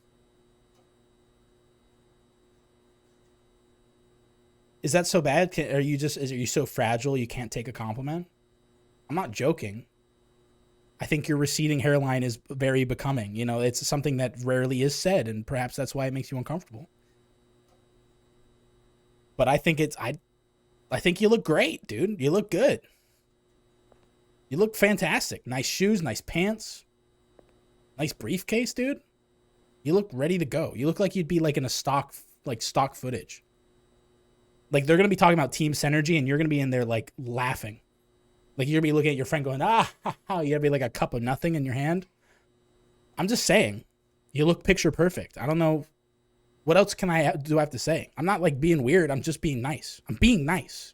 Is that so bad? Are you so fragile you can't take a compliment? I'm not joking. I think your receding hairline is very becoming. You know, it's something that rarely is said, and perhaps that's why it makes you uncomfortable. But I think I think you look great, dude. You look good. You look fantastic. Nice shoes, nice pants. Nice briefcase, dude. You look ready to go. You look like you'd be like in a stock footage. Like they're going to be talking about team synergy and you're going to be in there like laughing. Like you're going to be looking at your friend going, you're going to be like a cup of nothing in your hand. I'm just saying, you look picture perfect. I don't know. What else do I have to say? I'm not like being weird. I'm just being nice. I'm being nice.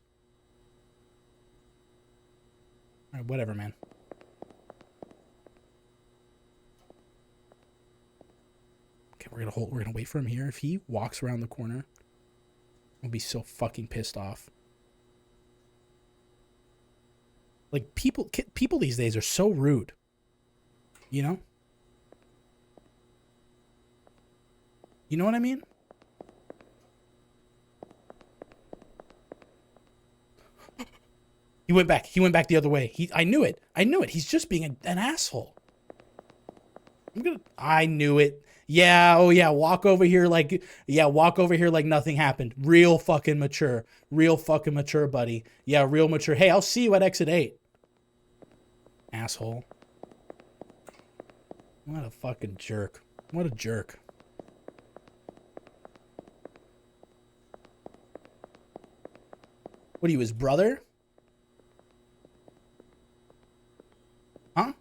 All right, whatever, man. Okay, we're gonna wait for him here. If he walks around the corner, I'll be so fucking pissed off. Like people these days are so rude. You know? You know what I mean? He went back. He went back the other way. I knew it. He's just being an asshole. I knew it. Yeah, oh yeah, walk over here like nothing happened. Real fucking mature, buddy. Yeah, real mature. Hey, I'll see you at exit 8. Asshole. What a fucking jerk. What a jerk. What are you, his brother? Huh?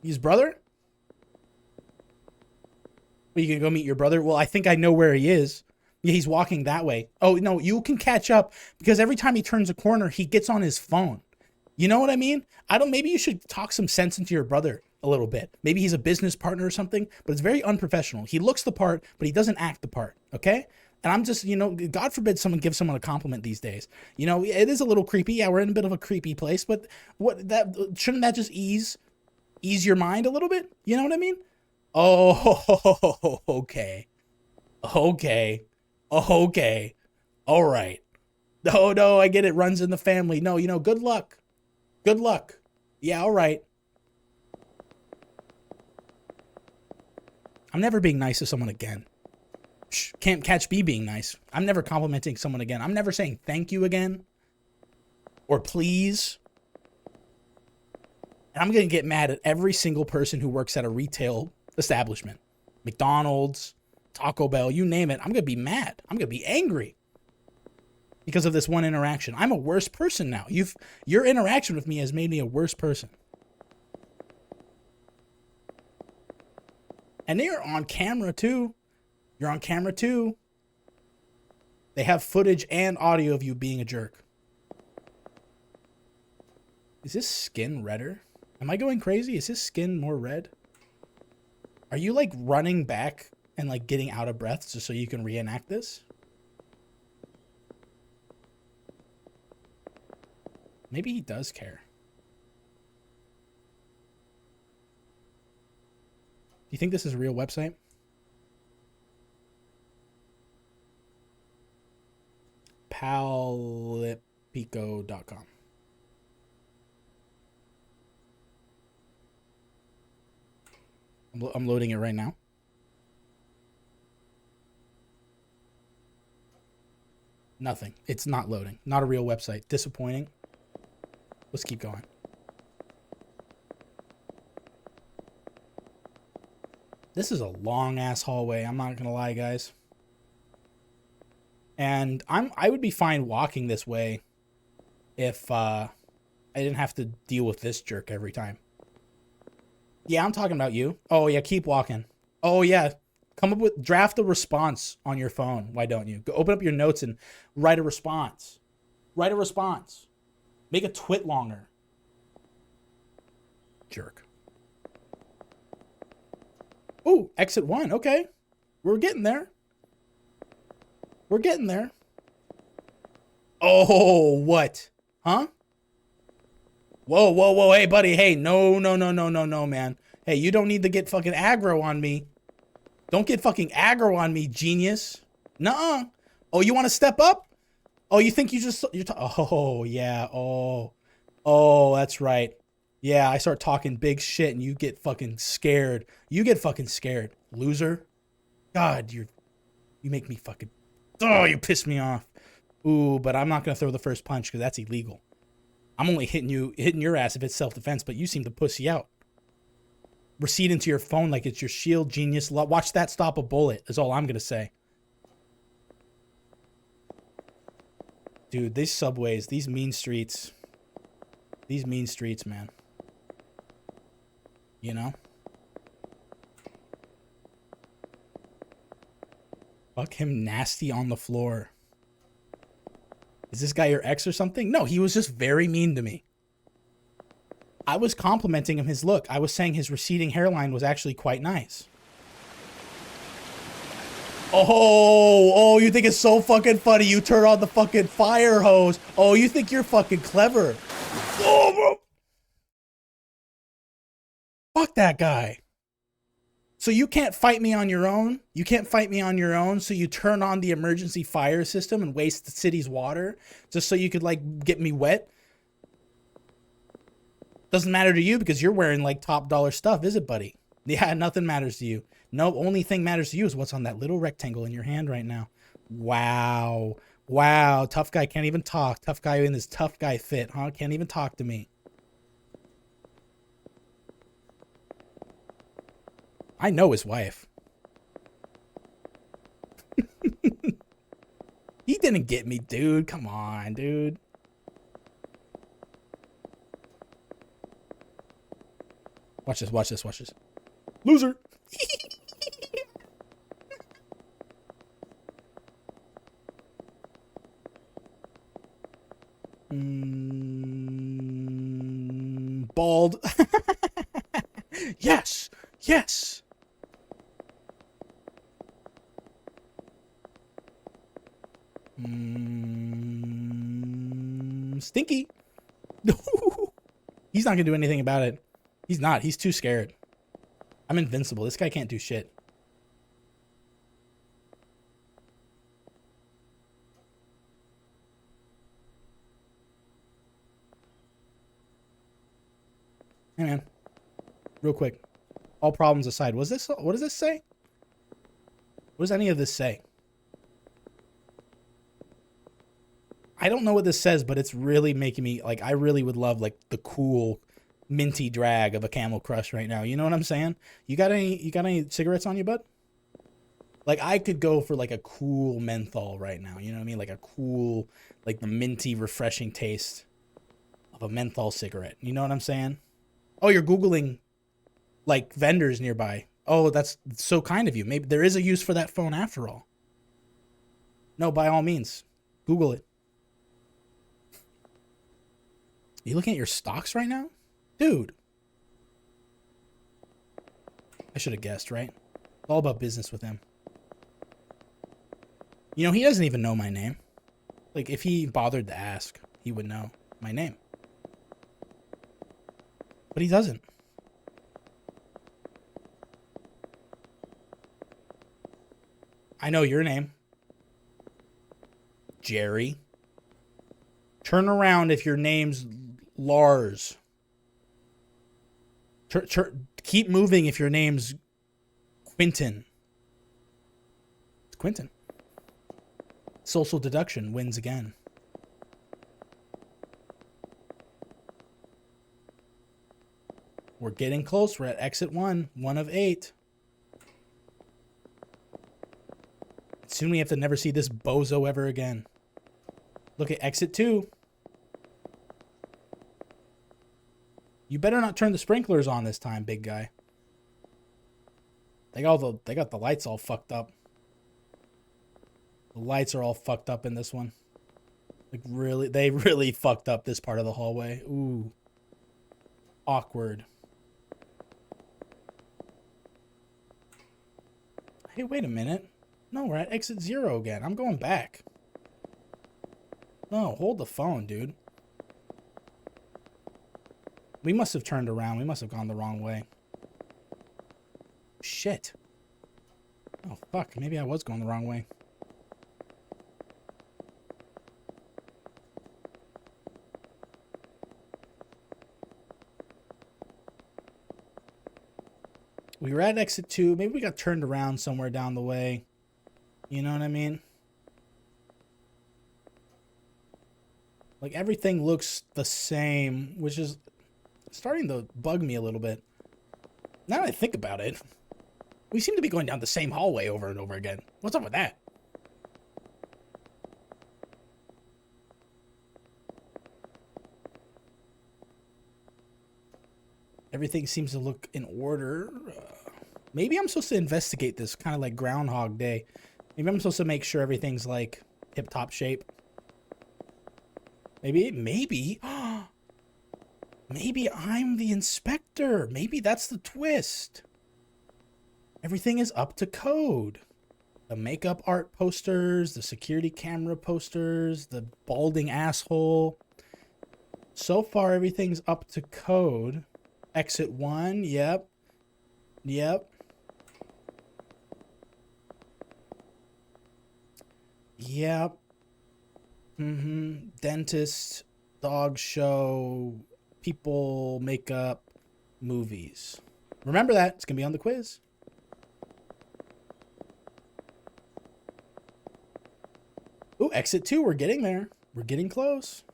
His brother? Well, you can go meet your brother? Well, I think I know where he is. Yeah, he's walking that way. Oh, no, you can catch up because every time he turns a corner, he gets on his phone. You know what I mean? Maybe you should talk some sense into your brother a little bit. Maybe he's a business partner or something, but it's very unprofessional. He looks the part, but he doesn't act the part, okay? And I'm just, God forbid someone gives someone a compliment these days. It is a little creepy. Yeah, we're in a bit of a creepy place, but shouldn't that just ease your mind a little bit? You know what I mean? Oh, okay. All right. No, I get it. Runs in the family. No, good luck. Yeah, all right. I'm never being nice to someone again. Can't catch me being nice. I'm never complimenting someone again. I'm never saying thank you again. or please. And I'm going to get mad at every single person who works at a retail establishment. McDonald's, Taco Bell, you name it. I'm going to be mad. I'm going to be angry because of this one interaction. I'm a worse person now. Your interaction with me has made me a worse person. And you're on camera too. You're on camera too. They have footage and audio of you being a jerk. Is this skin redder? Am I going crazy? Is his skin more red? Are you like running back and like getting out of breath just so you can reenact this? Maybe he does care. Do you think this is a real website? Palpico.com. I'm loading it right now. Nothing. It's not loading. Not a real website. Disappointing. Let's keep going. This is a long ass hallway. I'm not gonna lie, guys. And I would be fine walking this way if I didn't have to deal with this jerk every time. Yeah, I'm talking about you. Oh yeah, keep walking. Oh yeah, draft a response on your phone. Why don't you? Go open up your notes and write a response. Write a response. Make a twit longer. Jerk. Ooh, exit 1. Okay. We're getting there. We're getting there. Oh, what? Huh? Whoa, whoa, whoa. Hey, buddy. Hey, no, man. Hey, you don't need to get fucking aggro on me. Don't get fucking aggro on me, genius. Nuh-uh. Oh, you want to step up? Oh, you think oh, yeah. Oh, that's right. Yeah, I start talking big shit and you get fucking scared. You get fucking scared, loser. God, you make me fucking... Oh, you piss me off. Ooh, but I'm not going to throw the first punch because that's illegal. I'm only hitting your ass if it's self-defense, but you seem to pussy out. Recede into your phone like it's your shield, genius. Watch that stop a bullet is all I'm going to say. Dude, these subways, these mean streets, man. You know? Fuck him nasty on the floor. Is this guy your ex or something? No, he was just very mean to me. I was complimenting him his look. I was saying his receding hairline was actually quite nice. Oh, you think it's so fucking funny. You turn on the fucking fire hose. Oh, you think you're fucking clever. Oh, bro. Fuck that guy. So you can't fight me on your own? You can't fight me on your own, so you turn on the emergency fire system and waste the city's water just so you could, like, get me wet? Doesn't matter to you because you're wearing, like, top dollar stuff, is it, buddy? Yeah, nothing matters to you. No, only thing matters to you is what's on that little rectangle in your hand right now. Wow. Wow, tough guy can't even talk. Tough guy in this tough guy fit, huh? Can't even talk to me. I know his wife. He didn't get me, dude. Come on, dude. Watch this, watch this, watch this. Loser. Bald. Yes, yes. Stinky. He's not gonna do anything about it. He's not. He's too scared. I'm invincible. This guy can't do shit. Hey man, real quick. All problems aside, what does this say? What does any of this say? I don't know what this says, but it's really making me, like, I really would love, like, the cool minty drag of a Camel Crush right now. You know what I'm saying? You got any cigarettes on you, bud? Like, I could go for, like, a cool menthol right now. You know what I mean? Like, a cool, like, the minty, refreshing taste of a menthol cigarette. You know what I'm saying? Oh, you're Googling, like, vendors nearby. Oh, that's so kind of you. Maybe there is a use for that phone after all. No, by all means. Google it. Are you looking at your stocks right now? Dude. I should have guessed, right? It's all about business with him. You know, he doesn't even know my name. Like, if he bothered to ask, he would know my name. But he doesn't. I know your name. Jerry. Turn around if your name's Lars. Keep moving if your name's Quentin. It's Quentin. Social deduction wins again. We're getting close. We're at exit 1. 1 of 8. Soon we have to never see this bozo ever again. Look at exit 2. You better not turn the sprinklers on this time, big guy. They got the lights all fucked up. The lights are all fucked up in this one. Like, really, they really fucked up this part of the hallway. Ooh. Awkward. Hey, wait a minute. No, we're at exit 0 again. I'm going back. No, hold the phone, dude. We must have turned around. We must have gone the wrong way. Shit. Oh, fuck. Maybe I was going the wrong way. We were at exit 2. Maybe we got turned around somewhere down the way. You know what I mean? Like, everything looks the same, which is starting to bug me a little bit. Now that I think about it, we seem to be going down the same hallway over and over again. What's up with that? Everything seems to look in order. Maybe I'm supposed to investigate this, kind of like Groundhog Day. Maybe I'm supposed to make sure everything's like tip-top shape. Maybe, maybe I'm the inspector. Maybe that's the twist. Everything is up to code. The makeup art posters, the security camera posters, the balding asshole. So far, everything's up to code. Exit 1, yep. Yep. Yep. Dentist, dog show, people, makeup, movies. Remember that. It's going to be on the quiz. Ooh, exit 2. We're getting there. We're getting close.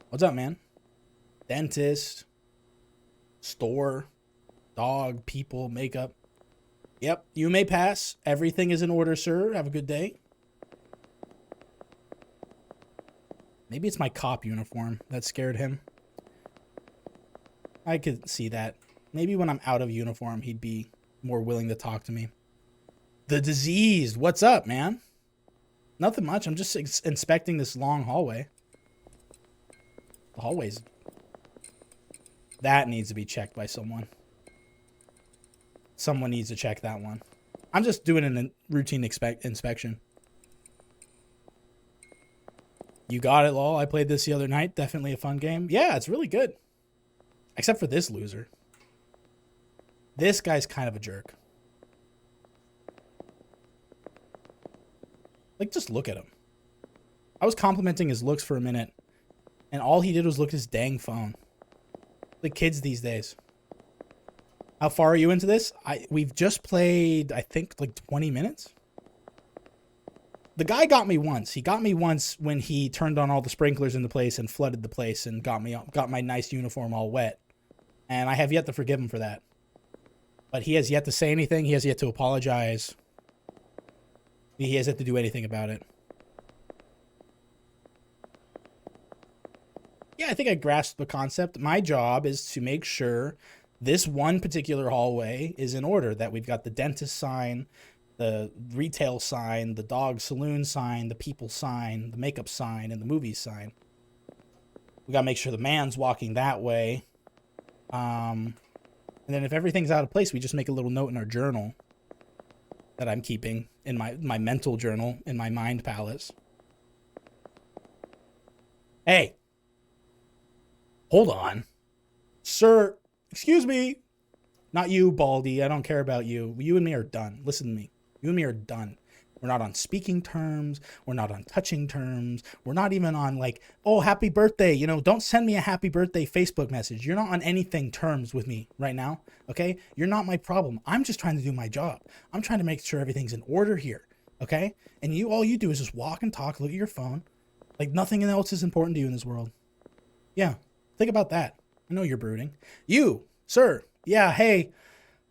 What's up, man? Dentist, store, dog, people, makeup. Yep, you may pass. Everything is in order, sir. Have a good day. Maybe it's my cop uniform that scared him. I could see that. Maybe when I'm out of uniform, he'd be more willing to talk to me. The diseased. What's up, man? Nothing much. I'm just inspecting this long hallway. The hallways. That needs to be checked by someone. Someone needs to check that one. I'm just doing a routine inspection. You got it, lol. I played this the other night. Definitely a fun game. Yeah, it's really good. Except for this loser. This guy's kind of a jerk. Like, just look at him. I was complimenting his looks for a minute, and all he did was look at his dang phone. The kids these days. How far are you into this? We've just played, I think, like 20 minutes. the guy got me once. He got me once when he turned on all the sprinklers in the place and flooded the place and got my nice uniform all wet. And I have yet to forgive him for that. But he has yet to say anything. He has yet to apologize. He has yet to do anything about it. Yeah, I think I grasped the concept. My job is to make sure this one particular hallway is in order, that we've got the dentist sign, the retail sign, the dog saloon sign, the people sign, the makeup sign, and the movies sign. We gotta make sure the man's walking that way. And then if everything's out of place, we just make a little note in our journal that I'm keeping in my mental journal in my mind palace. Hey, hold on, sir. Excuse me. Not you, Baldy. I don't care about you. You and me are done. Listen to me. You and me are done. We're not on speaking terms. We're not on touching terms. We're not even on like, oh, happy birthday. You know, don't send me a happy birthday Facebook message. You're not on anything terms with me right now. Okay. You're not my problem. I'm just trying to do my job. I'm trying to make sure everything's in order here. Okay. And all you do is just walk and talk, look at your phone. Like nothing else is important to you in this world. Yeah. Think about that. I know you're brooding. You, sir. Yeah. Hey,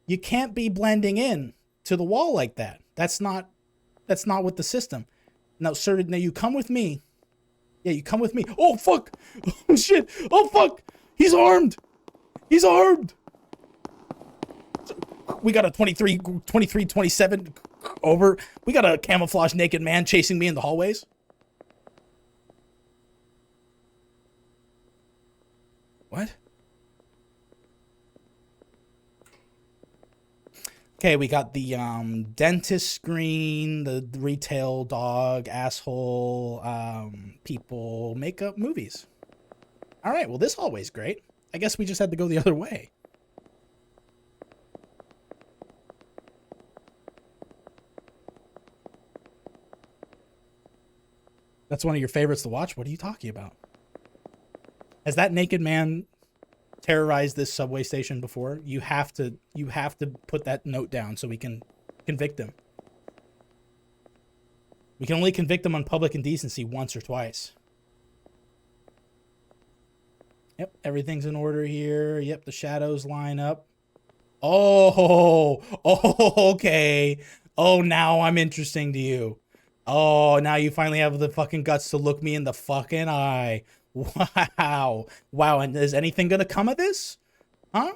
you can't be blending in to the wall like that. That's not with the system. Now, sir, now you come with me. Yeah, you come with me. Oh, fuck. Oh, shit. Oh, fuck. He's armed. He's armed. We got a 23, 27 over. We got a camouflage naked man chasing me in the hallways. What? Okay, we got the dentist screen, the retail dog, asshole, people, makeup, movies. All right, well, this hallway's great. I guess we just had to go the other way. That's one of your favorites to watch? What are you talking about? Has that naked man terrorized this subway station before? You have to put that note down so we can convict him. We can only convict him on public indecency once or twice. Yep, everything's in order here. Yep, the shadows line up. Oh, okay. Oh, now I'm interesting to you. Oh, now you finally have the fucking guts to look me in the fucking eye. Wow. Wow, and is anything gonna come of this? Huh?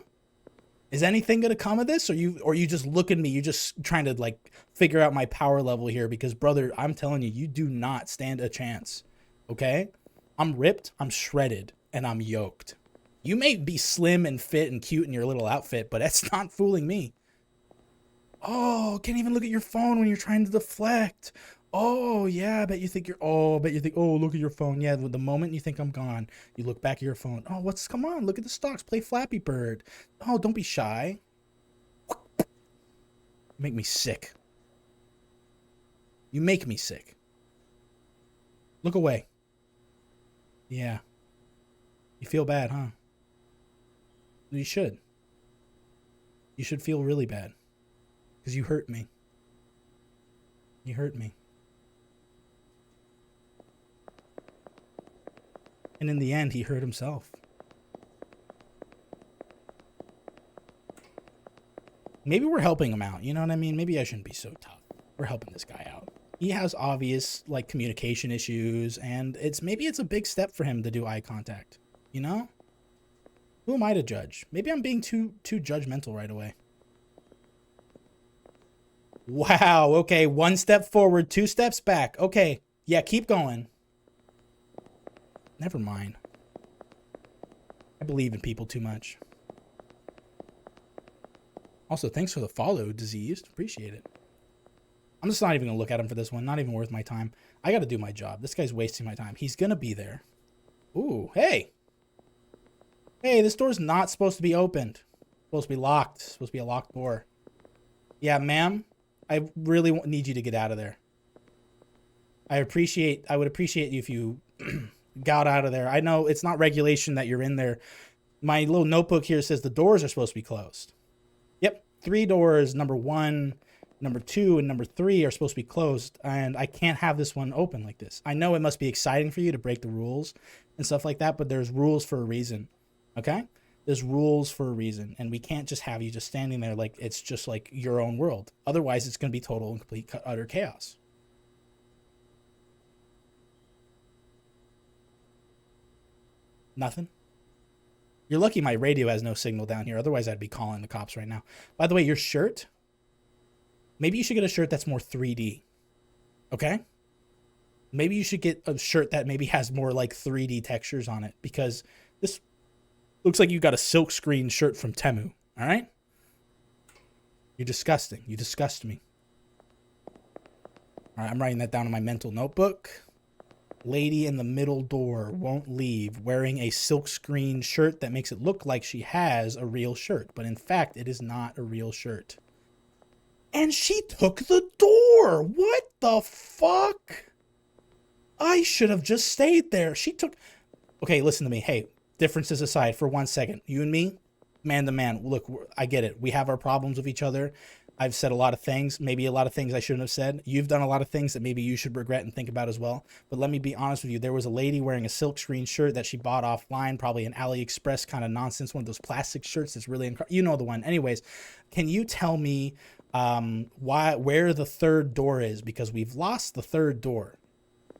Is anything gonna come of this? Or you just look at me, you're just trying to like figure out my power level here, because brother, I'm telling you, you do not stand a chance. Okay? I'm ripped, I'm shredded, and I'm yoked. You may be slim and fit and cute in your little outfit, but that's not fooling me. Oh, can't even look at your phone when you're trying to deflect. Oh, yeah, I bet you think oh, look at your phone. Yeah, the moment you think I'm gone, you look back at your phone. Oh, come on, look at the stocks. Play Flappy Bird. Oh, don't be shy. You make me sick. You make me sick. Look away. Yeah. You feel bad, huh? You should. You should feel really bad. Because you hurt me. You hurt me. And in the end, he hurt himself. Maybe we're helping him out, you know what I mean? Maybe I shouldn't be so tough. We're helping this guy out. He has obvious, like, communication issues, and maybe it's a big step for him to do eye contact, you know? Who am I to judge? Maybe I'm being too judgmental right away. Wow, okay, 1 step forward, 2 steps back. Okay, yeah, keep going. Never mind. I believe in people too much. Also, thanks for the follow, Diseased. Appreciate it. I'm just not even going to look at him for this one. Not even worth my time. I got to do my job. This guy's wasting my time. He's going to be there. Ooh, hey. Hey, this door's not supposed to be opened. It's supposed to be locked. It's supposed to be a locked door. Yeah, ma'am. I really need you to get out of there. I would appreciate you if you got out of there. I know it's not regulation that you're in there. My little notebook here says the doors are supposed to be closed. Yep, 3 doors. Number 1, Number 2 and number 3 are supposed to be closed, and I can't have this one open like this. I know it must be exciting for you to break the rules and stuff like that, but there's rules for a reason, okay? There's rules for a reason, and we can't just have you just standing there like it's just like your own world. Otherwise, it's going to be total and complete utter chaos. Nothing? You're lucky my radio has no signal down here. Otherwise, I'd be calling the cops right now. By the way, your shirt, maybe you should get a shirt that's more 3D, okay? Maybe you should get a shirt that maybe has more like 3D textures on it, because this looks like you got a silk screen shirt from Temu, all right? You're disgusting. You disgust me. All right, I'm writing that down in my mental notebook. Lady in the middle door won't leave wearing a silk screen shirt that makes it look like she has a real shirt, but in fact, it is not a real shirt. And she took the door. What the fuck? I should have just stayed there. She took... Okay, listen to me. Hey, differences aside for 1 second. You and me, man to man. Look, I get it. We have our problems with each other. I've said a lot of things, maybe a lot of things I shouldn't have said. You've done a lot of things that maybe you should regret and think about as well. But let me be honest with you. There was a lady wearing a silk screen shirt that she bought offline, probably an AliExpress kind of nonsense, one of those plastic shirts that's really, you know the one. Anyways, can you tell me where the third door is? Because we've lost the third door.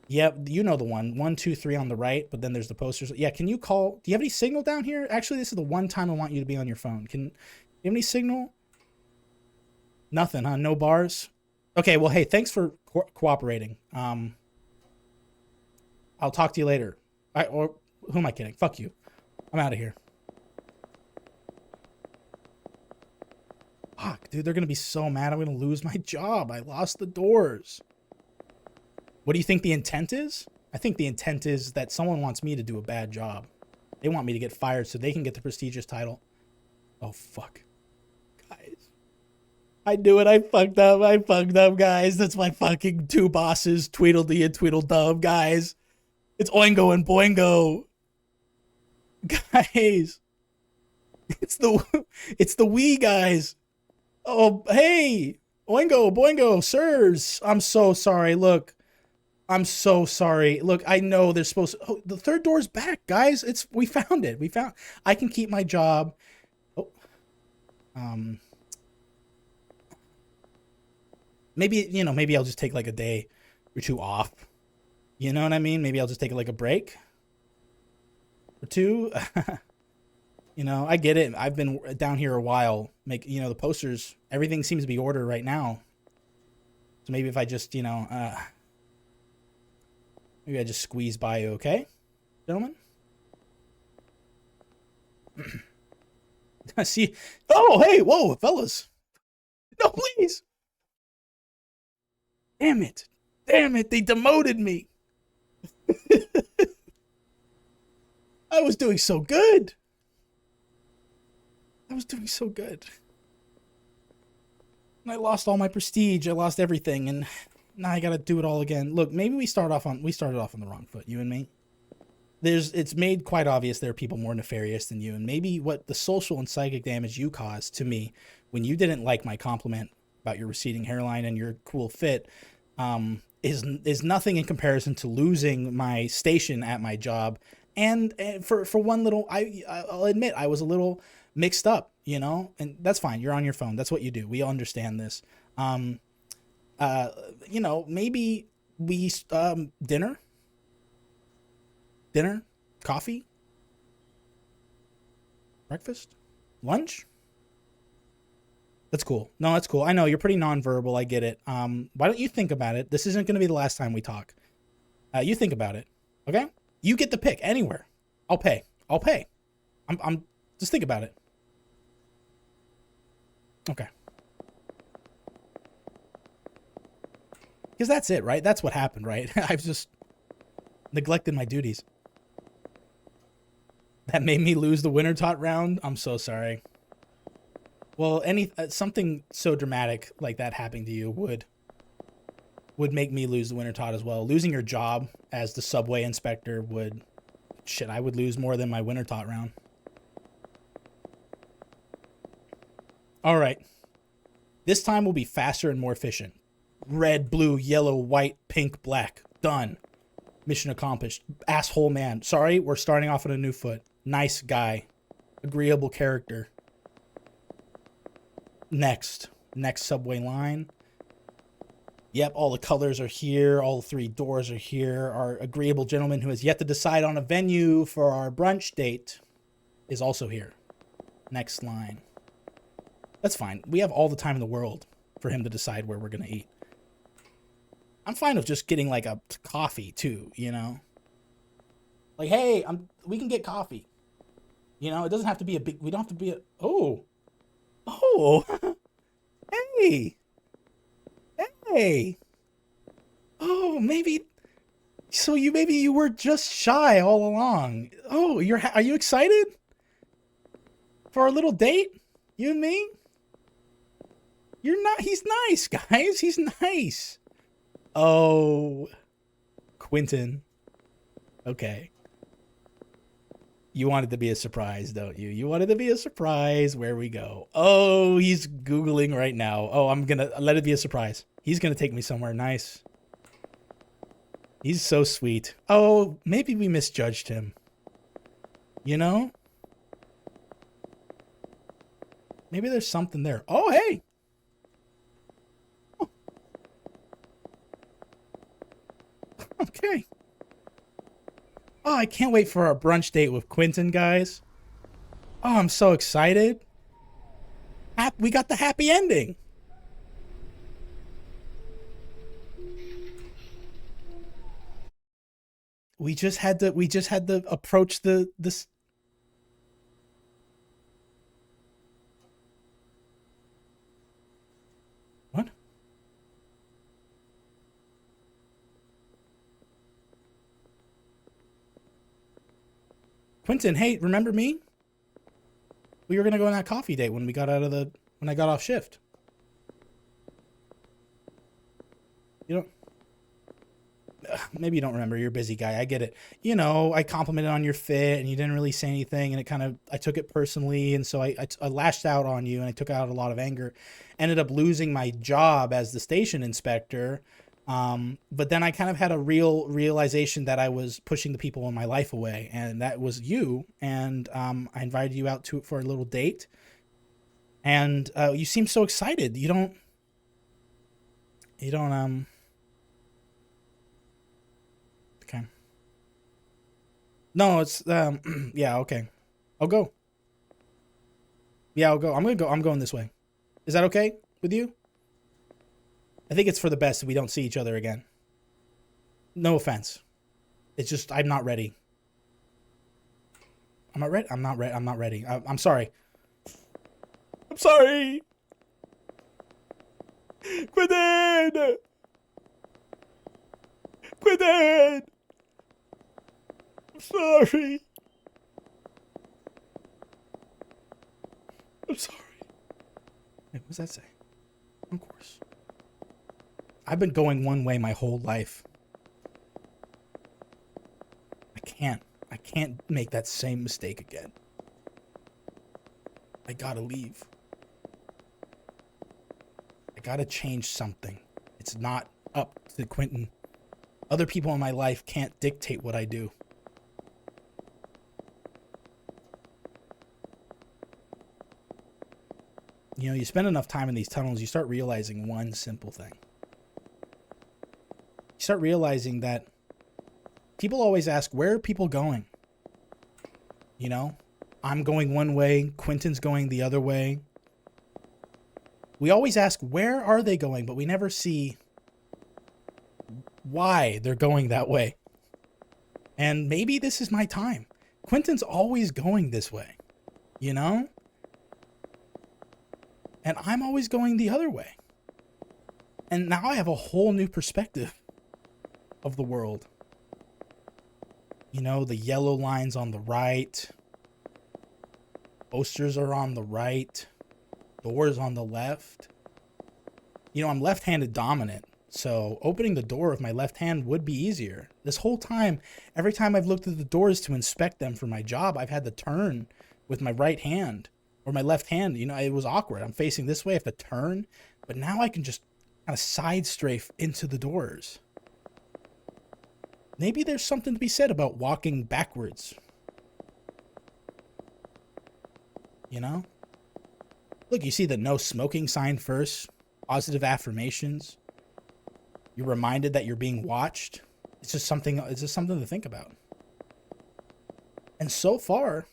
Yep, you know the one. 1, 2, 3 on the right, but then there's the posters. Yeah, can you call? Do you have any signal down here? Actually, this is the one time I want you to be on your phone. You have any signal? Nothing, huh? No bars? Okay, well, hey, thanks for cooperating. I'll talk to you later. Or who am I kidding? Fuck you. I'm out of here. Fuck, dude, they're going to be so mad. I'm going to lose my job. I lost the doors. What do you think the intent is? I think the intent is that someone wants me to do a bad job. They want me to get fired so they can get the prestigious title. Oh, fuck. Guys. I knew it. I fucked up, guys. That's my fucking 2 bosses, Tweedledee and Tweedledum, guys. It's Oingo and Boingo. Guys. It's the Wii, guys. Oh, hey. Oingo, Boingo, sirs. I'm so sorry. Look. I'm so sorry. Look, I know they're supposed to... Oh, the third door's back, guys. We found it. I can keep my job. Oh. Maybe, maybe I'll just take like a day or 2 off. You know what I mean? Maybe I'll just take like a break or 2. I get it. I've been down here a while. The posters, everything seems to be ordered right now. So maybe if I just, maybe I just squeeze by you, okay, gentlemen? See? Oh, hey, whoa, fellas. No, please. Damn it. They demoted me. I was doing so good. And I lost all my prestige. I lost everything, and now I gotta do it all again. Look, maybe we started off on the wrong foot, you and me. It's made quite obvious there are people more nefarious than you, and maybe what the social and psychic damage you caused to me when you didn't like my compliment about your receding hairline and your cool fit is nothing in comparison to losing my station at my job. And for one little, I'll admit I was a little mixed up, and that's fine. You're on your phone. That's what you do. We all understand this. Maybe we, dinner, coffee, breakfast, lunch. That's cool. No, that's cool. I know you're pretty nonverbal. I get it. Why don't you think about it? This isn't going to be the last time we talk. You think about it. Okay. You get the pick anywhere. I'll pay. I'm just think about it. Okay. Because that's it, right? That's what happened, right? I've just neglected my duties. That made me lose the Winter Tot round. I'm so sorry. Well, something so dramatic like that happening to you would make me lose the Winter Tot as well. Losing your job as the subway inspector I would lose more than my Winter Tot round. All right. This time will be faster and more efficient. Red, blue, yellow, white, pink, black. Done. Mission accomplished. Asshole man. Sorry, we're starting off on a new foot. Nice guy. Agreeable character. Next subway line. Yep, all the colors are here. All 3 doors are here. Our agreeable gentleman who has yet to decide on a venue for our brunch date is also here. Next line. That's fine. We have all the time in the world for him to decide where we're going to eat. I'm fine with just getting like a coffee too, you know? Like, hey, we can get coffee. You know, it doesn't have to be a big, we don't have to be a, oh, hey. Hey. Oh, maybe. So maybe you were just shy all along. Oh, are you excited for our little date? You and me? You're not. He's nice, guys. He's nice. Oh, Quentin. Okay. You wanted to be a surprise, don't you? You wanted to be a surprise. Where we go? Oh, he's Googling right now. Oh, I'm gonna let it be a surprise. He's gonna take me somewhere nice. He's so sweet. Oh, maybe we misjudged him. You know? Maybe there's something there. Oh, hey! Oh. Okay. Oh, I can't wait for our brunch date with Quentin, guys. Oh, I'm so excited. We got the happy ending. We just had to approach this. What? Quentin, hey, remember me? We were gonna go on that coffee date when I got off shift. You don't. Maybe you don't remember. You're a busy guy. I get it. You know, I complimented on your fit and you didn't really say anything, and I took it personally, and so I lashed out on you, and I took out a lot of anger. Ended up losing my job as the station inspector. But then I kind of had a realization that I was pushing the people in my life away, and that was you. And I invited you out for a little date, and you seem so excited. You don't. Okay. No, it's yeah, okay. I'll go. Yeah, I'll go. I'm going this way. Is that okay with you? I think it's for the best if we don't see each other again. No offense. It's just I'm not ready. I'm not ready. I'm not ready. I'm sorry. I'm sorry. Quentin! Quentin! I'm sorry. I'm sorry. Hey, what does that say? Of course. I've been going one way my whole life. I can't make that same mistake again. I gotta leave. I gotta change something. It's not up to Quentin. Other people in my life can't dictate what I do. You know, you spend enough time in these tunnels, you start realizing one simple thing. You start realizing that people always ask, where are people going? You know, I'm going one way, Quentin's going the other way. We always ask, where are they going? But we never see why they're going that way. And maybe this is my time. Quentin's always going this way, you know? And I'm always going the other way. And now I have a whole new perspective of the world. You know, the yellow lines on the right. Posters are on the right. Doors on the left. You know, I'm left-handed dominant. So opening the door with my left hand would be easier. This whole time, every time I've looked at the doors to inspect them for my job, I've had to turn with my right hand or my left hand. You know, it was awkward. I'm facing this way. I have to turn. But now I can just kind of side strafe into the doors. Maybe there's something to be said about walking backwards. You know? Look, you see the no smoking sign first. Positive affirmations. You're reminded that you're being watched. It's just something to think about. And so far,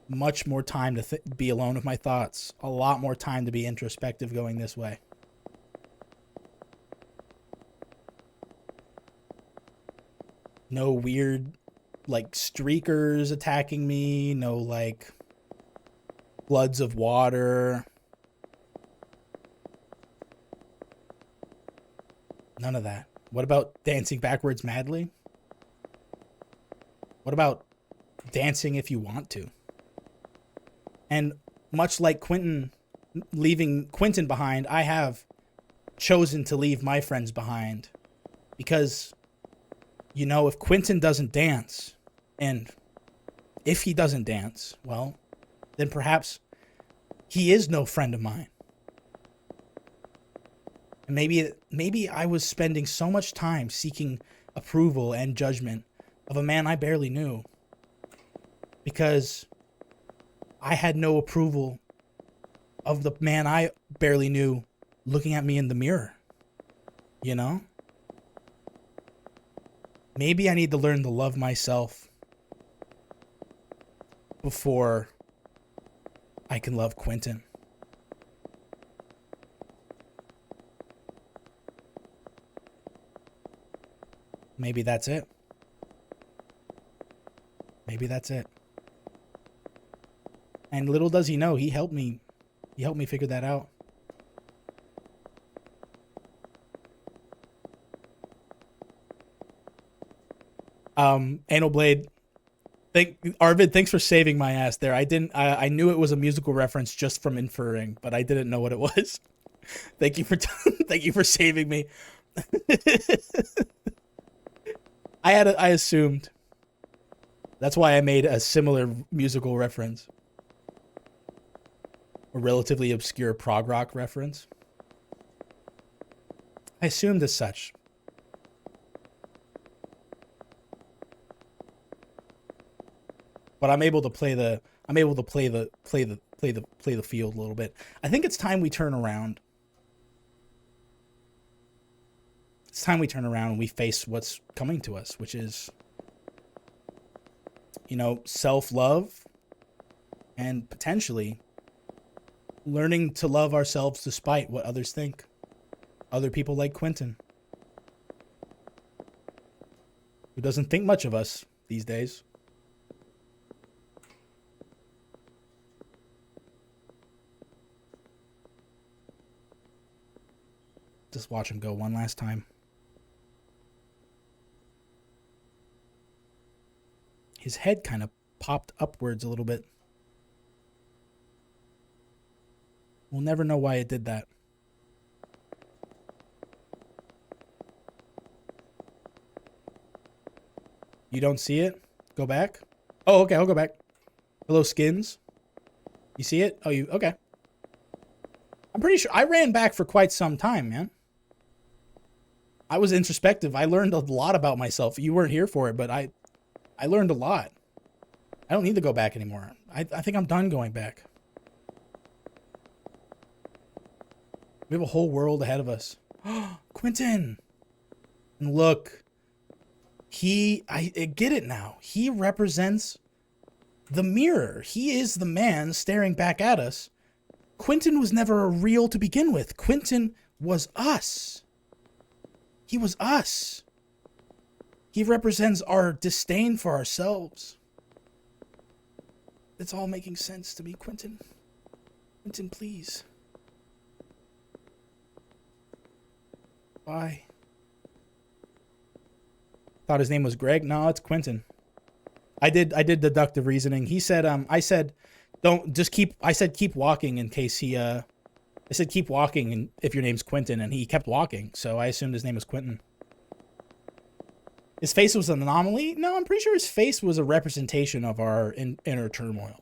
much more time to be alone with my thoughts. A lot more time to be introspective going this way. No weird, like, streakers attacking me. No, like, floods of water. None of that. What about dancing backwards madly? What about dancing if you want to? And much like Quentin leaving Quentin behind, I have chosen to leave my friends behind. Because, you know, if Quentin doesn't dance, and if he doesn't dance, well, then perhaps he is no friend of mine. And maybe I was spending so much time seeking approval and judgment of a man I barely knew, because I had no approval of the man I barely knew looking at me in the mirror. You know? Maybe I need to learn to love myself before I can love Quentin. Maybe that's it. Maybe that's it. And little does he know, he helped me figure that out. Anal Blade, Arvid, thanks for saving my ass there. I knew it was a musical reference just from inferring, but I didn't know what it was. Thank you for saving me. I assumed. That's why I made a similar musical reference. A relatively obscure prog rock reference. I assumed as such. But I'm able to play the field a little bit. I think it's time we turn around. It's time we turn around and we face what's coming to us, which is, you know, self-love and potentially learning to love ourselves despite what others think. Other people like Quentin, who doesn't think much of us these days. Just watch him go one last time. His head kind of popped upwards a little bit. We'll never know why it did that. You don't see it? Go back? Oh, okay, I'll go back. Hello, Skins. You see it? Oh, okay. I'm pretty sure I ran back for quite some time, man. I was introspective. I learned a lot about myself. You weren't here for it, but I learned a lot. I don't need to go back anymore. I think I'm done going back. We have a whole world ahead of us. Quentin! And look, I get it now. He represents the mirror. He is the man staring back at us. Quentin was never real to begin with. Quentin was us. He was us. He represents our disdain for ourselves. It's all making sense to me, Quentin. Quentin, please. Why? Thought his name was Greg? No, it's Quentin. I did deductive reasoning. He said, I said, don't just keep, I said keep walking in case he, I said keep walking and if your name's Quentin, and he kept walking, so I assumed his name was Quentin. His face was an anomaly? No, I'm pretty sure his face was a representation of our inner turmoil.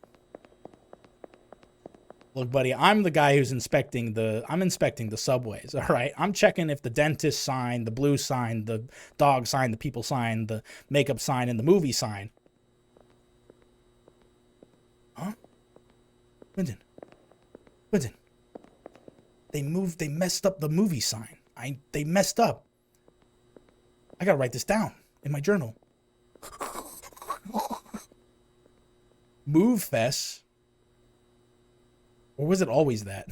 Look, buddy, I'm the guy who's inspecting the subways, all right? I'm checking if the dentist sign, the blue sign, the dog sign, the people sign, the makeup sign, and the movie sign. Huh? Quentin. They messed up the movie sign. They messed up. I gotta write this down in my journal. Move Fest. Or was it always that?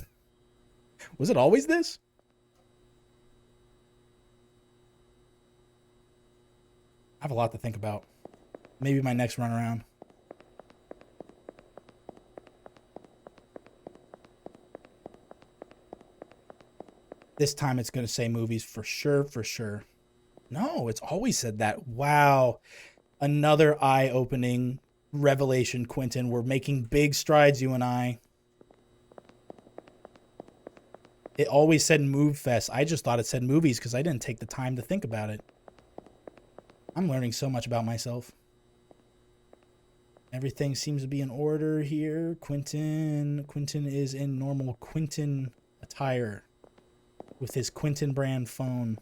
Was it always this? I have a lot to think about. Maybe my next run around. This time it's going to say movies for sure, for sure. No, it's always said that. Wow. Another eye-opening revelation, Quentin. We're making big strides, you and I. It always said Move Fest. I just thought it said movies because I didn't take the time to think about it. I'm learning so much about myself. Everything seems to be in order here. Quentin is in normal Quentin attire with his Quentin brand phone.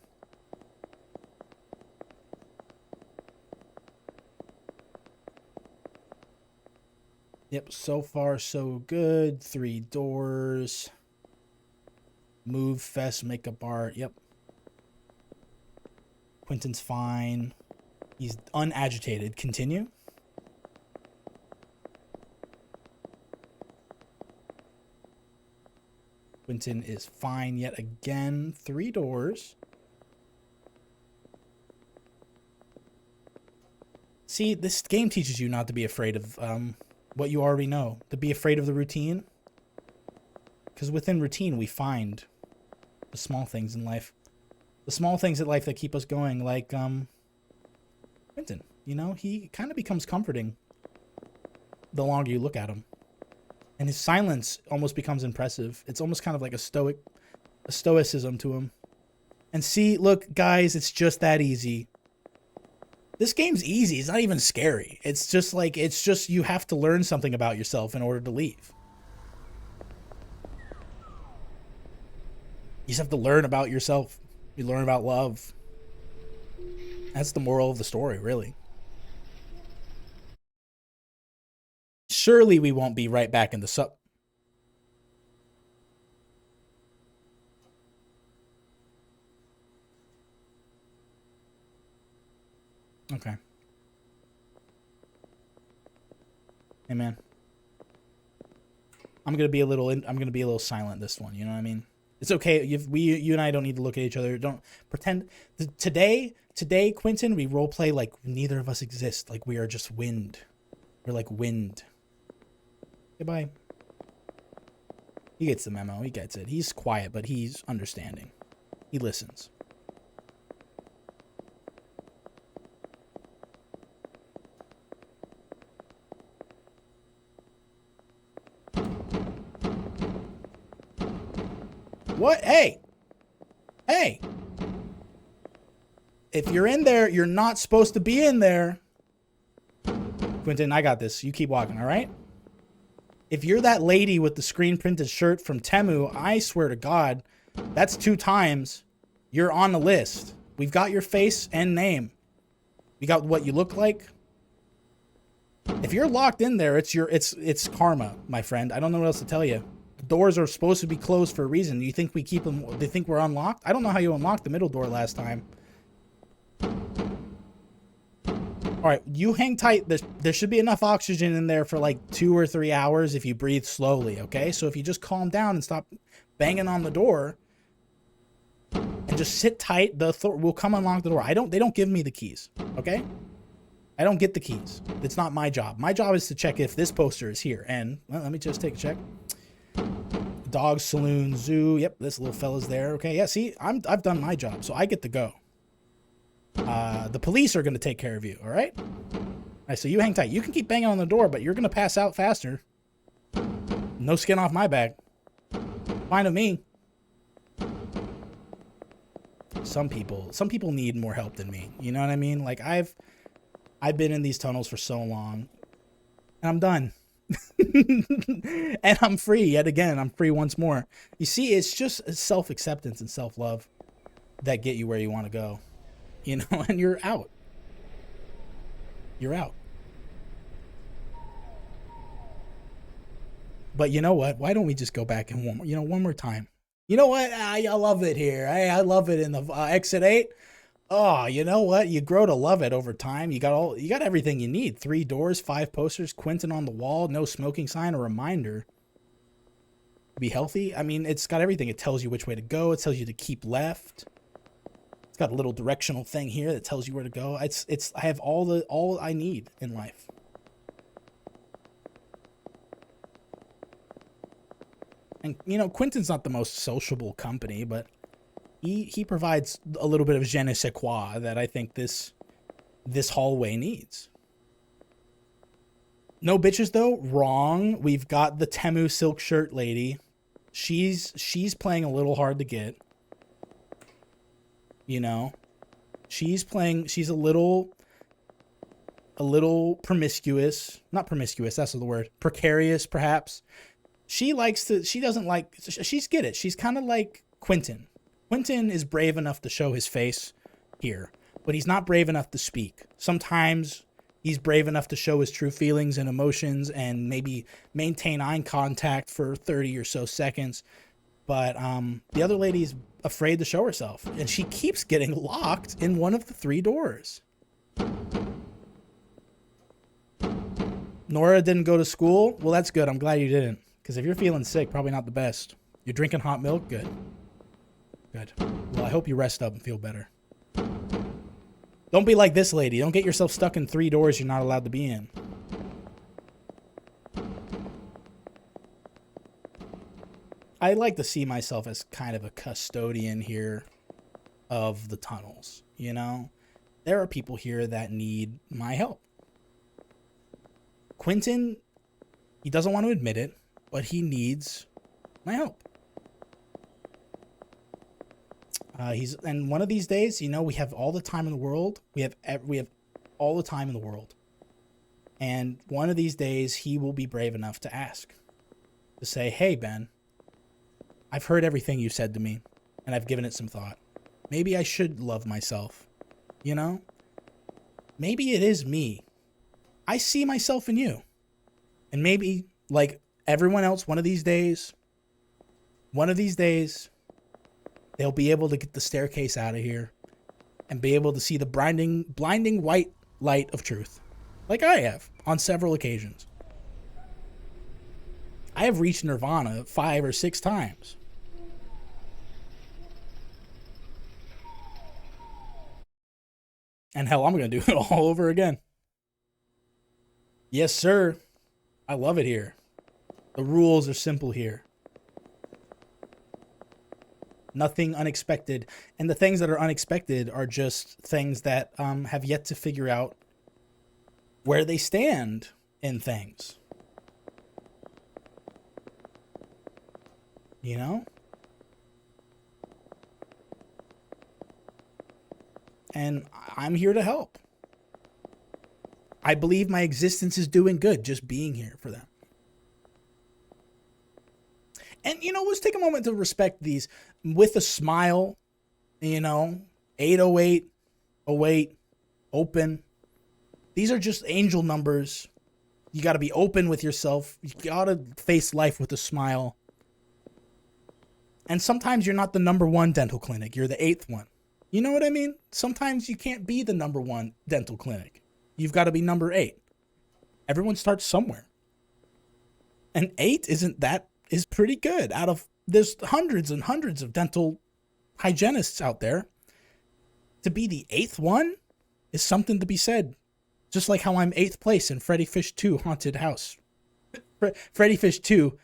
Yep, so far so good. 3 doors. Move Fest, makeup art. Yep. Quentin's fine. He's unagitated. Continue. Quentin is fine yet again. 3 doors. See, this game teaches you not to be afraid of what you already know. To be afraid of the routine. Because within routine, we find the small things in life. The small things in life that keep us going. Like, Quentin. You know, he kind of becomes comforting the longer you look at him. And his silence almost becomes impressive. It's almost kind of like a stoicism to him. And see, look, guys, it's just that easy. This game's easy. It's not even scary. It's just like, you have to learn something about yourself in order to leave. You just have to learn about yourself. You learn about love. That's the moral of the story, really. Surely we won't be right back in the sub. Okay. Hey, man. I'm gonna be a little silent this one. You know what I mean? It's okay. You and I don't need to look at each other. Don't pretend. Today, Quentin, we roleplay like neither of us exist. Like we are just wind. We're like wind. Goodbye. He gets the memo. He gets it. He's quiet, but he's understanding. He listens. What? Hey! Hey! If you're in there, you're not supposed to be in there. Quentin, I got this. You keep walking, all right? If you're that lady with the screen printed shirt from Temu, I swear to God, that's 2 times you're on the list. We've got your face and name. We got what you look like. If you're locked in there, it's karma, my friend. I don't know what else to tell you. The doors are supposed to be closed for a reason. You think we keep them? They think we're unlocked? I don't know how you unlocked the middle door last time. All right, you hang tight. There should be enough oxygen in there for like 2 or 3 hours if you breathe slowly, okay? So if you just calm down and stop banging on the door and just sit tight, we'll come unlock the door. They don't give me the keys, okay? I don't get the keys. It's not my job. My job is to check if this poster is here. And well, let me just take a check. Dog, saloon, zoo. Yep, this little fella's there. Okay, yeah, see, I've done my job, so I get to go. The police are going to take care of you, all right? All right, so you hang tight. You can keep banging on the door, but you're going to pass out faster. No skin off my back. Fine with me. Some people need more help than me. You know what I mean? Like I've been in these tunnels for so long, and I'm done. And I'm free yet again. I'm free once more. You see, it's just self-acceptance and self-love that get you where you want to go, you know, and you're out. You're out. But you know what? Why don't we just go back and one more time? You know what? I love it here. I love it in the Exit 8. Oh, you know what? You grow to love it over time. You got everything you need. 3 doors, 5 posters, Quentin on the wall, no smoking sign, a reminder. Be healthy. I mean, it's got everything. It tells you which way to go. It tells you to keep left. It's got a little directional thing here that tells you where to go. I have all I need in life. And you know, Quentin's not the most sociable company, but he provides a little bit of je ne sais quoi that I think this hallway needs. No bitches though? Wrong. We've got the Temu silk shirt lady. She's playing a little hard to get. You know, she's a little promiscuous. Not promiscuous, that's the word. Precarious, perhaps. She's get it. She's kind of like Quentin. Quentin is brave enough to show his face here, but he's not brave enough to speak. Sometimes he's brave enough to show his true feelings and emotions and maybe maintain eye contact for 30 or so seconds. But the other lady's afraid to show herself, and she keeps getting locked in one of the 3 doors. Nora didn't go to school? Well, that's good. I'm glad you didn't. Because if you're feeling sick, probably not the best. You're drinking hot milk? Good. Good. Well, I hope you rest up and feel better. Don't be like this lady. Don't get yourself stuck in 3 doors you're not allowed to be in. I like to see myself as kind of a custodian here of the tunnels, you know? There are people here that need my help. Quentin, he doesn't want to admit it, but he needs my help. And one of these days, you know, we have all the time in the world. We have all the time in the world. And one of these days, he will be brave enough to ask. To say, hey, Ben, I've heard everything you said to me, and I've given it some thought. Maybe I should love myself, you know? Maybe it is me. I see myself in you. And maybe, like everyone else, one of these days, they'll be able to get the staircase out of here and be able to see the blinding white light of truth, like I have on several occasions. I have reached nirvana 5 or 6 times. And hell, I'm going to do it all over again. Yes, sir. I love it here. The rules are simple here. Nothing unexpected. And the things that are unexpected are just things that have yet to figure out where they stand in things. You know? And I'm here to help. I believe my existence is doing good just being here for them. And, you know, let's take a moment to respect these with a smile, you know, 808, 08, open. These are just angel numbers. You got to be open with yourself. You got to face life with a smile. And sometimes you're not the #1 dental clinic. You're the 8th one. You know what I mean? Sometimes you can't be the #1 dental clinic. You've got to be number 8. Everyone starts somewhere. And 8 is pretty good. There's hundreds and hundreds of dental hygienists out there. To be the 8th one is something to be said. Just like how I'm 8th place in Freddy Fish 2 Haunted House. Freddy Fish 2,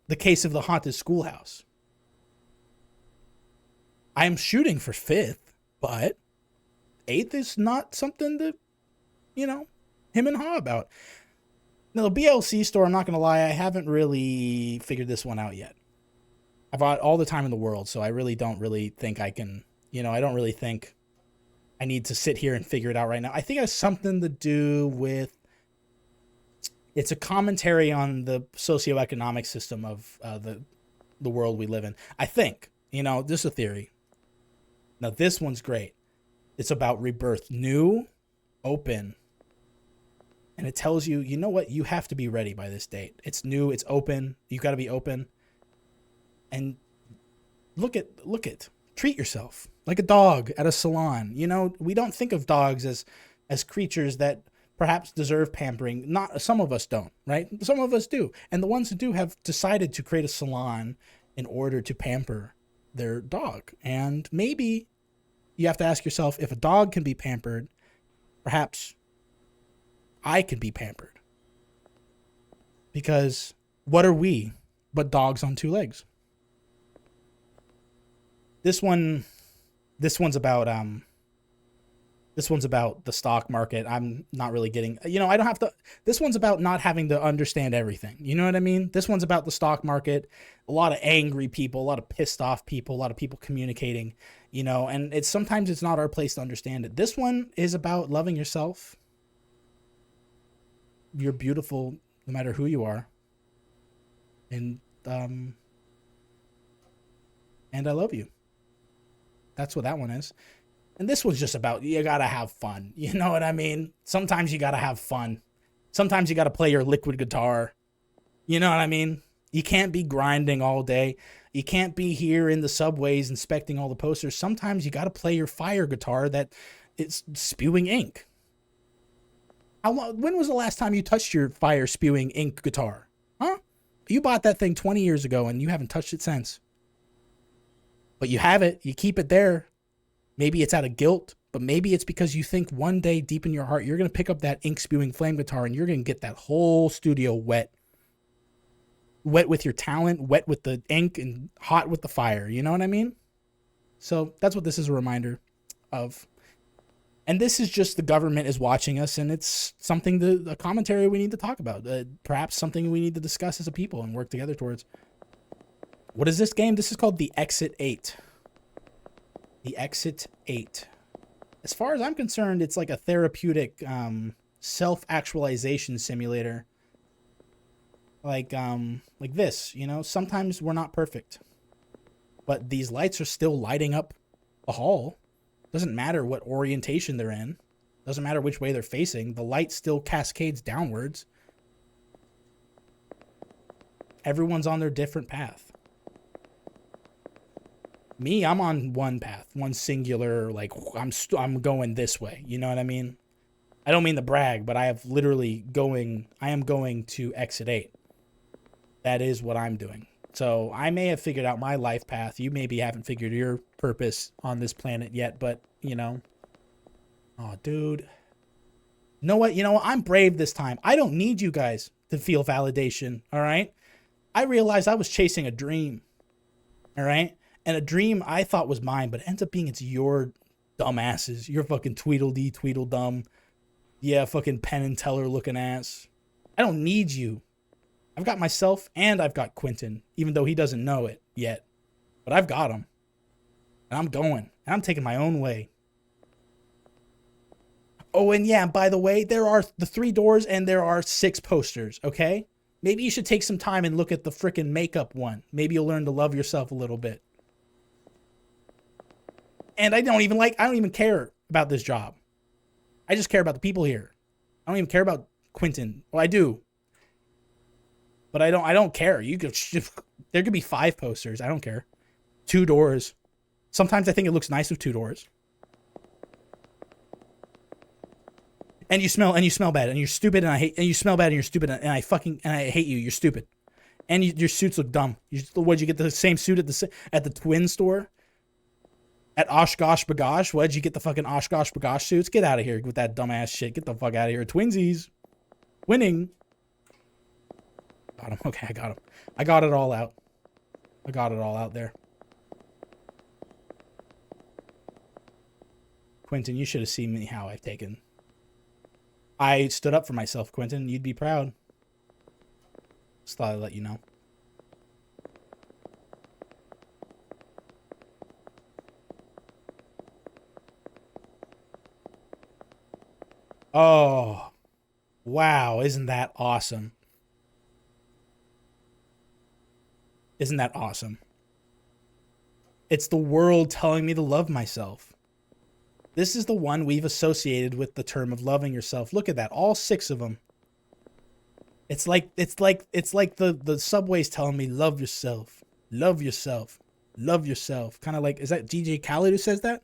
The Case of the Haunted Schoolhouse. I am shooting for 5th, but 8th is not something to, you know, him and haw about. Now, the BLC store, I'm not going to lie, I haven't really figured this one out yet. I've got all the time in the world, so I really don't really think I can, you know, I don't really think I need to sit here and figure it out right now. I think it has something to do with It's a commentary on the socioeconomic system of the world we live in. I think, this is a theory. Now, this one's great. It's about rebirth, new, open. And it tells you, you know what? You have to be ready by this date. It's new, it's open. You got to be open. And look at, treat yourself like a dog at a salon. We don't think of dogs as creatures that perhaps deserve pampering. Not some of us don't, right? Some of us do. And the ones who do have decided to create a salon in order to pamper their dog. And maybe you have to ask yourself, if a dog can be pampered, perhaps I can be pampered. Because what are we but dogs on two legs? This one's about the stock market. I'm not really getting, I don't have to, this one's about not having to understand everything. You know what I mean? This one's about the stock market, a lot of angry people, a lot of pissed off people, a lot of people communicating, and sometimes it's not our place to understand it. This one is about loving yourself. You're beautiful no matter who you are. And I love you. That's what that one is. And this was just about, you got to have fun. You know what I mean? Sometimes you got to have fun. Sometimes you got to play your liquid guitar. You know what I mean? You can't be grinding all day. You can't be here in the subways inspecting all the posters. Sometimes you got to play your fire guitar that it's spewing ink. When was the last time you touched your fire spewing ink guitar? Huh? You bought that thing 20 years ago and you haven't touched it since. But you have it. You keep it there. Maybe it's out of guilt, but maybe it's because you think one day deep in your heart, you're going to pick up that ink spewing flame guitar and you're going to get that whole studio wet. Wet with your talent, wet with the ink, and hot with the fire. You know what I mean? So that's what this is a reminder of. And this is just the government is watching us, and it's something, a commentary we need to talk about. Perhaps something we need to discuss as a people and work together towards. What is this game? This is called The Exit 8. The Exit 8. As far as I'm concerned, it's like a therapeutic self-actualization simulator. Like this, sometimes we're not perfect. But these lights are still lighting up the hall. Doesn't matter what orientation they're in. Doesn't matter which way they're facing. The light still cascades downwards. Everyone's on their different path. Me, I'm on one path, one singular, I'm going this way. You know what I mean? I don't mean to brag, but I am going to Exit 8. That is what I'm doing. So I may have figured out my life path. You maybe haven't figured your purpose on this planet yet, but, Oh, dude. You know what? I'm brave this time. I don't need you guys to feel validation, all right? I realized I was chasing a dream, all right? And a dream I thought was mine, but it ends up being it's your dumbasses. Your fucking Tweedledee, Tweedledum. Yeah, fucking Penn and Teller looking ass. I don't need you. I've got myself and I've got Quentin, even though he doesn't know it yet. But I've got him. And I'm going. And I'm taking my own way. Oh, and yeah, by the way, there are the 3 doors and there are 6 posters, okay? Maybe you should take some time and look at the frickin' makeup one. Maybe you'll learn to love yourself a little bit. And I don't even care about this job. I just care about the people here. I don't even care about Quentin. Well, I do. But I don't care. There could be 5 posters. I don't care. 2 doors. Sometimes I think it looks nice with 2 doors. And you smell bad and you're stupid and I hate, and you smell bad and you're stupid and I hate you. You're stupid. And your suits look dumb. What'd you get the same suit at the twin store? At Oshkosh Bagosh? What'd you get the fucking Oshkosh Bagosh suits? Get out of here with that dumbass shit. Get the fuck out of here. Twinsies. Winning. Got him. Okay, I got him. I got it all out. I got it all out there. Quentin, you should have seen me how I've taken. I stood up for myself, Quentin. You'd be proud. Just thought I'd let you know. Oh. Wow, isn't that awesome? Isn't that awesome? It's the world telling me to love myself. This is the one we've associated with the term of loving yourself. Look at that, all 6 of them. It's like the subway's telling me love yourself, love yourself, love yourself. Kind of like, is that DJ Khaled who says that?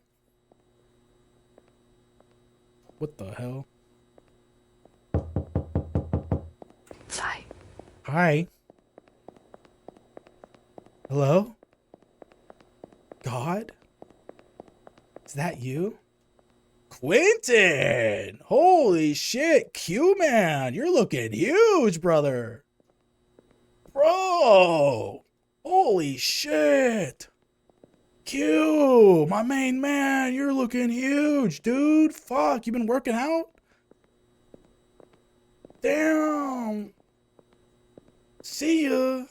What the hell? Hi. Hi. Hello? God? Is that you? Quentin! Holy shit, Q-Man! You're looking huge, brother! Bro! Holy shit! Q! My main man, you're looking huge, dude! Fuck, you been working out? Damn! See ya!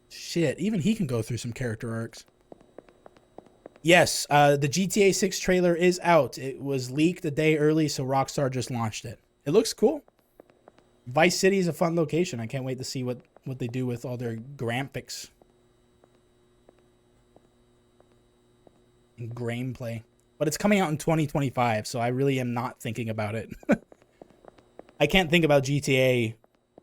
Shit, even he can go through some character arcs. Yes, the GTA 6 trailer is out. It was leaked a day early, so Rockstar just launched it. It looks cool. Vice City is a fun location. I can't wait to see what they do with all their graphics and gameplay. But it's coming out in 2025, so I really am not thinking about it. I can't think about GTA.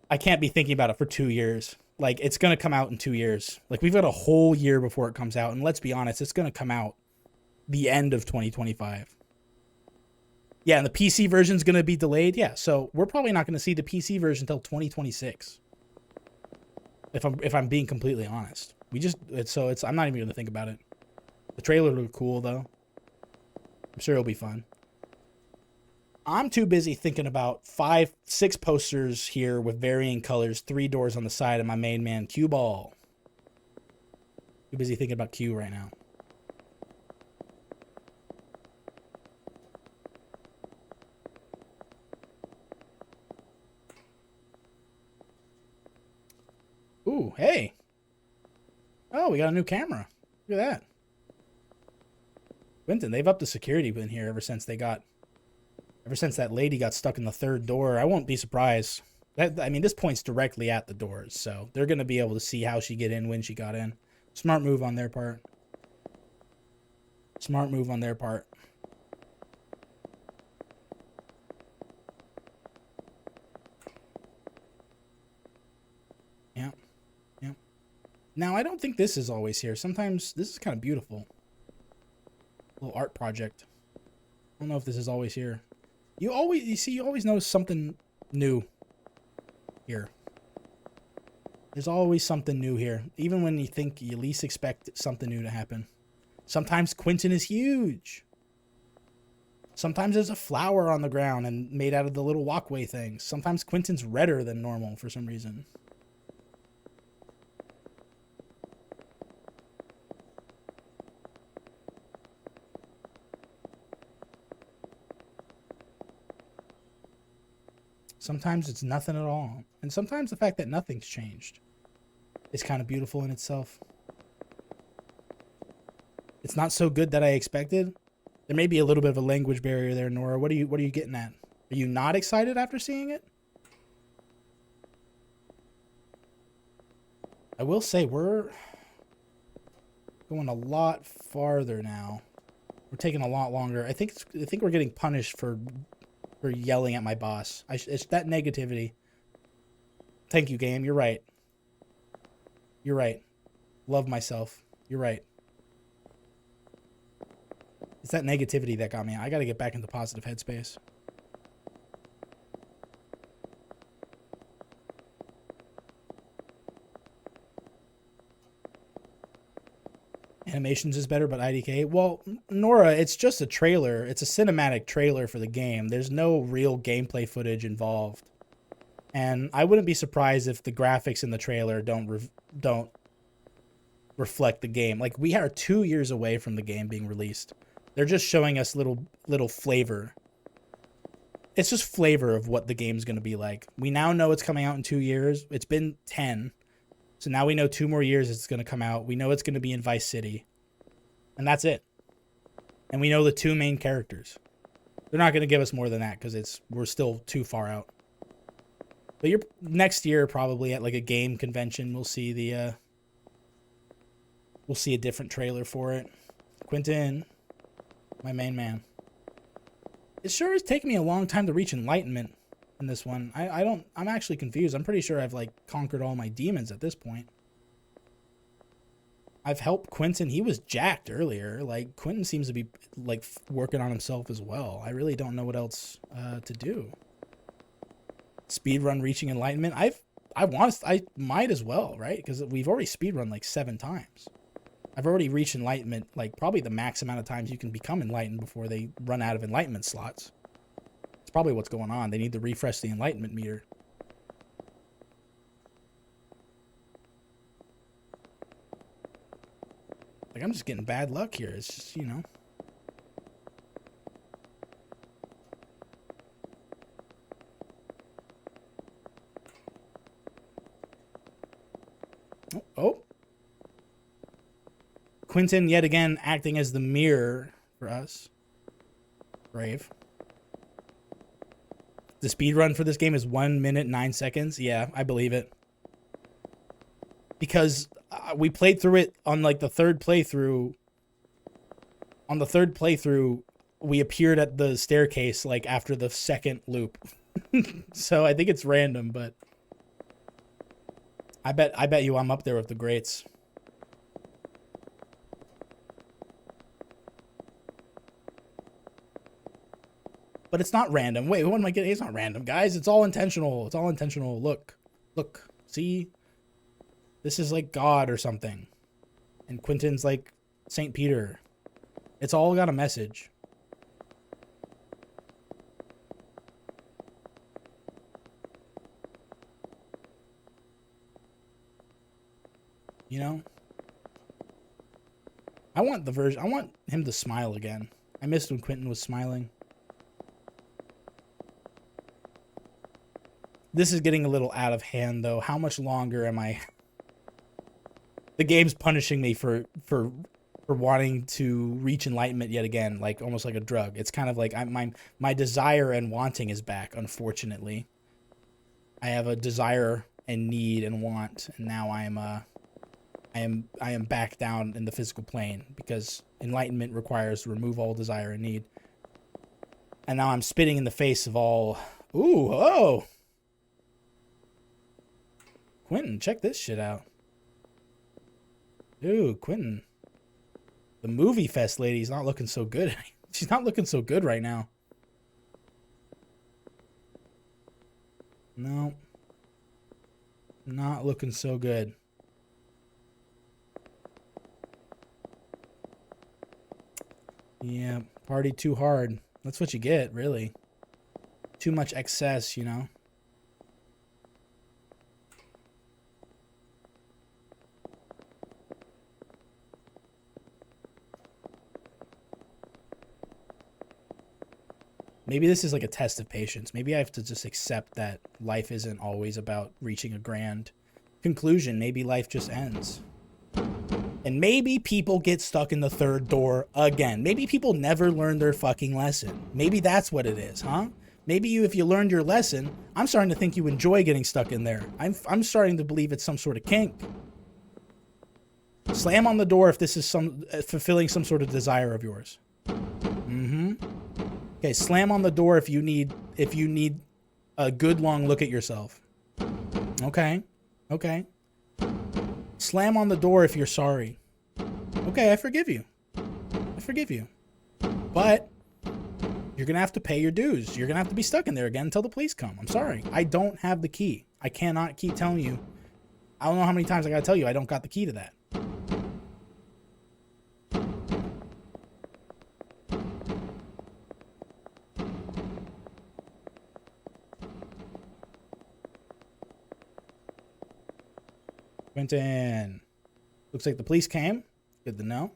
I can't be thinking about it for 2 years. Like, it's going to come out in 2 years. Like, we've got a whole year before it comes out. And let's be honest, it's going to come out the end of 2025. Yeah, and the PC version is going to be delayed. Yeah, so we're probably not going to see the PC version until 2026. If I'm being completely honest. I'm not even going to think about it. The trailer looked cool, though. I'm sure it'll be fun. I'm too busy thinking about 5, 6 posters here with varying colors, 3 doors on the side of my main man, Q Ball. Too busy thinking about Q right now. Ooh, hey. Oh, we got a new camera. Look at that. Quentin, they've upped the security in here ever since that lady got stuck in the 3rd door. I won't be surprised. I mean, this points directly at the doors, so they're going to be able to see how she get in, when she got in. Smart move on their part. Smart move on their part. Yeah. Yeah. Now, I don't think this is always here. Sometimes this is kind of beautiful. Little art project. I don't know if this is always here. You always notice something new here. There's always something new here. Even when you think you least expect something new to happen. Sometimes Quentin is huge. Sometimes there's a flower on the ground and made out of the little walkway things. Sometimes Quentin's redder than normal for some reason. Sometimes it's nothing at all. And sometimes the fact that nothing's changed is kind of beautiful in itself. It's not so good that I expected. There may be a little bit of a language barrier there, Nora. What are you getting at? Are you not excited after seeing it? I will say we're going a lot farther now. We're taking a lot longer. I think we're getting punished for yelling at my boss. It's that negativity. Thank you, game. You're right. You're right. Love myself. You're right. It's that negativity that got me. I got to get back into positive headspace. Animations is better, but IDK. Well, Nora, it's just a trailer. It's a cinematic trailer for the game. There's no real gameplay footage involved. And I wouldn't be surprised if the graphics in the trailer don't reflect the game. Like, we are 2 years away from the game being released. They're just showing us little flavor. It's just flavor of what the game's going to be like. We now know it's coming out in 2 years. It's been 10. So now we know 2 more years it's going to come out. We know it's going to be in Vice City. And that's it. And we know the 2 main characters. They're not going to give us more than that because we're still too far out. But next year, probably at like a game convention, we'll see a different trailer for it. Quentin, my main man. It sure is taking me a long time to reach enlightenment in this one. I'm actually confused. I'm pretty sure I've like conquered all my demons at this point. I've helped Quentin. He was jacked earlier. Like, Quentin seems to be like working on himself as well. I really don't know what else to do. Speedrun reaching enlightenment. I might as well, right? Because we've already speedrun like 7 times. I've already reached enlightenment, like probably the max amount of times you can become enlightened before they run out of enlightenment slots. It's probably what's going on. They need to refresh the enlightenment meter. Like, I'm just getting bad luck here. It's just, you know. Oh. Quentin, yet again, acting as the mirror for us. Brave. The speed run for this game is 1 minute, 9 seconds. Yeah, I believe it. Because we played through it on, like, the third playthrough. On the third playthrough, we appeared at the staircase, like, after the second loop. So I think it's random, but... I bet you I'm up there with the greats. But it's not random. Wait, what am I getting? It's not random, guys. It's all intentional. It's all intentional. Look. Look. See? This is like God or something. And Quentin's like St. Peter. It's all got a message. You know? I want him to smile again. I missed when Quentin was smiling. This is getting a little out of hand, though. How much longer am I... The game's punishing me for wanting to reach enlightenment yet again, like almost like a drug. It's kind of like my desire and wanting is back, unfortunately. I have a desire and need and want, and now I am back down in the physical plane because enlightenment requires to remove all desire and need. And now I'm spitting in the face of all... Ooh, oh! Quentin, check this shit out. Dude, Quentin. The movie fest lady's not looking so good. She's not looking so good right now. No. Not looking so good. Yeah, party too hard. That's what you get, really. Too much excess, you know? Maybe this is like a test of patience. Maybe I have to just accept that life isn't always about reaching a grand conclusion. Maybe life just ends. And maybe people get stuck in the third door again. Maybe people never learn their fucking lesson. Maybe that's what it is, huh? Maybe if you learned your lesson, I'm starting to think you enjoy getting stuck in there. I'm starting to believe it's some sort of kink. Slam on the door if this is fulfilling some sort of desire of yours. Mm-hmm. Okay, slam on the door if you need a good long look at yourself. Okay. Okay. Slam on the door if you're sorry. Okay, I forgive you. I forgive you. But you're going to have to pay your dues. You're going to have to be stuck in there again until the police come. I'm sorry. I don't have the key. I cannot keep telling you. I don't know how many times I got to tell you I don't got the key to that. Quentin. Looks like the police came. Good to know.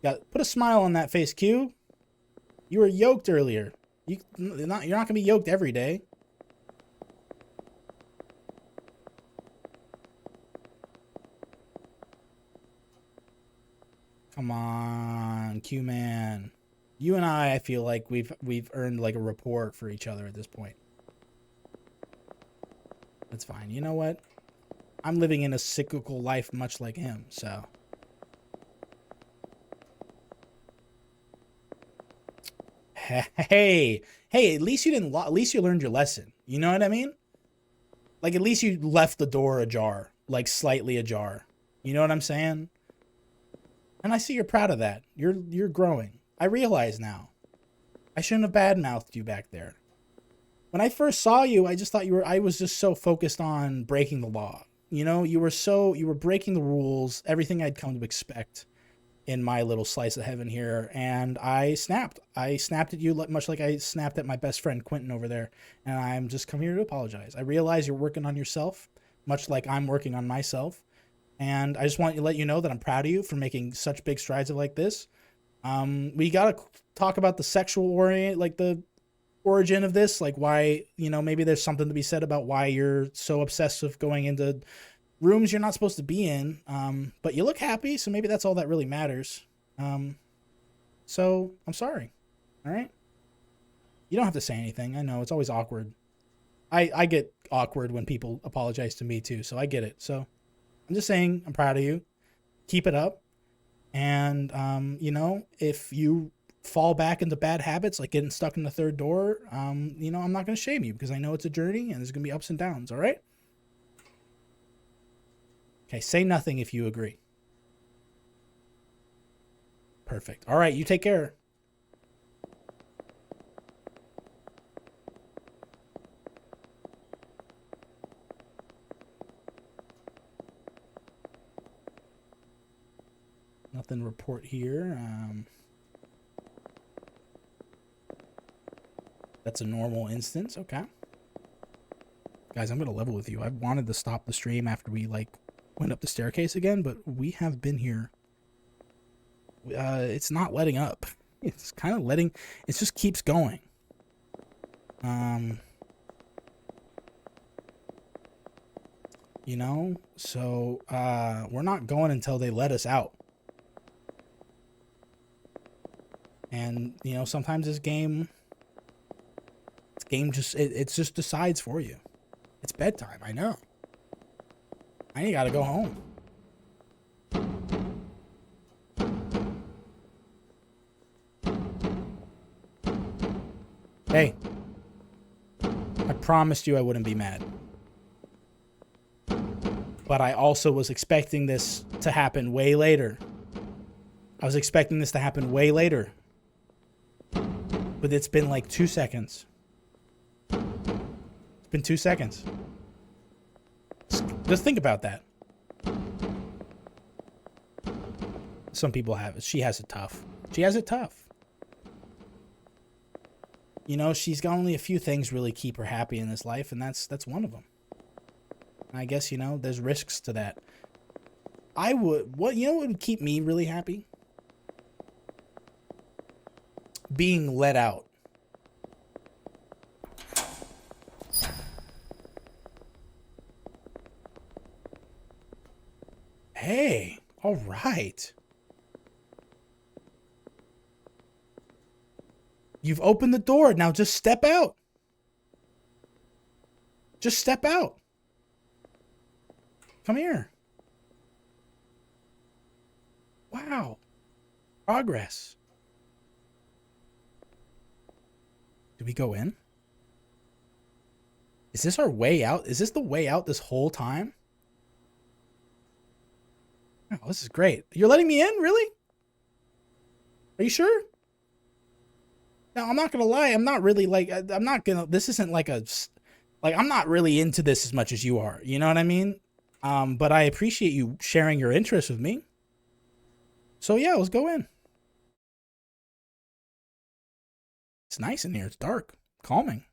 Put a smile on that face, Q. You were yoked earlier. You're not going to be yoked every day. Come on, Q-man. You and I feel like we've earned like a rapport for each other at this point. That's fine. You know what? I'm living in a cyclical life much like him, so. Hey, at least you didn't, at least you learned your lesson. You know what I mean? Like, at least you left the door ajar, like slightly ajar. You know what I'm saying? And I see you're proud of that. You're growing. I realize now. I shouldn't have badmouthed you back there. When I first saw you, I just thought I was just so focused on breaking the law. You know, you were breaking the rules, everything I'd come to expect in my little slice of heaven here, and I snapped. I snapped at you much like I snapped at my best friend Quentin over there, and I'm just come here to apologize. I realize you're working on yourself, much like I'm working on myself, and I just want to let you know that I'm proud of you for making such big strides like this. We gotta talk about the sexual the origin of this, like why, you know, maybe there's something to be said about why you're so obsessed with going into rooms you're not supposed to be in, but you look happy, so maybe that's all that really matters. So I'm sorry. All right, you don't have to say anything. I know it's always awkward. I get awkward when people apologize to me too, so I get it. So I'm just saying I'm proud of you. Keep it up. And you know, if you fall back into bad habits like getting stuck in the third door, you know, I'm not going to shame you because I know it's a journey and there's going to be ups and downs. All right. Okay, say nothing if you agree. Perfect. All right, you take care. Nothing to report here. That's a normal instance. Okay. Guys, I'm going to level with you. I wanted to stop the stream after we, like, went up the staircase again, but we have been here. It's not letting up. It's kind of letting, it just keeps going. You know, so we're not going until they let us out. And, you know, sometimes this game just, it just decides for you. It's bedtime, I know. I gotta go home. Hey, I promised you I wouldn't be mad. But I also was expecting this to happen way later. I was expecting this to happen way later. But it's been like 2 seconds. It's been 2 seconds. Just think about that. Some people have it. She has it tough. She has it tough. You know, she's got only a few things really keep her happy in this life, and that's one of them. I guess, you know, there's risks to that. You know what would keep me really happy? Being let out. Hey, all right. You've opened the door. Now just step out. Just step out. Come here. Wow. Progress. Did we go in? Is this our way out? Is this the way out this whole time? Oh, this is great. You're letting me in? Really? Are you sure? Now, I'm not going to lie. I'm not really like, I'm not going to, this isn't like I'm not really into this as much as you are. You know what I mean? But I appreciate you sharing your interest with me. So yeah, let's go in. It's nice in here. It's dark. Calming.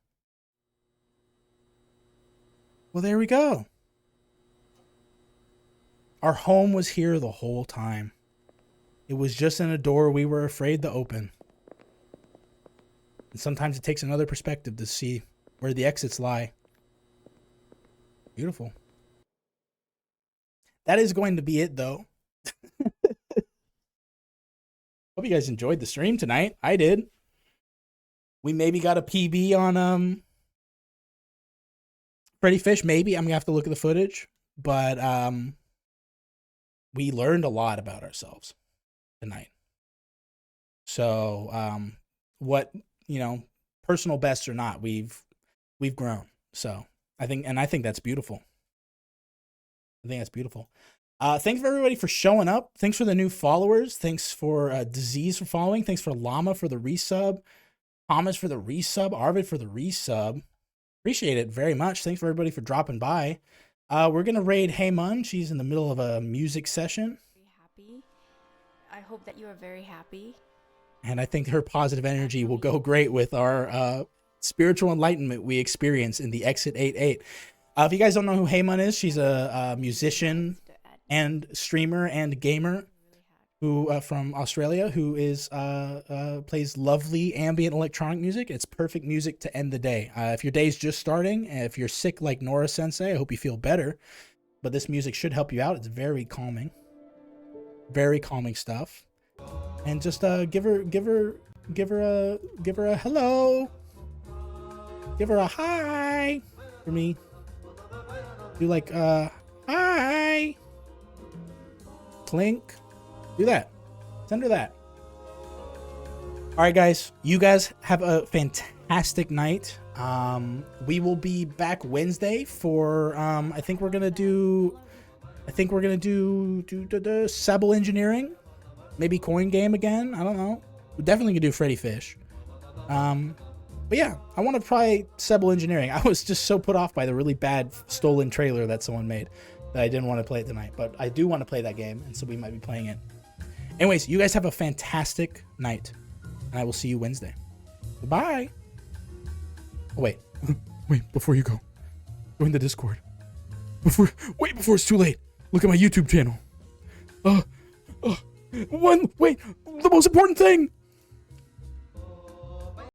Well, there we go. Our home was here the whole time. It was just in a door we were afraid to open. And sometimes it takes another perspective to see where the exits lie. Beautiful. That is going to be it, though. Hope you guys enjoyed the stream tonight. I did. We maybe got a PB on Freddy Fish. Maybe I'm gonna have to look at the footage, but we learned a lot about ourselves tonight. So what, you know, personal bests or not, we've grown. So I think that's beautiful. I think that's beautiful. Thanks for everybody for showing up. Thanks for the new followers. Thanks for Disease for following. Thanks for Llama for the resub. Thomas for the resub. Arvid for the resub. Appreciate it very much. Thanks for everybody for dropping by. We're going to raid Heymun. She's in the middle of a music session. Happy. I hope that you are very happy. And I think her positive energy will go great with our spiritual enlightenment we experience in the Exit 88. If you guys don't know who Heymun is, she's a musician and streamer and gamer who from Australia, who is plays lovely ambient electronic music. It's perfect music to end the day. If your day's just starting, and if you're sick like Nora Sensei, I hope you feel better. But this music should help you out. It's very calming stuff. And just give her a hello, give her a hi for me. Do like hi, clink. Do that. Send her that. All right, guys. You guys have a fantastic night. We will be back Wednesday for I think we're gonna do Sebel Engineering, maybe Coin Game again. I don't know. We're definitely gonna do Freddy Fish. But yeah, I want to try Sebel Engineering. I was just so put off by the really bad stolen trailer that someone made that I didn't want to play it tonight. But I do want to play that game, and so we might be playing it. Anyways, you guys have a fantastic night, and I will see you Wednesday. Goodbye. Oh, wait. Wait, before you go. Join the Discord. Before it's too late. Look at my YouTube channel. The most important thing.